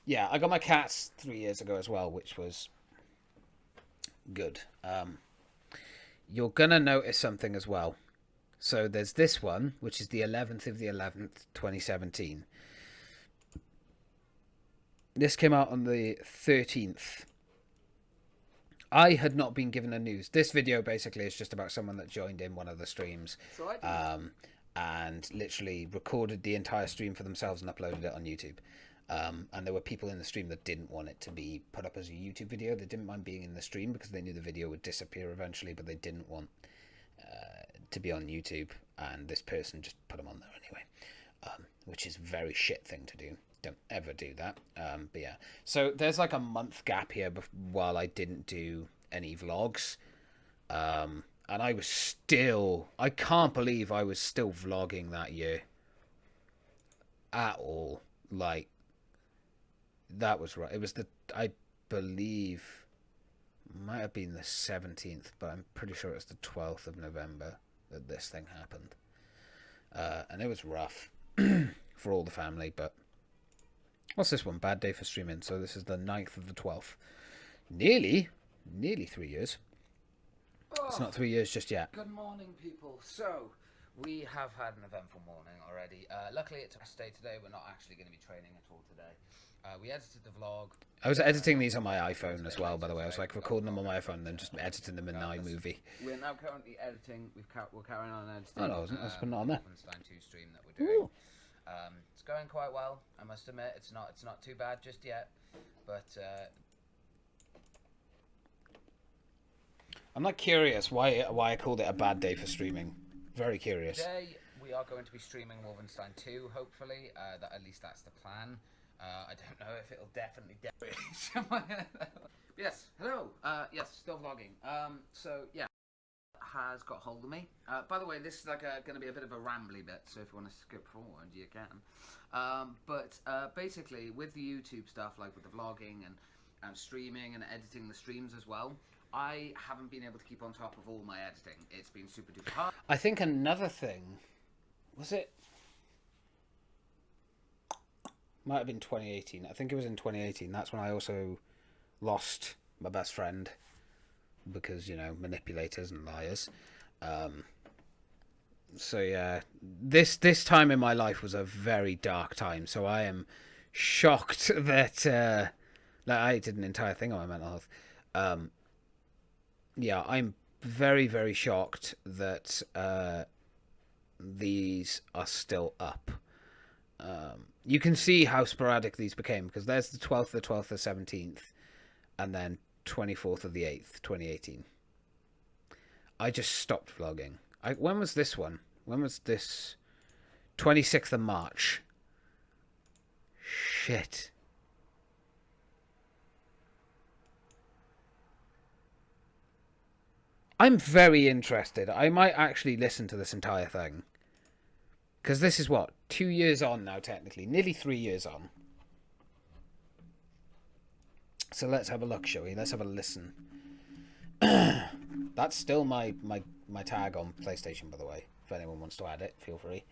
Yeah, I got my cats 3 years ago as well, which was good. You're going to notice something as well. So there's this one, which is the 11th of the 11th, 2017. This came out on the 13th. I had not been given the news. This video basically is just about someone that joined in one of the streams and literally recorded the entire stream for themselves and uploaded it on YouTube. And there were people in the stream that didn't want it to be put up as a YouTube video. They didn't mind being in the stream because they knew the video would disappear eventually, but they didn't want to be on YouTube. And this person just put them on there anyway, which is a very shit thing to do. Don't ever do that. But yeah, so there's like a month gap here while I didn't do any vlogs. And I can't believe I was still vlogging that year at all. Like, that was right. It was I believe, might have been the 17th, but I'm pretty sure it was the 12th of November that this thing happened. And it was rough for all the family, but what's this one? Bad day for streaming. So this is the 9th of the 12th. Nearly 3 years. It's not 3 years just yet. Good morning, people. So, we have had an eventful morning already. Luckily, it's a rest day today. We're not actually going to be training at all today. We edited the vlog. I was editing these on my iPhone as well, by the way. I was like recording them on my iPhone and then just editing them in iMovie. We're now currently editing. We're carrying on editing. Oh, no, I wasn't. I was putting it on there. Wolfenstein 2 stream that we're doing. It's going quite well. I must admit, it's not too bad just yet, but. I'm not curious why I called it a bad day for streaming. Very curious. Today we are going to be streaming Wolfenstein 2. Hopefully, at least that's the plan. I don't know if it'll definitely. Yes. Hello. Yes. Still vlogging. So yeah, has got hold of me. By the way, this is like going to be a bit of a rambly bit. So if you want to skip forward, you can. But basically, with the YouTube stuff, like with the vlogging and streaming and editing the streams as well, I haven't been able to keep on top of all my editing. It's been super duper hard. I think another thing was it. Might have been 2018. I think it was in 2018. That's when I also lost my best friend because, you know, manipulators and liars. So yeah, this time in my life was a very dark time. So I am shocked that I did an entire thing on my mental health. Yeah, I'm very, very shocked that these are still up. You can see how sporadic these became, because there's the 12th, the 12th, the 17th, and then 24th of the 8th, 2018. I just stopped vlogging. When was this one? When was this? 26th of March. Shit. I'm very interested. I might actually listen to this entire thing. Because this is what? 2 years on now, technically. Nearly 3 years on. So let's have a look, shall we? Let's have a listen. That's still my tag on PlayStation, by the way. If anyone wants to add it, feel free.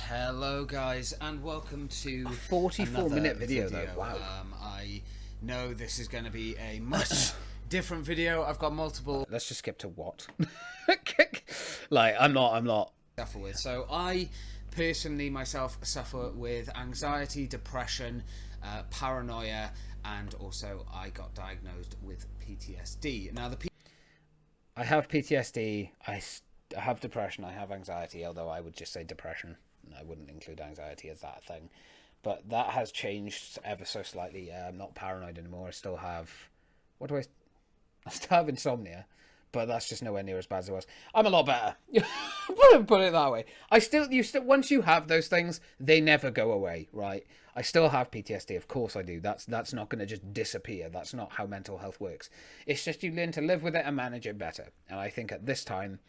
Hello, guys, and welcome to a 44-minute video, though. Wow. I know this is going to be a much different video. I've got multiple. Let's just skip to what? Like, I'm not. Suffer with. So I personally myself suffer with anxiety, depression, paranoia, and also I got diagnosed with PTSD. Now I have PTSD. I have depression. I have anxiety. Although I would just say depression. I wouldn't include anxiety as that thing. But that has changed ever so slightly. I'm not paranoid anymore. I still have. I still have insomnia. But that's just nowhere near as bad as it was. I'm a lot better. Put it that way. Once you have those things, they never go away, right? I still have PTSD, of course I do. That's not going to just disappear. That's not how mental health works. It's just you learn to live with it and manage it better. And I think at this time,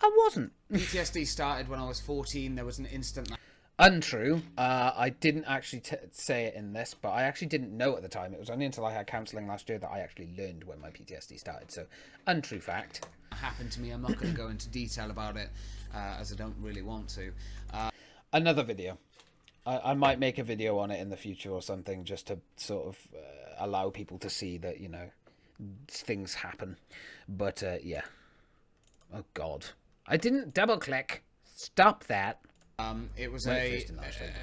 I wasn't. PTSD started when I was 14. There was an instant. Untrue. I didn't actually say it in this, but I actually didn't know at the time. It was only until I had counselling last year that I actually learned when my PTSD started. So, untrue fact. Happened to me. I'm not going to go into detail about it as I don't really want to. Another video. I might make a video on it in the future or something, just to sort of allow people to see that, you know, things happen. But, yeah. Oh, God. I didn't double click. Stop that. It was a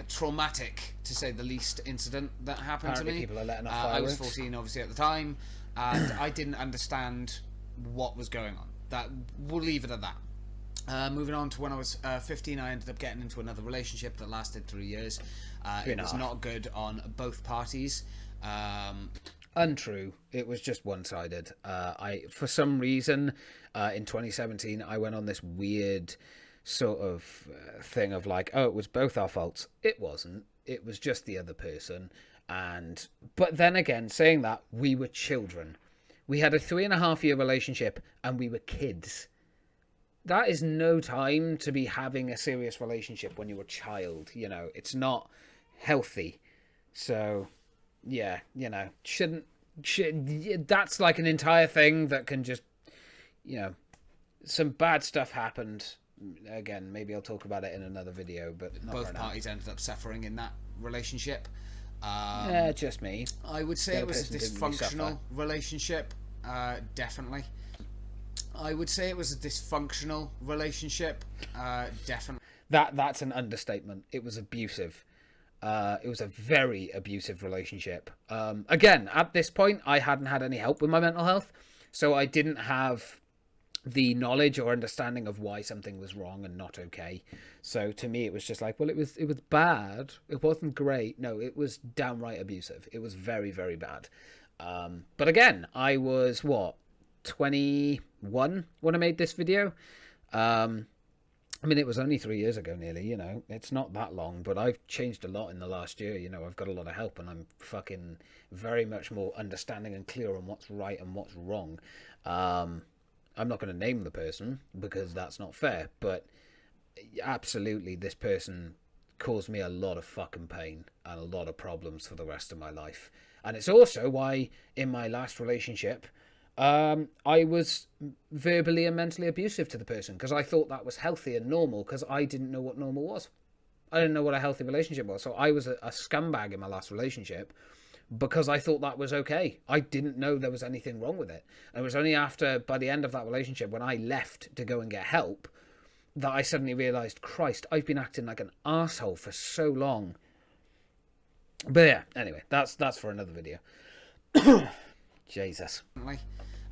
traumatic, to say the least, incident that happened Apparently to me. people are letting off I was fireworks. 14, obviously, at the time, and I didn't understand what was going on. That we'll leave it at that. Moving on to when I was 15, I ended up getting into another relationship that lasted 3 years. It was not good on both parties. Untrue. It was just one-sided. For some reason, in 2017, I went on this weird sort of thing of like, oh, it was both our faults. It wasn't. It was just the other person. But then again, saying that, we were children. We had a 3.5-year relationship and we were kids. That is no time to be having a serious relationship when you're a child. You know, it's not healthy. So, yeah, you know, that's like an entire thing that can just, you know, some bad stuff happened. Again, maybe I'll talk about it in another video, but not Both right parties ended up suffering in that relationship. Yeah, just me. I would say The it other was a person didn't really dysfunctional suffer. relationship. Definitely. I would say it was a dysfunctional relationship. Definitely. That's an understatement. It was abusive. It was a very abusive relationship. Again, at this point, I hadn't had any help with my mental health, so I didn't have the knowledge or understanding of why something was wrong and not okay. So to me, it was just like, well, it was bad. It wasn't great. No, it was downright abusive. It was very, very bad. But again, I was 21 when I made this video. I mean, it was only 3 years ago nearly, you know. It's not that long, but I've changed a lot in the last year. You know, I've got a lot of help and I'm fucking very much more understanding and clear on what's right and what's wrong. I'm not going to name the person because that's not fair, but absolutely this person caused me a lot of fucking pain and a lot of problems for the rest of my life. And it's also why in my last relationship, I was verbally and mentally abusive to the person because I thought that was healthy and normal because I didn't know what normal was. I didn't know what a healthy relationship was. So I was a scumbag in my last relationship because I thought that was okay. I didn't know there was anything wrong with it. And it was only after, by the end of that relationship, when I left to go and get help, that I suddenly realised, Christ, I've been acting like an arsehole for so long. But yeah, anyway, that's for another video. Jesus.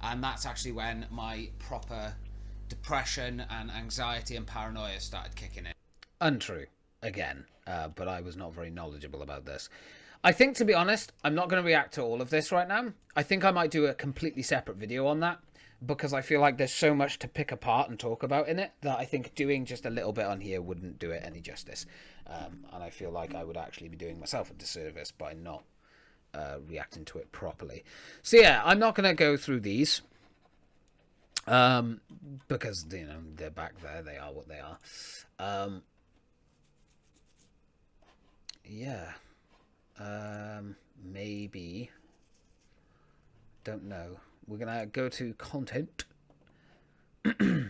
And that's actually when my proper depression and anxiety and paranoia started kicking in. Untrue, again, but I was not very knowledgeable about this. I think, to be honest, I'm not going to react to all of this right now. I think I might do a completely separate video on that because I feel like there's so much to pick apart and talk about in it that I think doing just a little bit on here wouldn't do it any justice. And I feel like I would actually be doing myself a disservice by not reacting to it properly. So yeah, I'm not going to go through these because, you know, they're back there. They are what they are. Yeah. Maybe. Don't know. We're gonna go to content. Is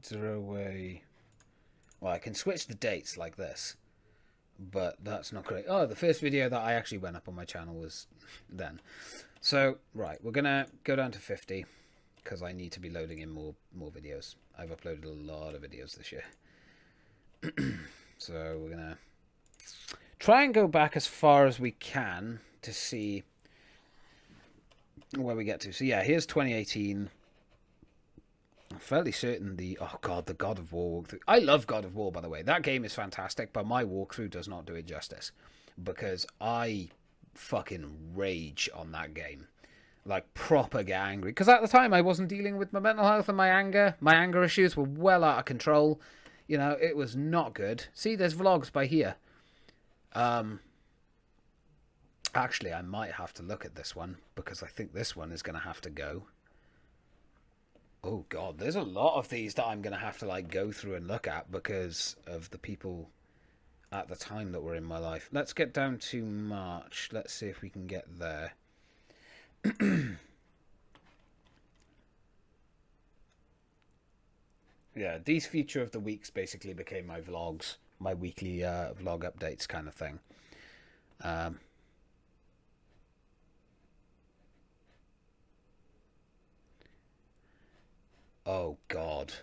there a way? Well, I can switch the dates like this, but that's not great. Oh, the first video that I actually went up on my channel was then. So, right, we're gonna go down to 50 because I need to be loading in more videos. I've uploaded a lot of videos this year. So we're gonna try and go back as far as we can to see where we get to. So yeah, here's 2018. I'm fairly certain the God of War walkthrough. I love God of War, by the way. That game is fantastic, but my walkthrough does not do it justice because I fucking rage on that game. Like, proper get angry. Because at the time, I wasn't dealing with my mental health and my anger. My anger issues were well out of control. You know, it was not good. See, there's vlogs by here. Actually, I might have to look at this one because I think this one is going to have to go. Oh god, there's a lot of these that I'm gonna have to like go through and look at because of the people at the time that were in my life. Let's get down to March. Let's see if we can get there. Yeah, these feature of the weeks basically became my vlogs, my weekly vlog updates kind of thing. Oh god.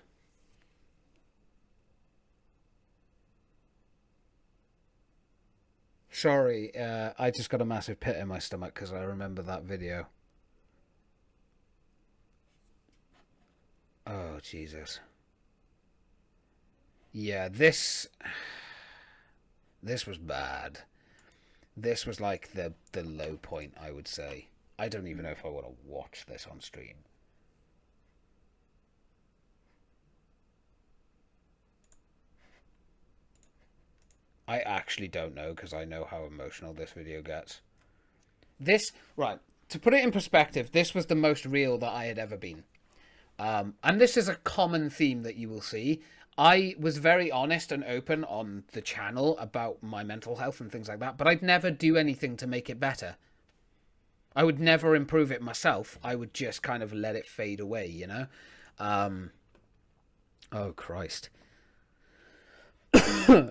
Sorry, I just got a massive pit in my stomach because I remember that video. Oh, Jesus. Yeah, this was bad. This was like the low point, I would say. I don't even know if I want to watch this on stream. I actually don't know because I know how emotional this video gets. This, right, to put it in perspective, this was the most real that I had ever been. And this is a common theme that you will see. I was very honest and open on the channel about my mental health and things like that, but I'd never do anything to make it better. I would never improve it myself. I would just kind of let it fade away, you know? Oh, Christ.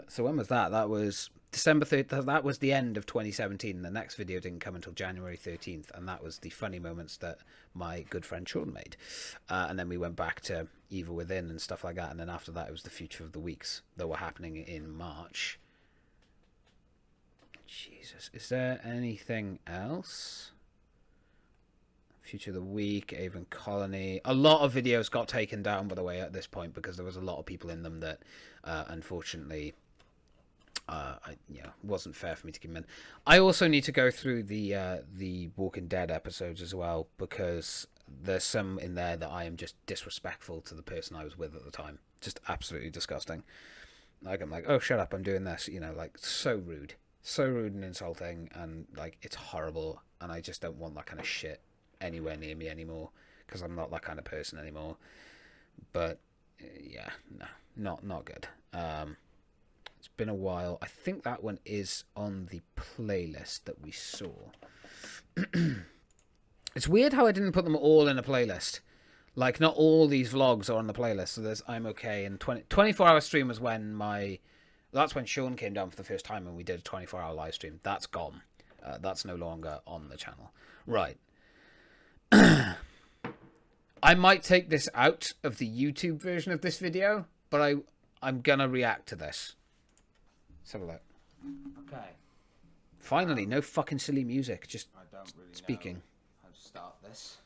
So when was that? That was December 3rd. That was the end of 2017. The next video didn't come until January 13th, and that was the funny moments that my good friend Sean made. And then we went back to Evil Within and stuff like that, and then after that it was the future of the weeks that were happening in March. Jesus, is there anything else? Future of the Week, Avon Colony. A lot of videos got taken down, by the way, at this point because there was a lot of people in them that, unfortunately, wasn't fair for me to give them in. I also need to go through the Walking Dead episodes as well because there's some in there that I am just disrespectful to the person I was with at the time. Just absolutely disgusting. Like I'm like, oh, shut up, I'm doing this. You know, like so rude and insulting, and like it's horrible, and I just don't want that kind of shit anywhere near me anymore because I'm not that kind of person anymore. But yeah, no, not good. It's been a while. I think that one is on the playlist that we saw. It's weird how I didn't put them all in a playlist. Like, not all these vlogs are on the playlist. So there's I'm Okay, and 24-hour stream was when that's when Sean came down for the first time and we did a 24-hour live stream. That's gone. That's no longer on the channel. Right. I might take this out of the YouTube version of this video, but I'm gonna react to this. Let's have a look. Okay. Finally, no fucking silly music, just I don't really speaking. know how to start this.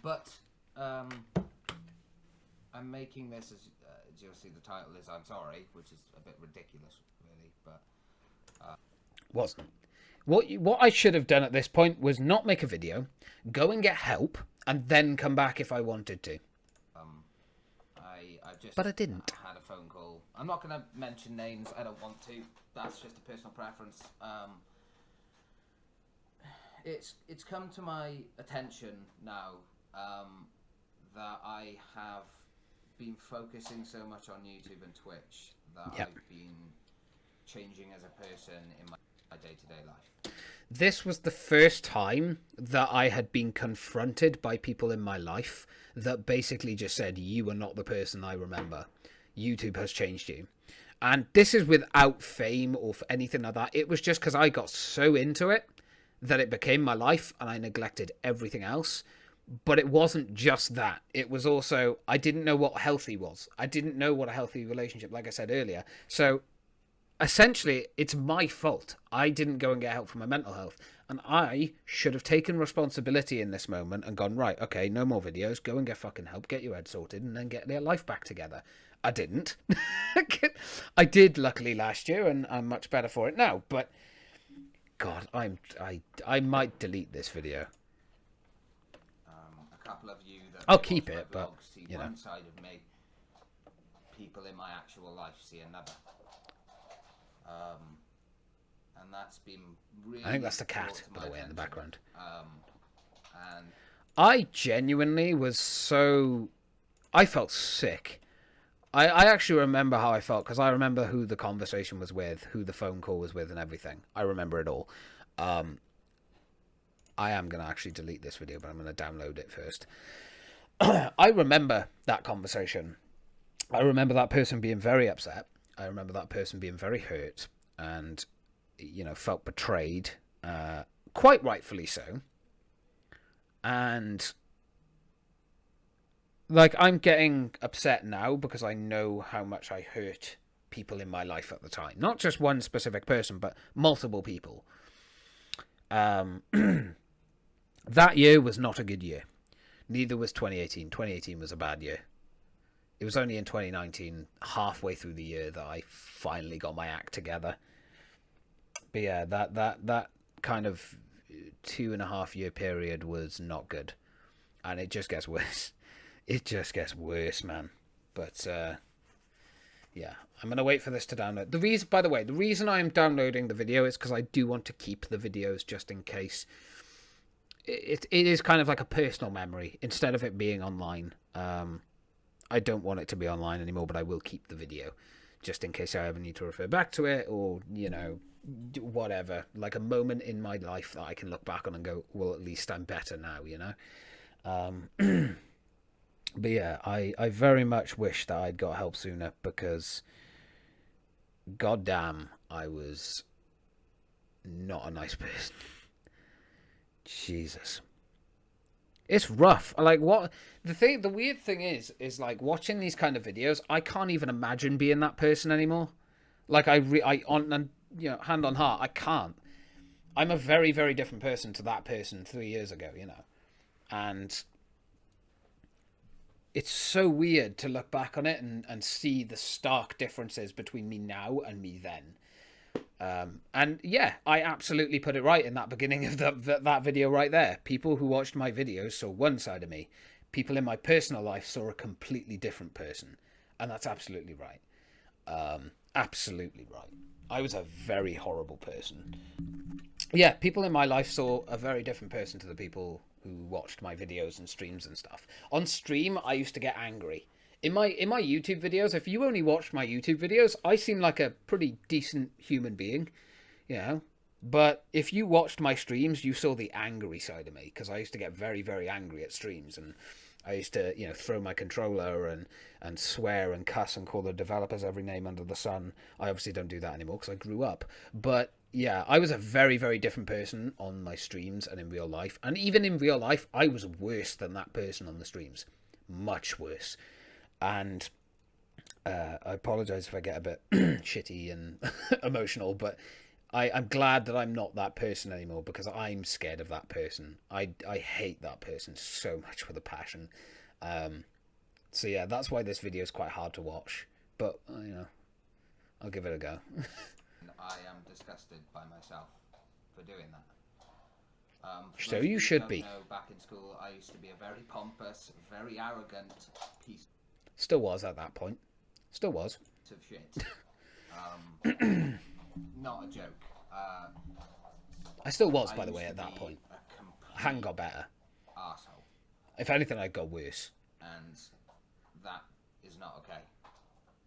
But I'm making this as you'll see the title is I'm Sorry, which is a bit ridiculous, really, but Wasn't. What I should have done at this point was not make a video, go and get help, and then come back if I wanted to. I just But I didn't. had a phone call. I'm not going to mention names. I don't want to. That's just a personal preference. It's come to my attention now that I have been focusing so much on YouTube and Twitch that Yep. I've been changing as a person in my day-to-day life. This was the first time that I had been confronted by people in my life that basically just said, you are not the person I remember. YouTube has changed you. And this is without fame or anything like that. It was just because I got so into it that it became my life and I neglected everything else. But it wasn't just that. It was also, I didn't know what healthy was. I didn't know what a healthy relationship, like I said earlier. So essentially, it's my fault. I didn't go and get help for my mental health. And I should have taken responsibility in this moment and gone, right, okay, no more videos. Go and get fucking help. Get your head sorted and then get their life back together. I didn't. I did, luckily, last year, and I'm much better for it now. But, God, I might delete this video. A couple of you that I'll watch keep my it, but, vlogs see you know. one side of me. People in my actual life see another. And that's been really. I think that's the cat, brought to by my the way, in the attention. background. And I genuinely was so... I felt sick. I actually remember how I felt, because I remember who the conversation was with, who the phone call was with, and everything. I remember it all. I am going to actually delete this video, but I'm going to download it first. I remember that conversation. I remember that person being very upset. I remember that person being very hurt and, you know, felt betrayed, quite rightfully so. And, like, I'm getting upset now because I know how much I hurt people in my life at the time. Not just one specific person, but multiple people. That year was not a good year. Neither was 2018. 2018 was a bad year. It was only in 2019, halfway through the year, that I finally got my act together. But yeah, that kind of 2.5 year period was not good. And it just gets worse. It just gets worse, man. But, yeah, I'm going to wait for this to download. By the way, the reason I'm downloading the video is because I do want to keep the videos just in case. It is kind of like a personal memory instead of it being online. I don't want it to be online anymore, but I will keep the video just in case I ever need to refer back to it, or, you know, whatever. Like a moment in my life that I can look back on and go, well, at least I'm better now, you know? But yeah, I very much wish that I'd got help sooner, because goddamn, I was not a nice person. Jesus. It's rough. Like, what the weird thing is like watching these kind of videos, I can't even imagine being that person anymore. Like, you know, hand on heart, I can't. I'm a very, very different person to that person 3 years ago, you know. And it's so weird to look back on it and see the stark differences between me now and me then. And yeah, I absolutely put it right in that beginning of that video right there. People who watched my videos saw one side of me. People in my personal life saw a completely different person. And that's absolutely right. Absolutely right. I was a very horrible person. Yeah, people in my life saw a very different person to the people who watched my videos and streams and stuff. On stream, I used to get angry. In my YouTube videos, if you only watched my YouTube videos, I seem like a pretty decent human being, you know. But if you watched my streams, you saw the angry side of me, because I used to get very, very angry at streams, and I used to, you know, throw my controller and swear and cuss and call the developers every name under the sun. I obviously don't do that anymore because I grew up. But yeah, I was a very, very different person on my streams and in real life. And even in real life, I was worse than that person on the streams. Much worse. And I apologize if I get a bit shitty and emotional, but I'm glad that I'm not that person anymore, because I'm scared of that person. I hate that person so much with a passion. So yeah, that's why this video is quite hard to watch. But, you know, I'll give it a go. I am disgusted by myself for doing that. So you should be. Back in school, I used to be a very pompous, very arrogant piece Still was at that point. Still was. of shit. Not a joke. I still was, by the way, at that point. A I hadn't got better. arsehole. If anything, I got worse. And that is not okay.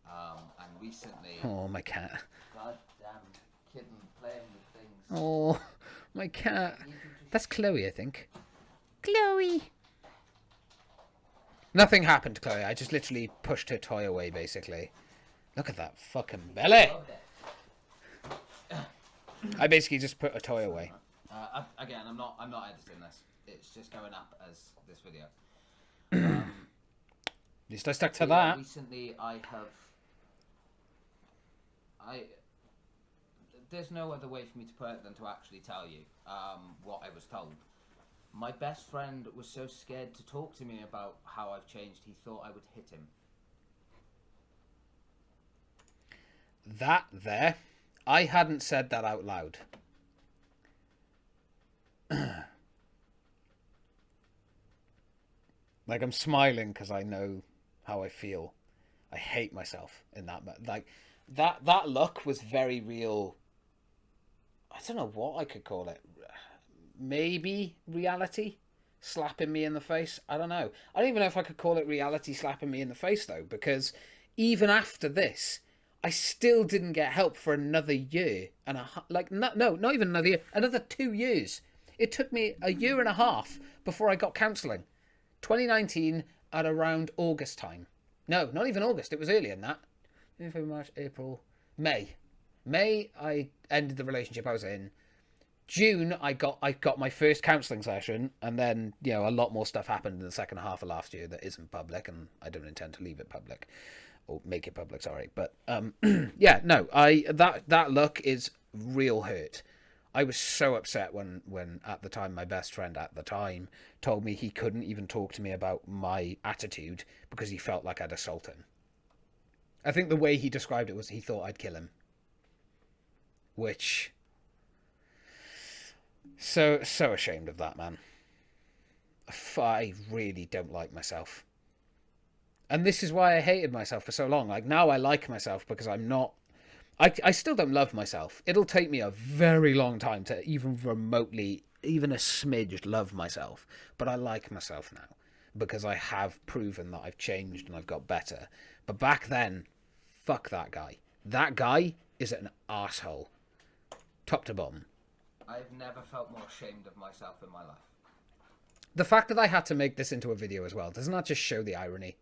And recently... Oh, my cat. Goddamn kitten playing with things. Oh, my cat. That's Chloe, I think. Chloe. Nothing happened to Chloe. I just literally pushed her toy away, basically. Look at that fucking belly. I basically just put a toy away. Again, I'm not editing this. It's just going up as this video. At least I stuck to Yeah, that. recently, there's no other way for me to put it than to actually tell you what I was told. My best friend was so scared to talk to me about how I've changed, he thought I would hit him. That there, I hadn't said that out loud. Like, I'm smiling because I know how I feel. I hate myself in that. Like, that look was very real. I don't know what I could call it. Maybe reality. slapping me in the face. I don't know. I don't even know if I could call it reality slapping me in the face, though, because even after this, I still didn't get help for another year and not even another year, another 2 years. It took me a year and a half before I got counselling. 2019 at around August time. No, not even August. It was earlier than that. February, March, April, May. May, I ended the relationship I was in. June, I got my first counselling session, and then, you know, a lot more stuff happened in the second half of last year that isn't public, and I don't intend to leave it public. Or make it public, sorry. But, yeah, no, that look is real hurt. I was so upset when at the time, my best friend at the time told me he couldn't even talk to me about my attitude because he felt like I'd assault him. I think the way he described it was he thought I'd kill him. Which... So ashamed of that, man. I really don't like myself. And this is why I hated myself for so long. Like, now I like myself because I'm not... I still don't love myself. It'll take me a very long time to even remotely, even a smidge, love myself. But I like myself now because I have proven that I've changed and I've got better. But back then, fuck that guy. That guy is an asshole. Top to bottom. I've never felt more ashamed of myself in my life. The fact that I had to make this into a video as well, doesn't that just show the irony?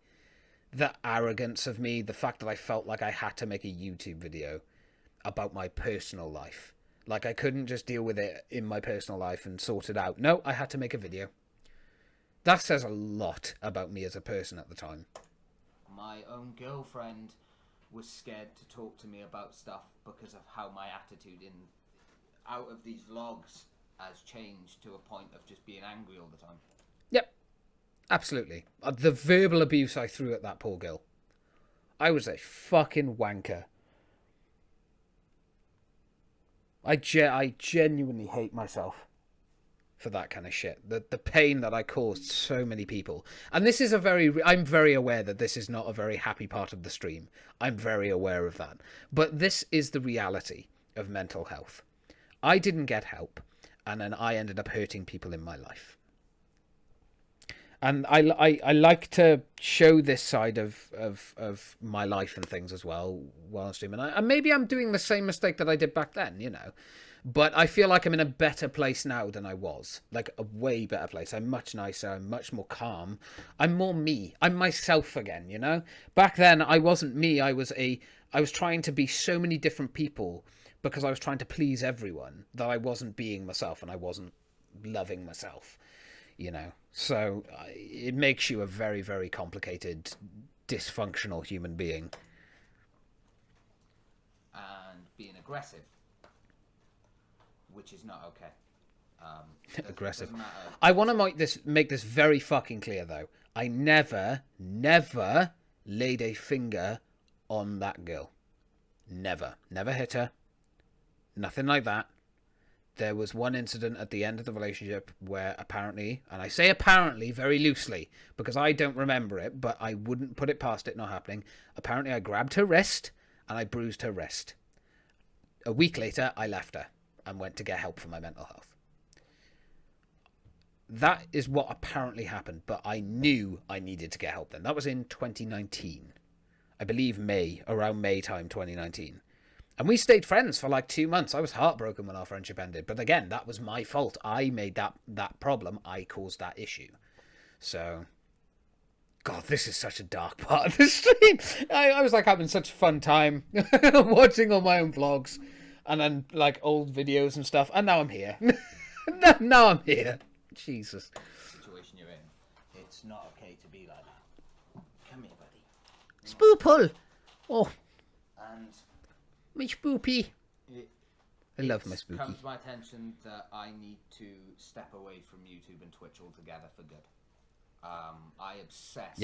The arrogance of me, the fact that I felt like I had to make a YouTube video about my personal life. Like I couldn't just deal with it in my personal life and sort it out. No, I had to make a video. That says a lot about me as a person at the time. My own girlfriend was scared to talk to me about stuff because of how my attitude out of these vlogs has changed to a point of just being angry all the time. Yep. Absolutely. The verbal abuse I threw at that poor girl. I was a fucking wanker. I genuinely hate myself for that kind of shit. The pain that I caused so many people. And this is I'm very aware that this is not a very happy part of the stream. I'm very aware of that. But this is the reality of mental health. I didn't get help, and then I ended up hurting people in my life. And I like to show this side of my life and things as well while I'm streaming. And maybe I'm doing the same mistake that I did back then, you know. But I feel like I'm in a better place now than I was. Like, a way better place. I'm much nicer. I'm much more calm. I'm more me. I'm myself again, you know. Back then, I wasn't me. I was trying to be so many different people because I was trying to please everyone that I wasn't being myself and I wasn't loving myself. You know, so it makes you a very, very complicated, dysfunctional human being. And being aggressive, which is not okay. Aggressive. I want to make this very fucking clear, though. I never laid a finger on that girl. Never hit her. Nothing like that. There was one incident at the end of the relationship where apparently, and I say apparently very loosely because I don't remember it, but I wouldn't put it past it not happening. Apparently I grabbed her wrist and I bruised her wrist. A week later, I left her and went to get help for my mental health. That is what apparently happened, but I knew I needed to get help then. That was in 2019. I believe around May time 2019. And we stayed friends for like 2 months. I was heartbroken when our friendship ended. But again, that was my fault. I made that problem. I caused that issue. So, God, this is such a dark part of the stream. I was like having such a fun time watching all my own vlogs and then like old videos and stuff. And now I'm here. Now I'm here. Jesus. Situation you're in, it's not okay to be like that. Come here, buddy. Spoople. Oh. And my spoopy. I love my It's spooky. come to my attention that I need to step away from YouTube and Twitch altogether for good. I obsess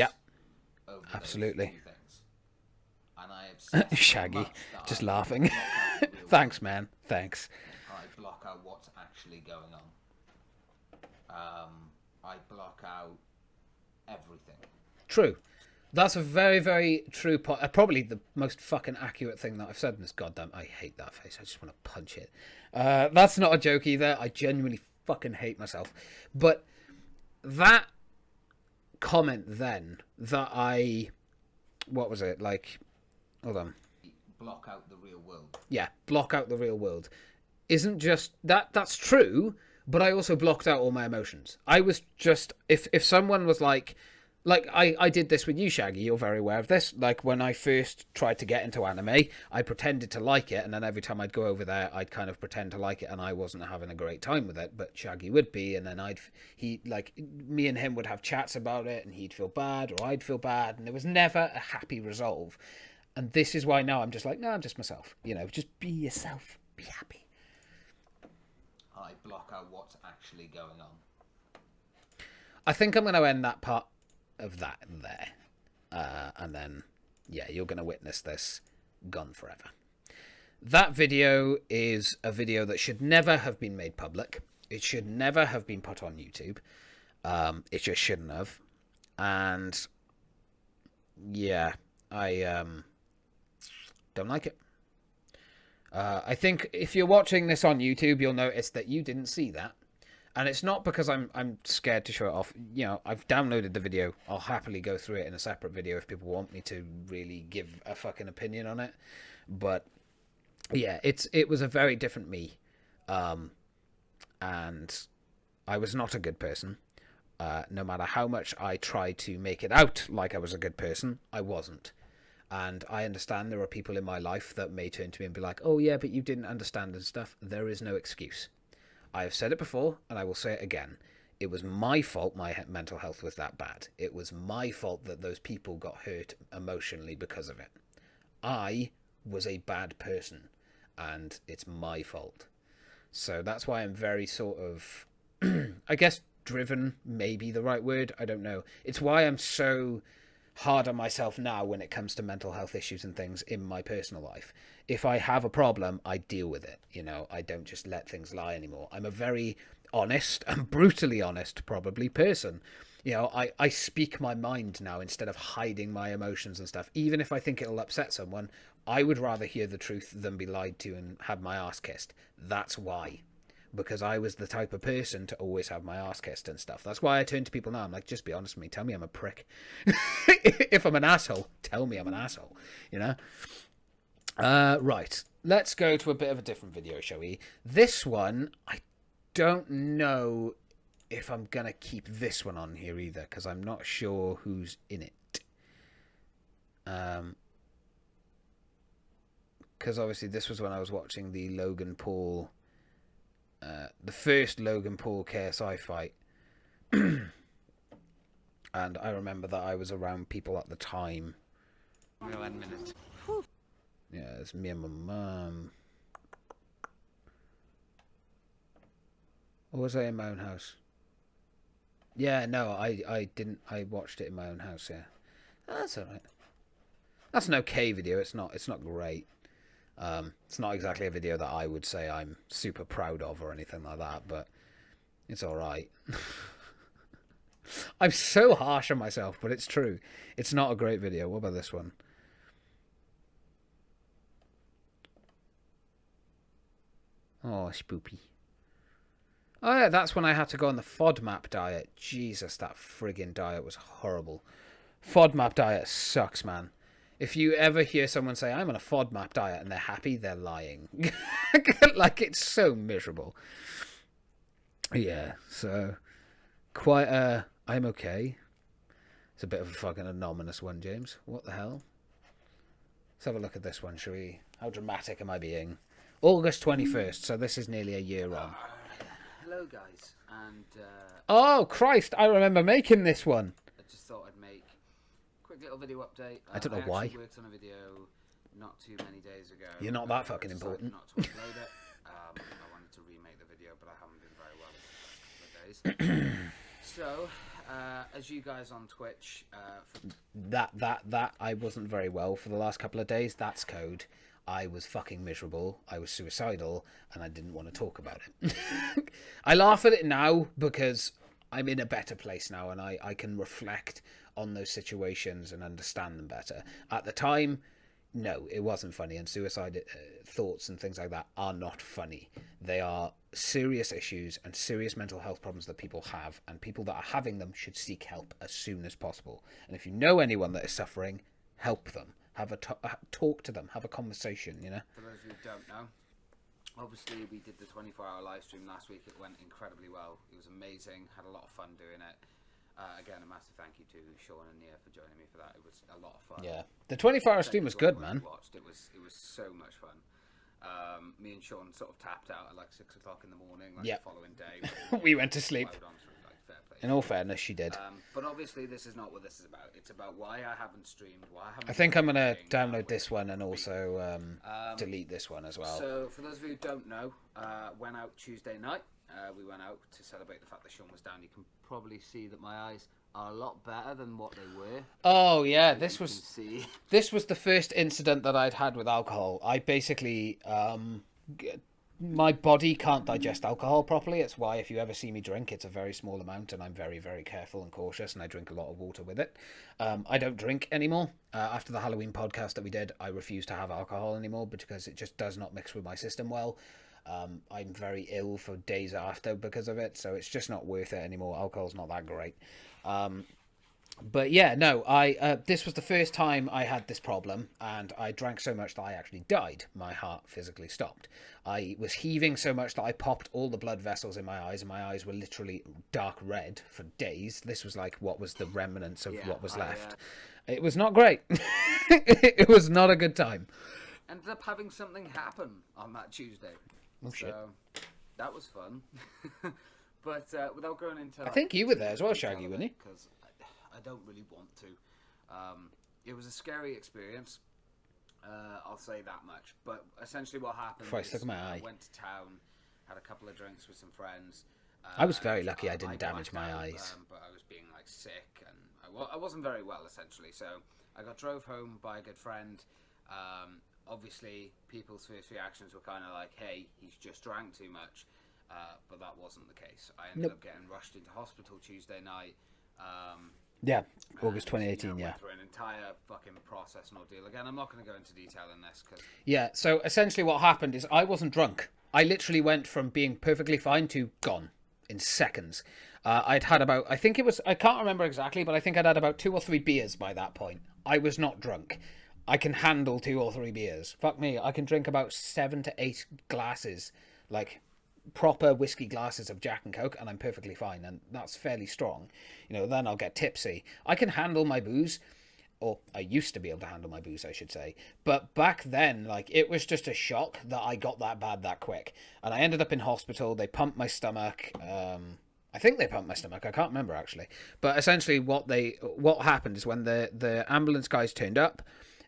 over absolutely. those two things. And I obsess Shaggy, so much that just I laughing. block out the real Thanks, world. man. Thanks. I block out what's actually going on. I block out everything. True. That's a very, very true point. Probably the most fucking accurate thing that I've said in this goddamn... I hate that face. I just want to punch it. That's not a joke either. I genuinely fucking hate myself. But that comment then that what was it, like, hold on. Block out the real world. Yeah, block out the real world. Isn't just that's true, but I also blocked out all my emotions. I was just, if someone was like I did this with you, Shaggy, you're very aware of this. Like, when I first tried to get into anime, I pretended to like it, and then every time I'd go over there, I'd kind of pretend to like it, and I wasn't having a great time with it, but Shaggy would be, and then me and him would have chats about it, and he'd feel bad, or I'd feel bad, and there was never a happy resolve. And this is why now I'm just like, no, I'm just myself. You know, just be yourself. Be happy. I block out what's actually going on. I think I'm going to end that part of that there. And then, yeah, you're going to witness this gone forever. That video is a video that should never have been made public. It should never have been put on YouTube. It just shouldn't have. And, yeah, I don't like it. I think if you're watching this on YouTube, you'll notice that you didn't see that. And it's not because I'm scared to show it off. You know, I've downloaded the video. I'll happily go through it in a separate video if people want me to really give a fucking opinion on it. But yeah, it was a very different me. And I was not a good person. No matter how much I tried to make it out like I was a good person, I wasn't. And I understand there are people in my life that may turn to me and be like, oh yeah, but you didn't understand and stuff. There is no excuse. I have said it before, and I will say it again. It was my fault my mental health was that bad. It was my fault that those people got hurt emotionally because of it. I was a bad person, and it's my fault. So that's why I'm very sort of, I guess, driven may be the right word. I don't know. It's why I'm so hard on myself now when it comes to mental health issues and things in my personal life. If I have a problem, I deal with it. You know, I don't just let things lie anymore. I'm a very honest and brutally honest, probably, person. You know, I speak my mind now instead of hiding my emotions and stuff. Even if I think it'll upset someone, I would rather hear the truth than be lied to and have my ass kissed. That's why. Because I was the type of person to always have my ass kissed and stuff. That's why I turn to people now. I'm like, just be honest with me. Tell me I'm a prick. If I'm an asshole, tell me I'm an asshole. You know? Right. Let's go to a bit of a different video, shall we? This one, I don't know if I'm going to keep this one on here either, because I'm not sure who's in it. Because obviously this was when I was watching the Logan Paul... the first Logan Paul KSI fight. And I remember that I was around people at the time. No, 1 minute. Yeah, it's me and my mum. Or was I in my own house? Yeah, no, I didn't. I watched it in my own house, yeah. That's alright. That's an okay video. It's not great. It's not exactly a video that I would say I'm super proud of or anything like that, but it's alright. I'm so harsh on myself, but it's true. It's not a great video. What about this one? Oh, spoopy. Oh yeah, that's when I had to go on the FODMAP diet. Jesus, that friggin' diet was horrible. FODMAP diet sucks, man. If you ever hear someone say, I'm on a FODMAP diet, and they're happy, they're lying. Like, it's so miserable. Yeah, so, quite I'm okay. It's a bit of a fucking anonymous one, James. What the hell? Let's have a look at this one, shall we? How dramatic am I being? August 21st, so this is nearly a year on. Hello, guys, and Oh, Christ, I remember making this one. I just thought I'd make a quick little video update. I don't know I why. actually worked on a video not too many days ago. You're not that I fucking decided important. Not to upload it. I wanted to remake the video, but I haven't been very well the past couple of days. So, as you guys on Twitch, That I wasn't very well for the last couple of days. That's code. I was fucking miserable. I was suicidal, and I didn't want to talk about it. I laugh at it now because I'm in a better place now, and I can reflect on those situations and understand them better. At the time, no, it wasn't funny, and suicide thoughts and things like that are not funny. They are serious issues and serious mental health problems that people have, and people that are having them should seek help as soon as possible. And if you know anyone that is suffering, help them. Have a talk to them. Have a conversation. You know. For those who don't know, obviously we did the 24-hour live stream last week. It went incredibly well. It was amazing. Had a lot of fun doing it. Again, a massive thank you to Sean and Nia for joining me for that. It was a lot of fun. Yeah, the 24-hour stream was good, man. It was so much fun. Me and Sean sort of tapped out at like 6 o'clock in the morning, like the following day. We went to sleep. Fair play. In all fairness, she did. But obviously, this is not what this is about. It's about why I haven't streamed. I think I'm gonna download this one and also delete this one as well. So, for those of you who don't know, went out Tuesday night. We went out to celebrate the fact that Sean was down. You can probably see that my eyes are a lot better than what they were. Oh yeah, this was see. This was the first incident that I'd had with alcohol. I basically my body can't digest alcohol properly. It's why if you ever see me drink, it's a very small amount, and I'm very, very careful and cautious, and I drink a lot of water with it. I don't drink anymore. After the Halloween podcast that we did, I refuse to have alcohol anymore because it just does not mix with my system well. I'm very ill for days after because of it, so it's just not worth it anymore. Alcohol's not that great. But yeah, no, this was the first time I had this problem, and I drank so much that I actually died. My heart physically stopped. I was heaving so much that I popped all the blood vessels in my eyes, and my eyes were literally dark red for days. This was like what was the remnants of what was left. It was not great. It was not a good time. Ended up having something happen on that Tuesday. Oh, shit. So that was fun. But without going into... I think you were there as well, Shaggy, weren't you? Because I don't really want to. It was a scary experience. I'll say that much. But essentially what happened Christ, was look at my eye. I went to town, had a couple of drinks with some friends. I was very lucky I didn't damage my blacked out, eyes. but I was being like sick, and I wasn't very well essentially. So I got drove home by a good friend. Obviously, people's first reactions were kind of like, "Hey, he's just drank too much," but that wasn't the case. I ended up getting rushed into hospital Tuesday night. Yeah, August 2018, yeah. Went through an entire fucking process and ordeal. Again, I'm not going to go into detail in this because... Yeah, so essentially what happened is I wasn't drunk. I literally went from being perfectly fine to gone in seconds. I'd had about, I think it was, I can't remember exactly, but I think I'd had about 2 or 3 beers by that point. I was not drunk. I can handle 2 or 3 beers. Fuck me, I can drink about 7 to 8 glasses, like proper whiskey glasses of Jack and Coke, and I'm perfectly fine, and that's fairly strong. You know, then I'll get tipsy. I can handle my booze, or I used to be able to handle my booze, I should say. But back then, like, it was just a shock that I got that bad that quick. And I ended up in hospital. They pumped my stomach. I think they pumped my stomach. I can't remember, actually. But essentially what happened is when the ambulance guys turned up,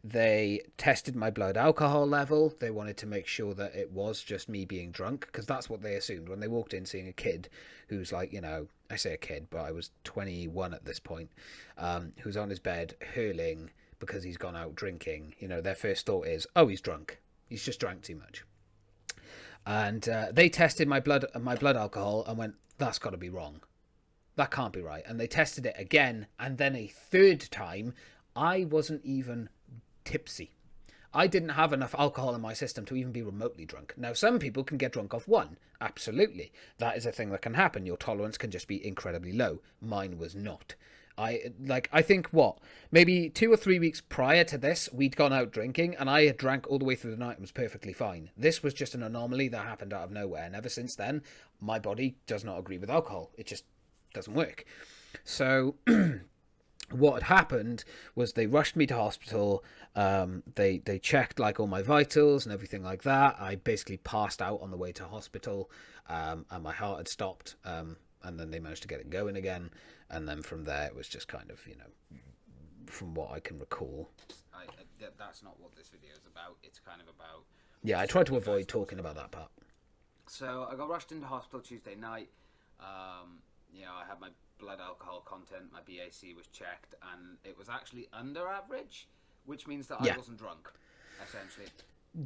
they tested my blood alcohol level. They wanted to make sure that it was just me being drunk, because that's what they assumed when they walked in seeing a kid who's like, you know, I say a kid, but I was 21 at this point, who's on his bed hurling because he's gone out drinking. You know, their first thought is, oh, he's drunk. He's just drank too much. And they tested my blood alcohol and went, that's got to be wrong. That can't be right. And they tested it again, and then a third time. I wasn't even tipsy. I didn't have enough alcohol in my system to even be remotely drunk. Now, some people can get drunk off 1. Absolutely. That is a thing that can happen. Your tolerance can just be incredibly low. Mine was not. I think, maybe 2 or 3 weeks prior to this, we'd gone out drinking, and I had drank all the way through the night and was perfectly fine. This was just an anomaly that happened out of nowhere, and ever since then, my body does not agree with alcohol. It just doesn't work. So... what had happened was they rushed me to hospital. They checked like all my vitals and everything like that. I basically passed out on the way to hospital, and my heart had stopped. And then they managed to get it going again. And then from there, it was just kind of, you know, from what I can recall. That's not what this video is about. It's kind of about... Yeah, I tried to avoid talking about that part. So I got rushed into hospital Tuesday night. You know, I had my blood alcohol content, my BAC was checked, and it was actually under average, which means that I wasn't drunk, essentially.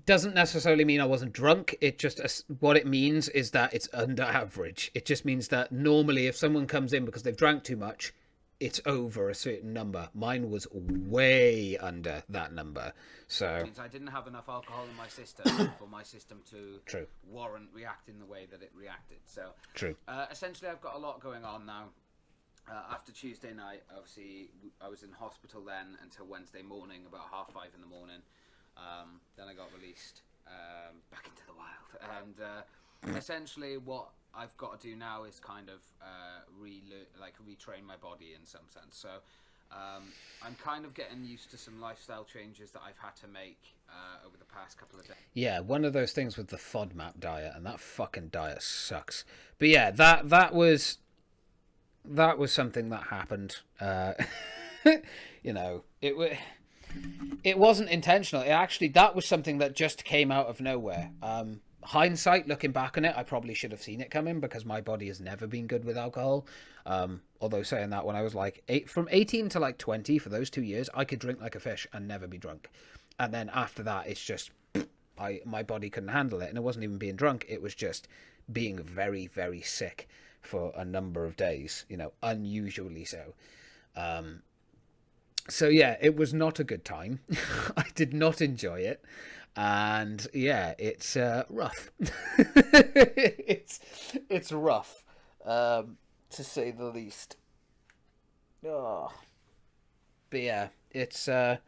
Doesn't necessarily mean I wasn't drunk. It just, what it means is that it's under average. It just means that normally if someone comes in because they've drank too much, it's over a certain number. Mine was way under that number. So It means I didn't have enough alcohol in my system for my system to True. warrant reacting the way that it reacted. So true. essentially, I've got a lot going on now. After Tuesday night, obviously, I was in hospital then until Wednesday morning, about 5:30 in the morning. Then I got released back into the wild, and essentially, what I've got to do now is kind of retrain my body in some sense. So I'm kind of getting used to some lifestyle changes that I've had to make over the past couple of days. Yeah, one of those things with the FODMAP diet, and that fucking diet sucks. But yeah, that was something that happened. You know, it wasn't intentional. That was something that just came out of nowhere. Hindsight, looking back on it, I probably should have seen it coming because my body has never been good with alcohol. Although saying that, when I was like from 18 to like 20, for those 2 years, I could drink like a fish and never be drunk. And then after that, it's just my body couldn't handle it, and it wasn't even being drunk. It was just being very, very sick for a number of days. You know, unusually so. So yeah, it was not a good time. I did not enjoy it. And yeah, it's rough. it's rough, to say the least. Oh. But yeah, it's that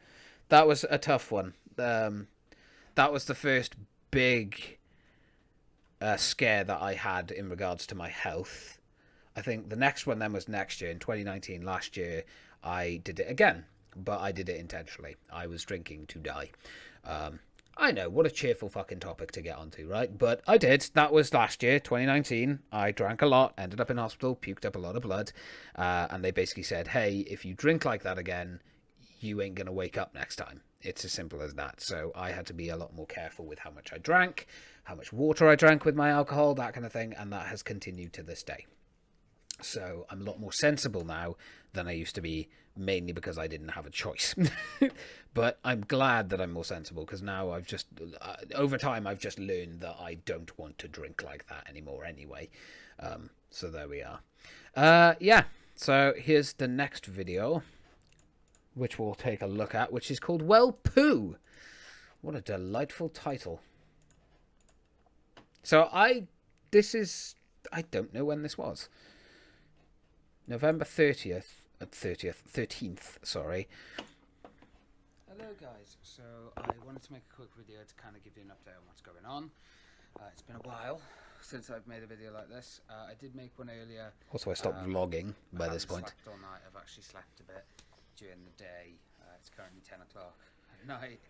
was a tough one. That was the first big scare that I had in regards to my health. I think the next one then was next year, in 2019. Last year, I did it again, but I did it intentionally. I was drinking to die. I know, what a cheerful fucking topic to get onto, right? But I did. That was last year, 2019. I drank a lot, ended up in hospital, puked up a lot of blood. And they basically said, hey, if you drink like that again, you ain't going to wake up next time. It's as simple as that. So I had to be a lot more careful with how much I drank, how much water I drank with my alcohol, that kind of thing. And that has continued to this day. So I'm a lot more sensible now than I used to be, mainly because I didn't have a choice. But I'm glad that I'm more sensible, because now I've just, over time, I've just learned that I don't want to drink like that anymore anyway. So there we are. Yeah, so here's the next video, which we'll take a look at, which is called Well Poo. What a delightful title. So I don't know when this was. November 13th, sorry. Hello guys, so I wanted to make a quick video to kind of give you an update on what's going on. It's been a while since I've made a video like this. I did make one earlier. Also, I stopped vlogging by this point. I haven't slept all night. I've actually slept a bit during the day. It's currently 10 o'clock at night.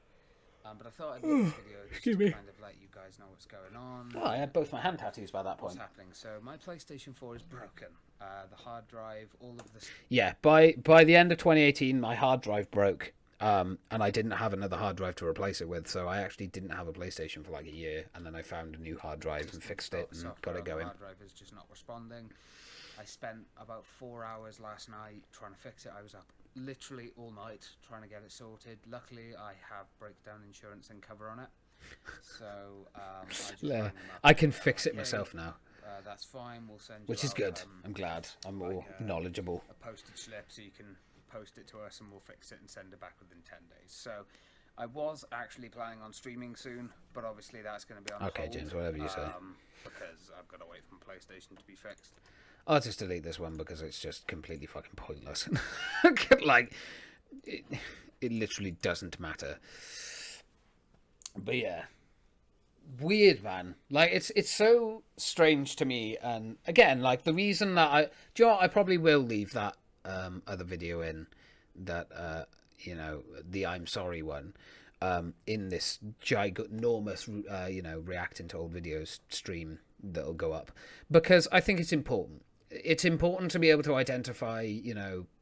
But I thought I'd make this video just to kind of let you guys know what's going on. Oh, I had both my hand tattoos by that point. What's happening? So my PlayStation 4 is broken. The hard drive, all of this. Yeah, by the end of 2018, my hard drive broke. And I didn't have another hard drive to replace it with, so I actually didn't have a PlayStation for like a year, and then I found a new hard drive and fixed it and got it going. The hard drive is just not responding. I spent about 4 hours last night trying to fix it. I was up literally all night trying to get it sorted. Luckily, I have breakdown insurance and cover on it, so I can fix it myself now. That's fine. We'll send you. Which is good. I'm glad. I'm more knowledgeable. A postage slip, so you can post it to us, and we'll fix it and send it back within 10 days. So, I was actually planning on streaming soon, but obviously that's going to be on hold. James, whatever you say. Because I've got to wait for my PlayStation to be fixed. I'll just delete this one because it's just completely fucking pointless. Like, it literally doesn't matter. But yeah. Weird, man. Like, it's so strange to me. And again, like, the reason that do you know what? I probably will leave that other video in, that the I'm sorry one, in this ginormous reacting to old videos stream that'll go up, because I think it's important. It's important to be able to identify,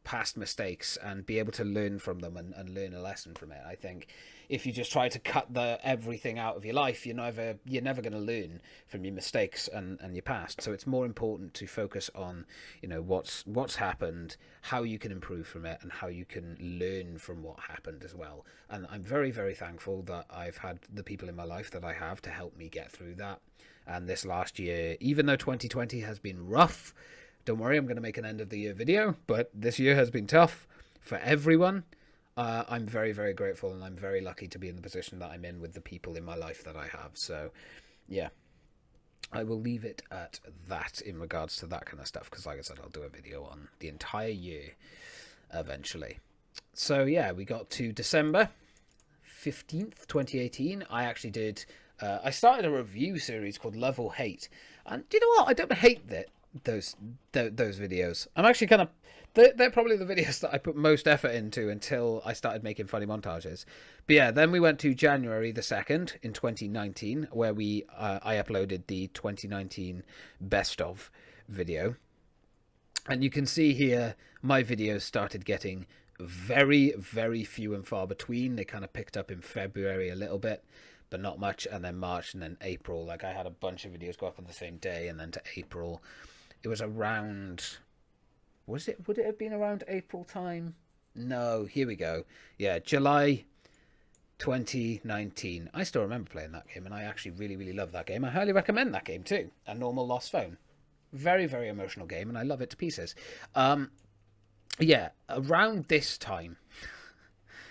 past mistakes and be able to learn from them and learn a lesson from it. I think if you just try to cut everything out of your life, you're never going to learn from your mistakes and your past. So it's more important to focus on, what's happened, how you can improve from it, and how you can learn from what happened as well. And I'm very, very thankful that I've had the people in my life that I have to help me get through that. And this last year, even though 2020 has been rough, don't worry, I'm going to make an end of the year video, but this year has been tough for everyone. I'm very, very grateful, and I'm very lucky to be in the position that I'm in with the people in my life that I have. So, yeah, I will leave it at that in regards to that kind of stuff, because like I said, I'll do a video on the entire year eventually. So, yeah, we got to December 15th, 2018. I actually did... I started a review series called Love or Hate. And do you know what? I don't hate those videos. I'm actually kind of... They're probably the videos that I put most effort into until I started making funny montages. But yeah, then we went to January the 2nd in 2019, where I uploaded the 2019 best of video. And you can see here, my videos started getting very, very few and far between. They kind of picked up in February a little bit, but not much. And then March and then April. Like, I had a bunch of videos go up on the same day. And then to April, it was around... would it have been around April time? No, here we go. Yeah, July 2019. I still remember playing that game, and I actually really, really love that game. I highly recommend that game too. A Normal Lost Phone. Very, very emotional game, and I love it to pieces. Yeah, around this time,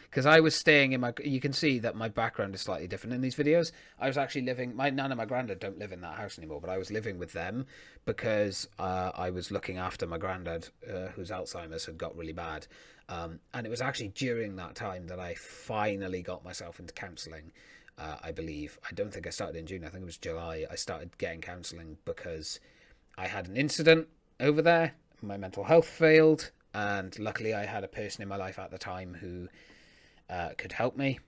because I was staying in my... You can see that my background is slightly different in these videos. I was actually living... My nan and my granddad don't live in that house anymore, but I was living with them because I was looking after my granddad, whose Alzheimer's had got really bad. And it was actually during that time that I finally got myself into counselling, I believe. I don't think I started in June. I think it was July. I started getting counselling because I had an incident over there. My mental health failed. And luckily I had a person in my life at the time who... could helped me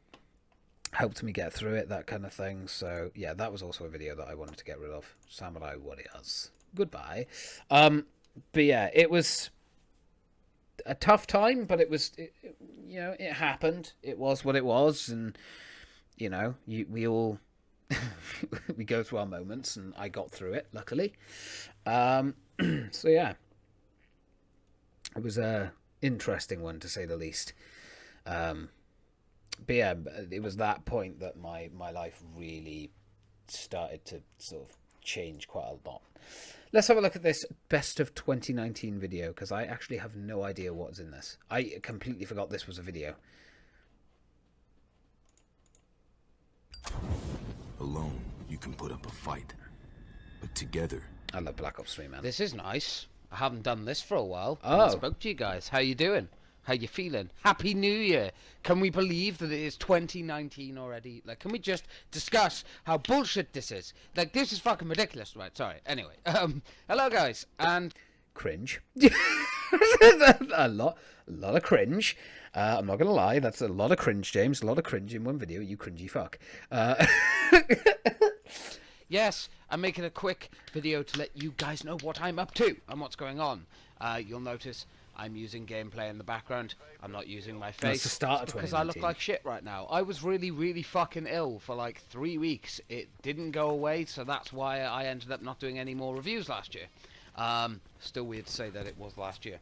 get through it, that kind of thing. So yeah, that was also a video that I wanted to get rid of. Samurai Warriors. Goodbye. But yeah, it was a tough time, but it it happened. It was what it was, and we all we go through our moments, and I got through it, luckily. So yeah, it was a interesting one, to say the least. But yeah, it was that point that my life really started to sort of change quite a lot. Let's have a look at this best of 2019 video, because I actually have no idea what's in this. I completely forgot this was a video. Alone, you can put up a fight. But together... I love Black Ops 3, man. This is nice. I haven't done this for a while. Oh. I spoke to you guys. How you doing? How you feeling? Happy New Year! Can we believe that it is 2019 already? Like, can we just discuss how bullshit this is? Like, this is fucking ridiculous, right? Sorry. Anyway, hello guys, and cringe. a lot of cringe. I'm not gonna lie, that's a lot of cringe, James. A lot of cringe in one video. You cringy fuck. Yes, I'm making a quick video to let you guys know what I'm up to and what's going on. You'll notice I'm using gameplay in the background. I'm not using my face. That's the start of because I look like shit right now. I was really, really fucking ill for like 3 weeks. It didn't go away, so that's why I ended up not doing any more reviews last year. Still weird to say that it was last year.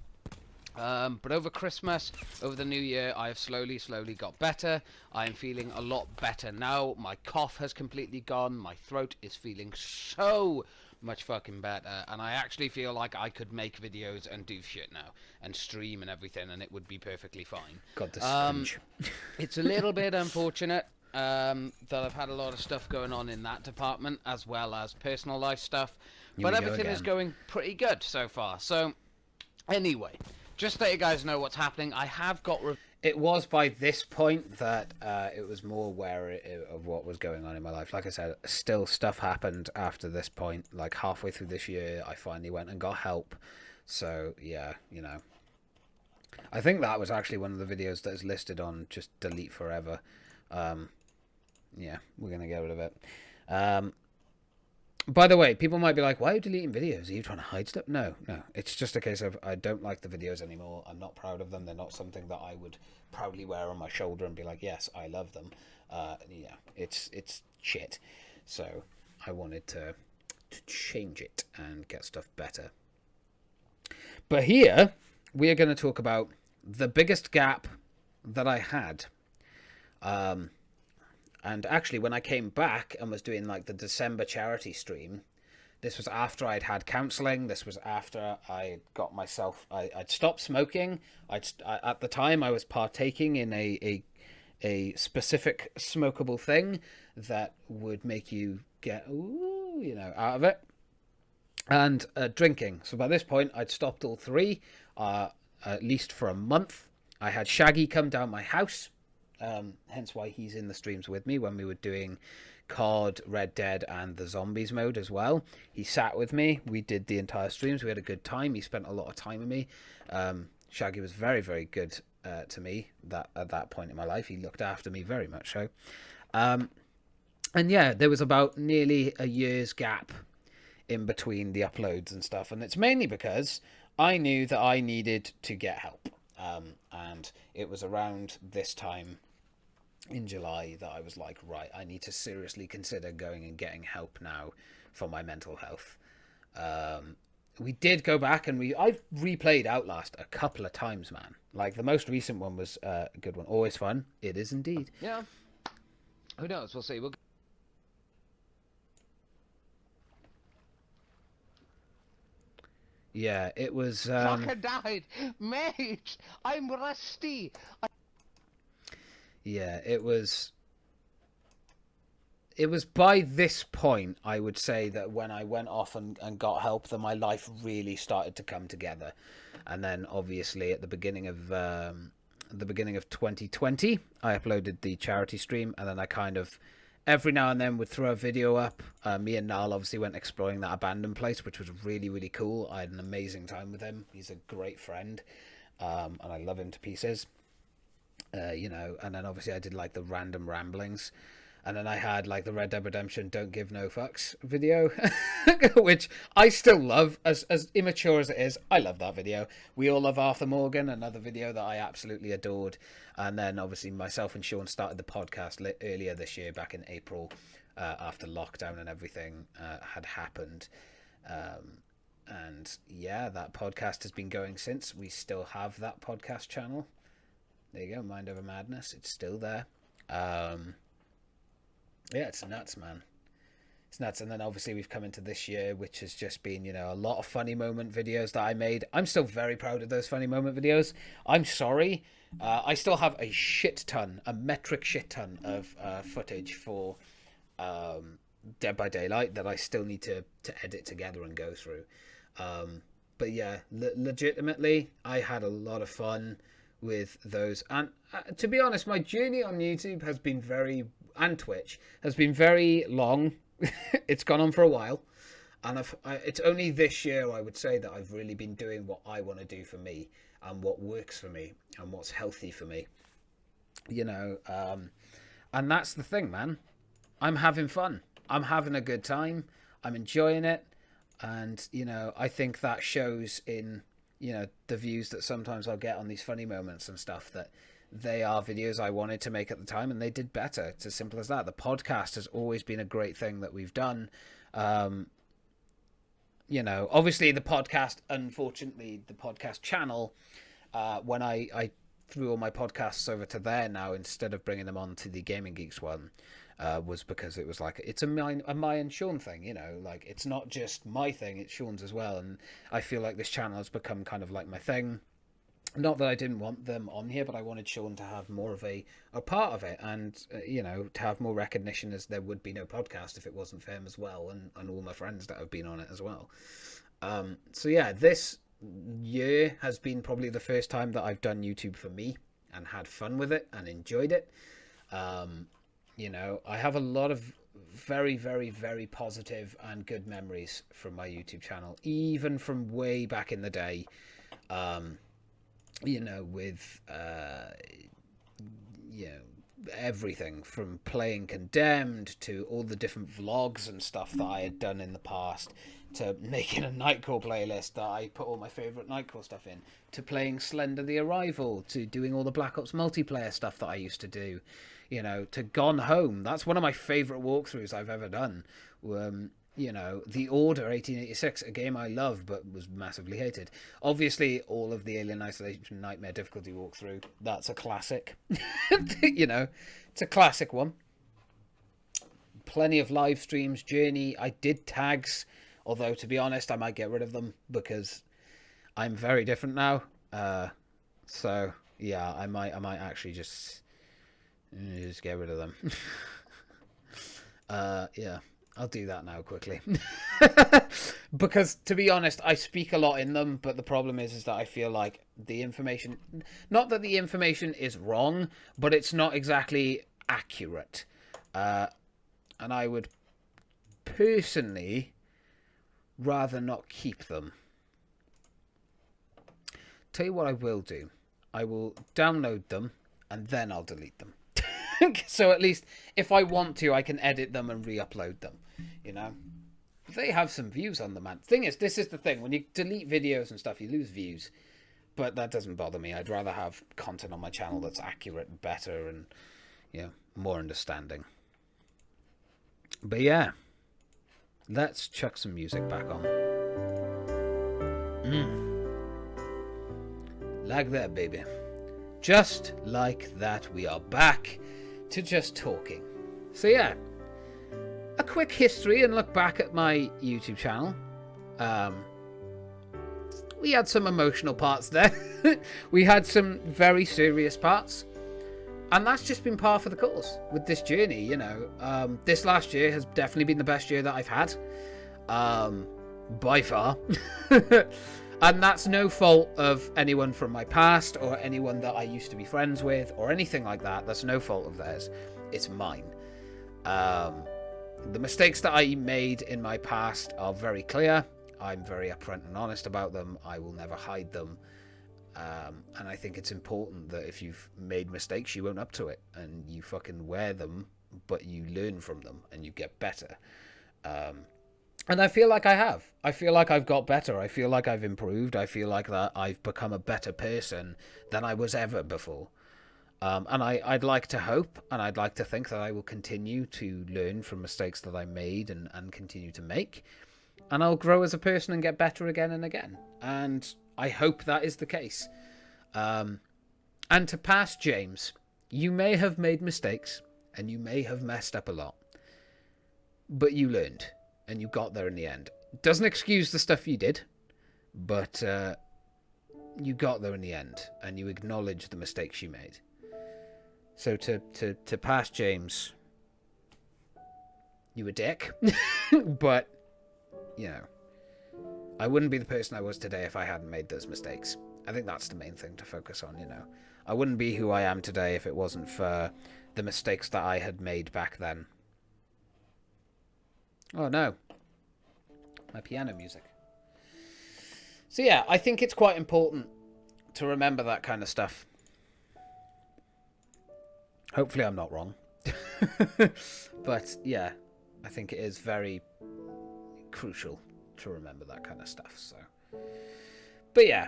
But over Christmas, over the New Year, I have slowly got better. I am feeling a lot better now. My cough has completely gone. My throat is feeling so much fucking better, and I actually feel like I could make videos and do shit now and stream and everything, and it would be perfectly fine. God, this is cringe. It's a little bit unfortunate that I've had a lot of stuff going on in that department, as well as personal life stuff, but everything is going pretty good so far. So anyway, just to let you guys know what's happening, I have got... It was by this point that it was more aware of what was going on in my life. Like I said, still stuff happened after this point. Like halfway through this year, I finally went and got help. So, yeah, I think that was actually one of the videos that is listed on just delete forever. Yeah, we're going to get rid of it. By the way, people might be like, why are you deleting videos? Are you trying to hide stuff? No. It's just a case of I don't like the videos anymore. I'm not proud of them. They're not something that I would proudly wear on my shoulder and be like, yes, I love them. Yeah, it's shit. So I wanted to change it and get stuff better. But here, we are going to talk about the biggest gap that I had. And actually, when I came back and was doing like the December charity stream, This was after I'd had counselling. This was after I got myself. I'd stopped smoking. At the time I was partaking in a specific smokable thing that would make you get out of it, and drinking. So by this point I'd stopped all three, at least for a month. I had Shaggy come down my house, hence why he's in the streams with me when we were doing COD, Red Dead, and the Zombies mode as well. He sat with me. We did the entire streams. We had a good time. He spent a lot of time with me. Shaggy was very, very good to me at that point in my life. He looked after me very much so. And yeah, there was about nearly a year's gap in between the uploads and stuff. And it's mainly because I knew that I needed to get help. And it was around this time in July that I was like, right, I need to seriously consider going and getting help now for my mental health. We did go back and I've replayed Outlast a couple of times, man. Like the most recent one was a good one. Always fun. It is indeed. Yeah. Who knows? We'll see. Yeah, it was. Crocodile, mate. I'm rusty. Yeah, it was. It was by this point, I would say, that when I went off and got help, that my life really started to come together. And then, obviously, at the beginning of 2020, I uploaded the charity stream, and then I kind of every now and then would throw a video up. Me and Niall obviously went exploring that abandoned place, which was really, really cool. I had an amazing time with him. He's a great friend, and I love him to pieces. And then obviously I did like the random ramblings, and then I had like the Red Dead Redemption Don't Give No Fucks video, which I still love, as immature as it is. I love that video. We All Love Arthur Morgan, another video that I absolutely adored. And then obviously myself and Sean started the podcast earlier this year, back in April, after lockdown and everything had happened. And yeah, that podcast has been going since. We still have that podcast channel. There you go, Mind Over Madness. It's still there. Yeah, it's nuts, man. It's nuts. And then obviously we've come into this year, which has just been, a lot of funny moment videos that I made. I'm still very proud of those funny moment videos. I'm sorry. I still have a metric shit ton of footage for Dead by Daylight that I still need to edit together and go through. But yeah, legitimately, I had a lot of fun with those. And to be honest, my journey on YouTube has been and Twitch has been very long. It's gone on for a while, and it's only this year I would say that I've really been doing what I want to do for me and what works for me and what's healthy for me, and that's the thing, man. I'm having fun. I'm having a good time. I'm enjoying it, and I think that shows in the views that sometimes I'll get on these funny moments and stuff, that they are videos I wanted to make at the time, and they did better. It's as simple as that. The podcast has always been a great thing that we've done. Obviously the podcast, unfortunately, the podcast channel, when I threw all my podcasts over to there now, instead of bringing them on to the Gaming Geeks one, was because it was like, it's a mine and Sean thing, like it's not just my thing, it's Sean's as well. And I feel like this channel has become kind of like my thing. Not that I didn't want them on here, but I wanted Sean to have more of a part of it, and to have more recognition, as there would be no podcast if it wasn't for him as well, and all my friends that have been on it as well. So yeah, this year has been probably the first time that I've done YouTube for me and had fun with it and enjoyed it. I have a lot of very, very, very positive and good memories from my YouTube channel, even from way back in the day. With everything from playing Condemned to all the different vlogs and stuff that I had done in the past, to making a Nightcore playlist that I put all my favourite Nightcore stuff in, to playing Slender the Arrival, to doing all the Black Ops multiplayer stuff that I used to do, to Gone Home. That's one of my favourite walkthroughs I've ever done. The Order 1886, a game I love but was massively hated. Obviously, all of the Alien Isolation Nightmare difficulty walkthrough, that's a classic. It's a classic one. Plenty of live streams. Journey, I did tags Although, to be honest, I might get rid of them because I'm very different now. So yeah, I might actually just get rid of them. Yeah, I'll do that now quickly. Because, to be honest, I speak a lot in them, but the problem is that I feel like the information, not that the information is wrong, but it's not exactly accurate. And I would personally rather not keep them. Tell you what I will do. I will download them and then I'll delete them. So at least if I want to, I can edit them and re-upload them, you know. They have some views on them, man. Thing is, this is the thing. When you delete videos and stuff, you lose views. But that doesn't bother me. I'd rather have content on my channel that's accurate and better and, you know, more understanding. But yeah, let's chuck some music back on. Like that, baby. Just like that, we are back to just talking. So yeah, a quick history and look back at my YouTube channel. We had some emotional parts there. We had some very serious parts. And that's just been par for the course with this journey, you know. This last year has definitely been the best year that I've had. By far. And that's no fault of anyone from my past or anyone that I used to be friends with or anything like that. That's no fault of theirs. It's mine. The mistakes that I made in my past are very clear. I'm very upfront and honest about them. I will never hide them. And I think it's important that if you've made mistakes, you own up to it and you fucking wear them, but you learn from them and you get better. And I feel like I have. I feel like I've got better. I feel like I've improved. I feel like that I've become a better person than I was ever before. And I'd like to hope and I'd like to think that I will continue to learn from mistakes that I made and continue to make. And I'll grow as a person and get better again and again. And I hope that is the case. And to past James, you may have made mistakes and you may have messed up a lot. But you learned. And you got there in the end. Doesn't excuse the stuff you did, but you got there in the end, and you acknowledge the mistakes you made. So to past James, you a dick, but you know, I wouldn't be the person I was today if I hadn't made those mistakes. I think that's the main thing to focus on. You know, I wouldn't be who I am today if it wasn't for the mistakes that I had made back then. Oh no, my piano music. So yeah, I think it's quite important to remember that kind of stuff. Hopefully I'm not wrong. But yeah, I think it is very crucial to remember that kind of stuff. So, but yeah,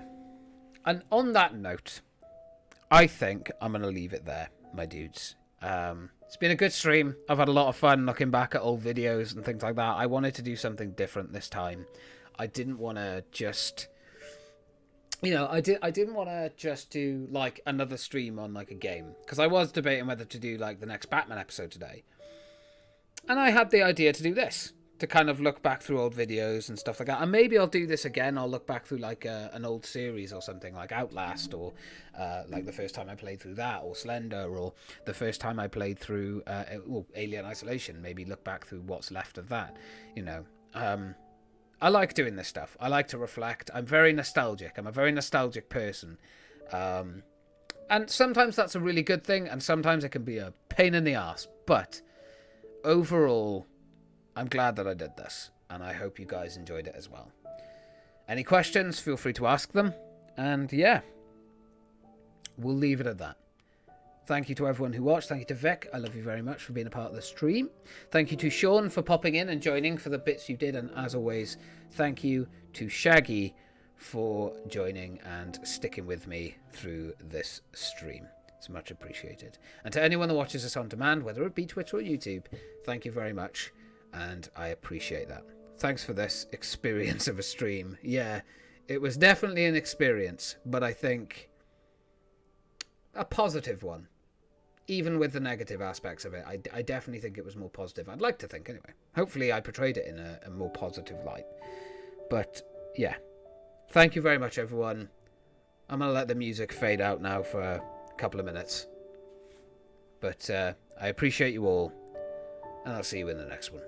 and on that note, I think I'm going to leave it there, my dudes. It's been a good stream. I've had a lot of fun looking back at old videos and things like that. I wanted to do something different this time. I didn't want to just, you know, I didn't want to just do like another stream on like a game, because I was debating whether to do like the next Batman episode today. And I had the idea to do this, to kind of look back through old videos and stuff like that. And maybe I'll do this again. I'll look back through like an old series or something, like Outlast, or like the first time I played through that, or Slender, or the first time I played through Alien Isolation. Maybe look back through what's left of that, you know. I like doing this stuff. I like to reflect. I'm very nostalgic. I'm a very nostalgic person. And sometimes that's a really good thing, and sometimes it can be a pain in the ass. But overall, I'm glad that I did this, and I hope you guys enjoyed it as well. Any questions, feel free to ask them. And yeah, we'll leave it at that. Thank you to everyone who watched. Thank you to Vic. I love you very much for being a part of the stream. Thank you to Sean for popping in and joining for the bits you did. And as always, thank you to Shaggy for joining and sticking with me through this stream. It's much appreciated. And to anyone that watches us on demand, whether it be Twitch or YouTube, thank you very much. And I appreciate that. Thanks for this experience of a stream. Yeah, it was definitely an experience, but I think a positive one. even with the negative aspects of it, I definitely think it was more positive. I'd like to think, anyway. Hopefully I portrayed it in a more positive light. But, yeah. Thank you very much, everyone. I'm going to let the music fade out now for a couple of minutes. But I appreciate you all, and I'll see you in the next one.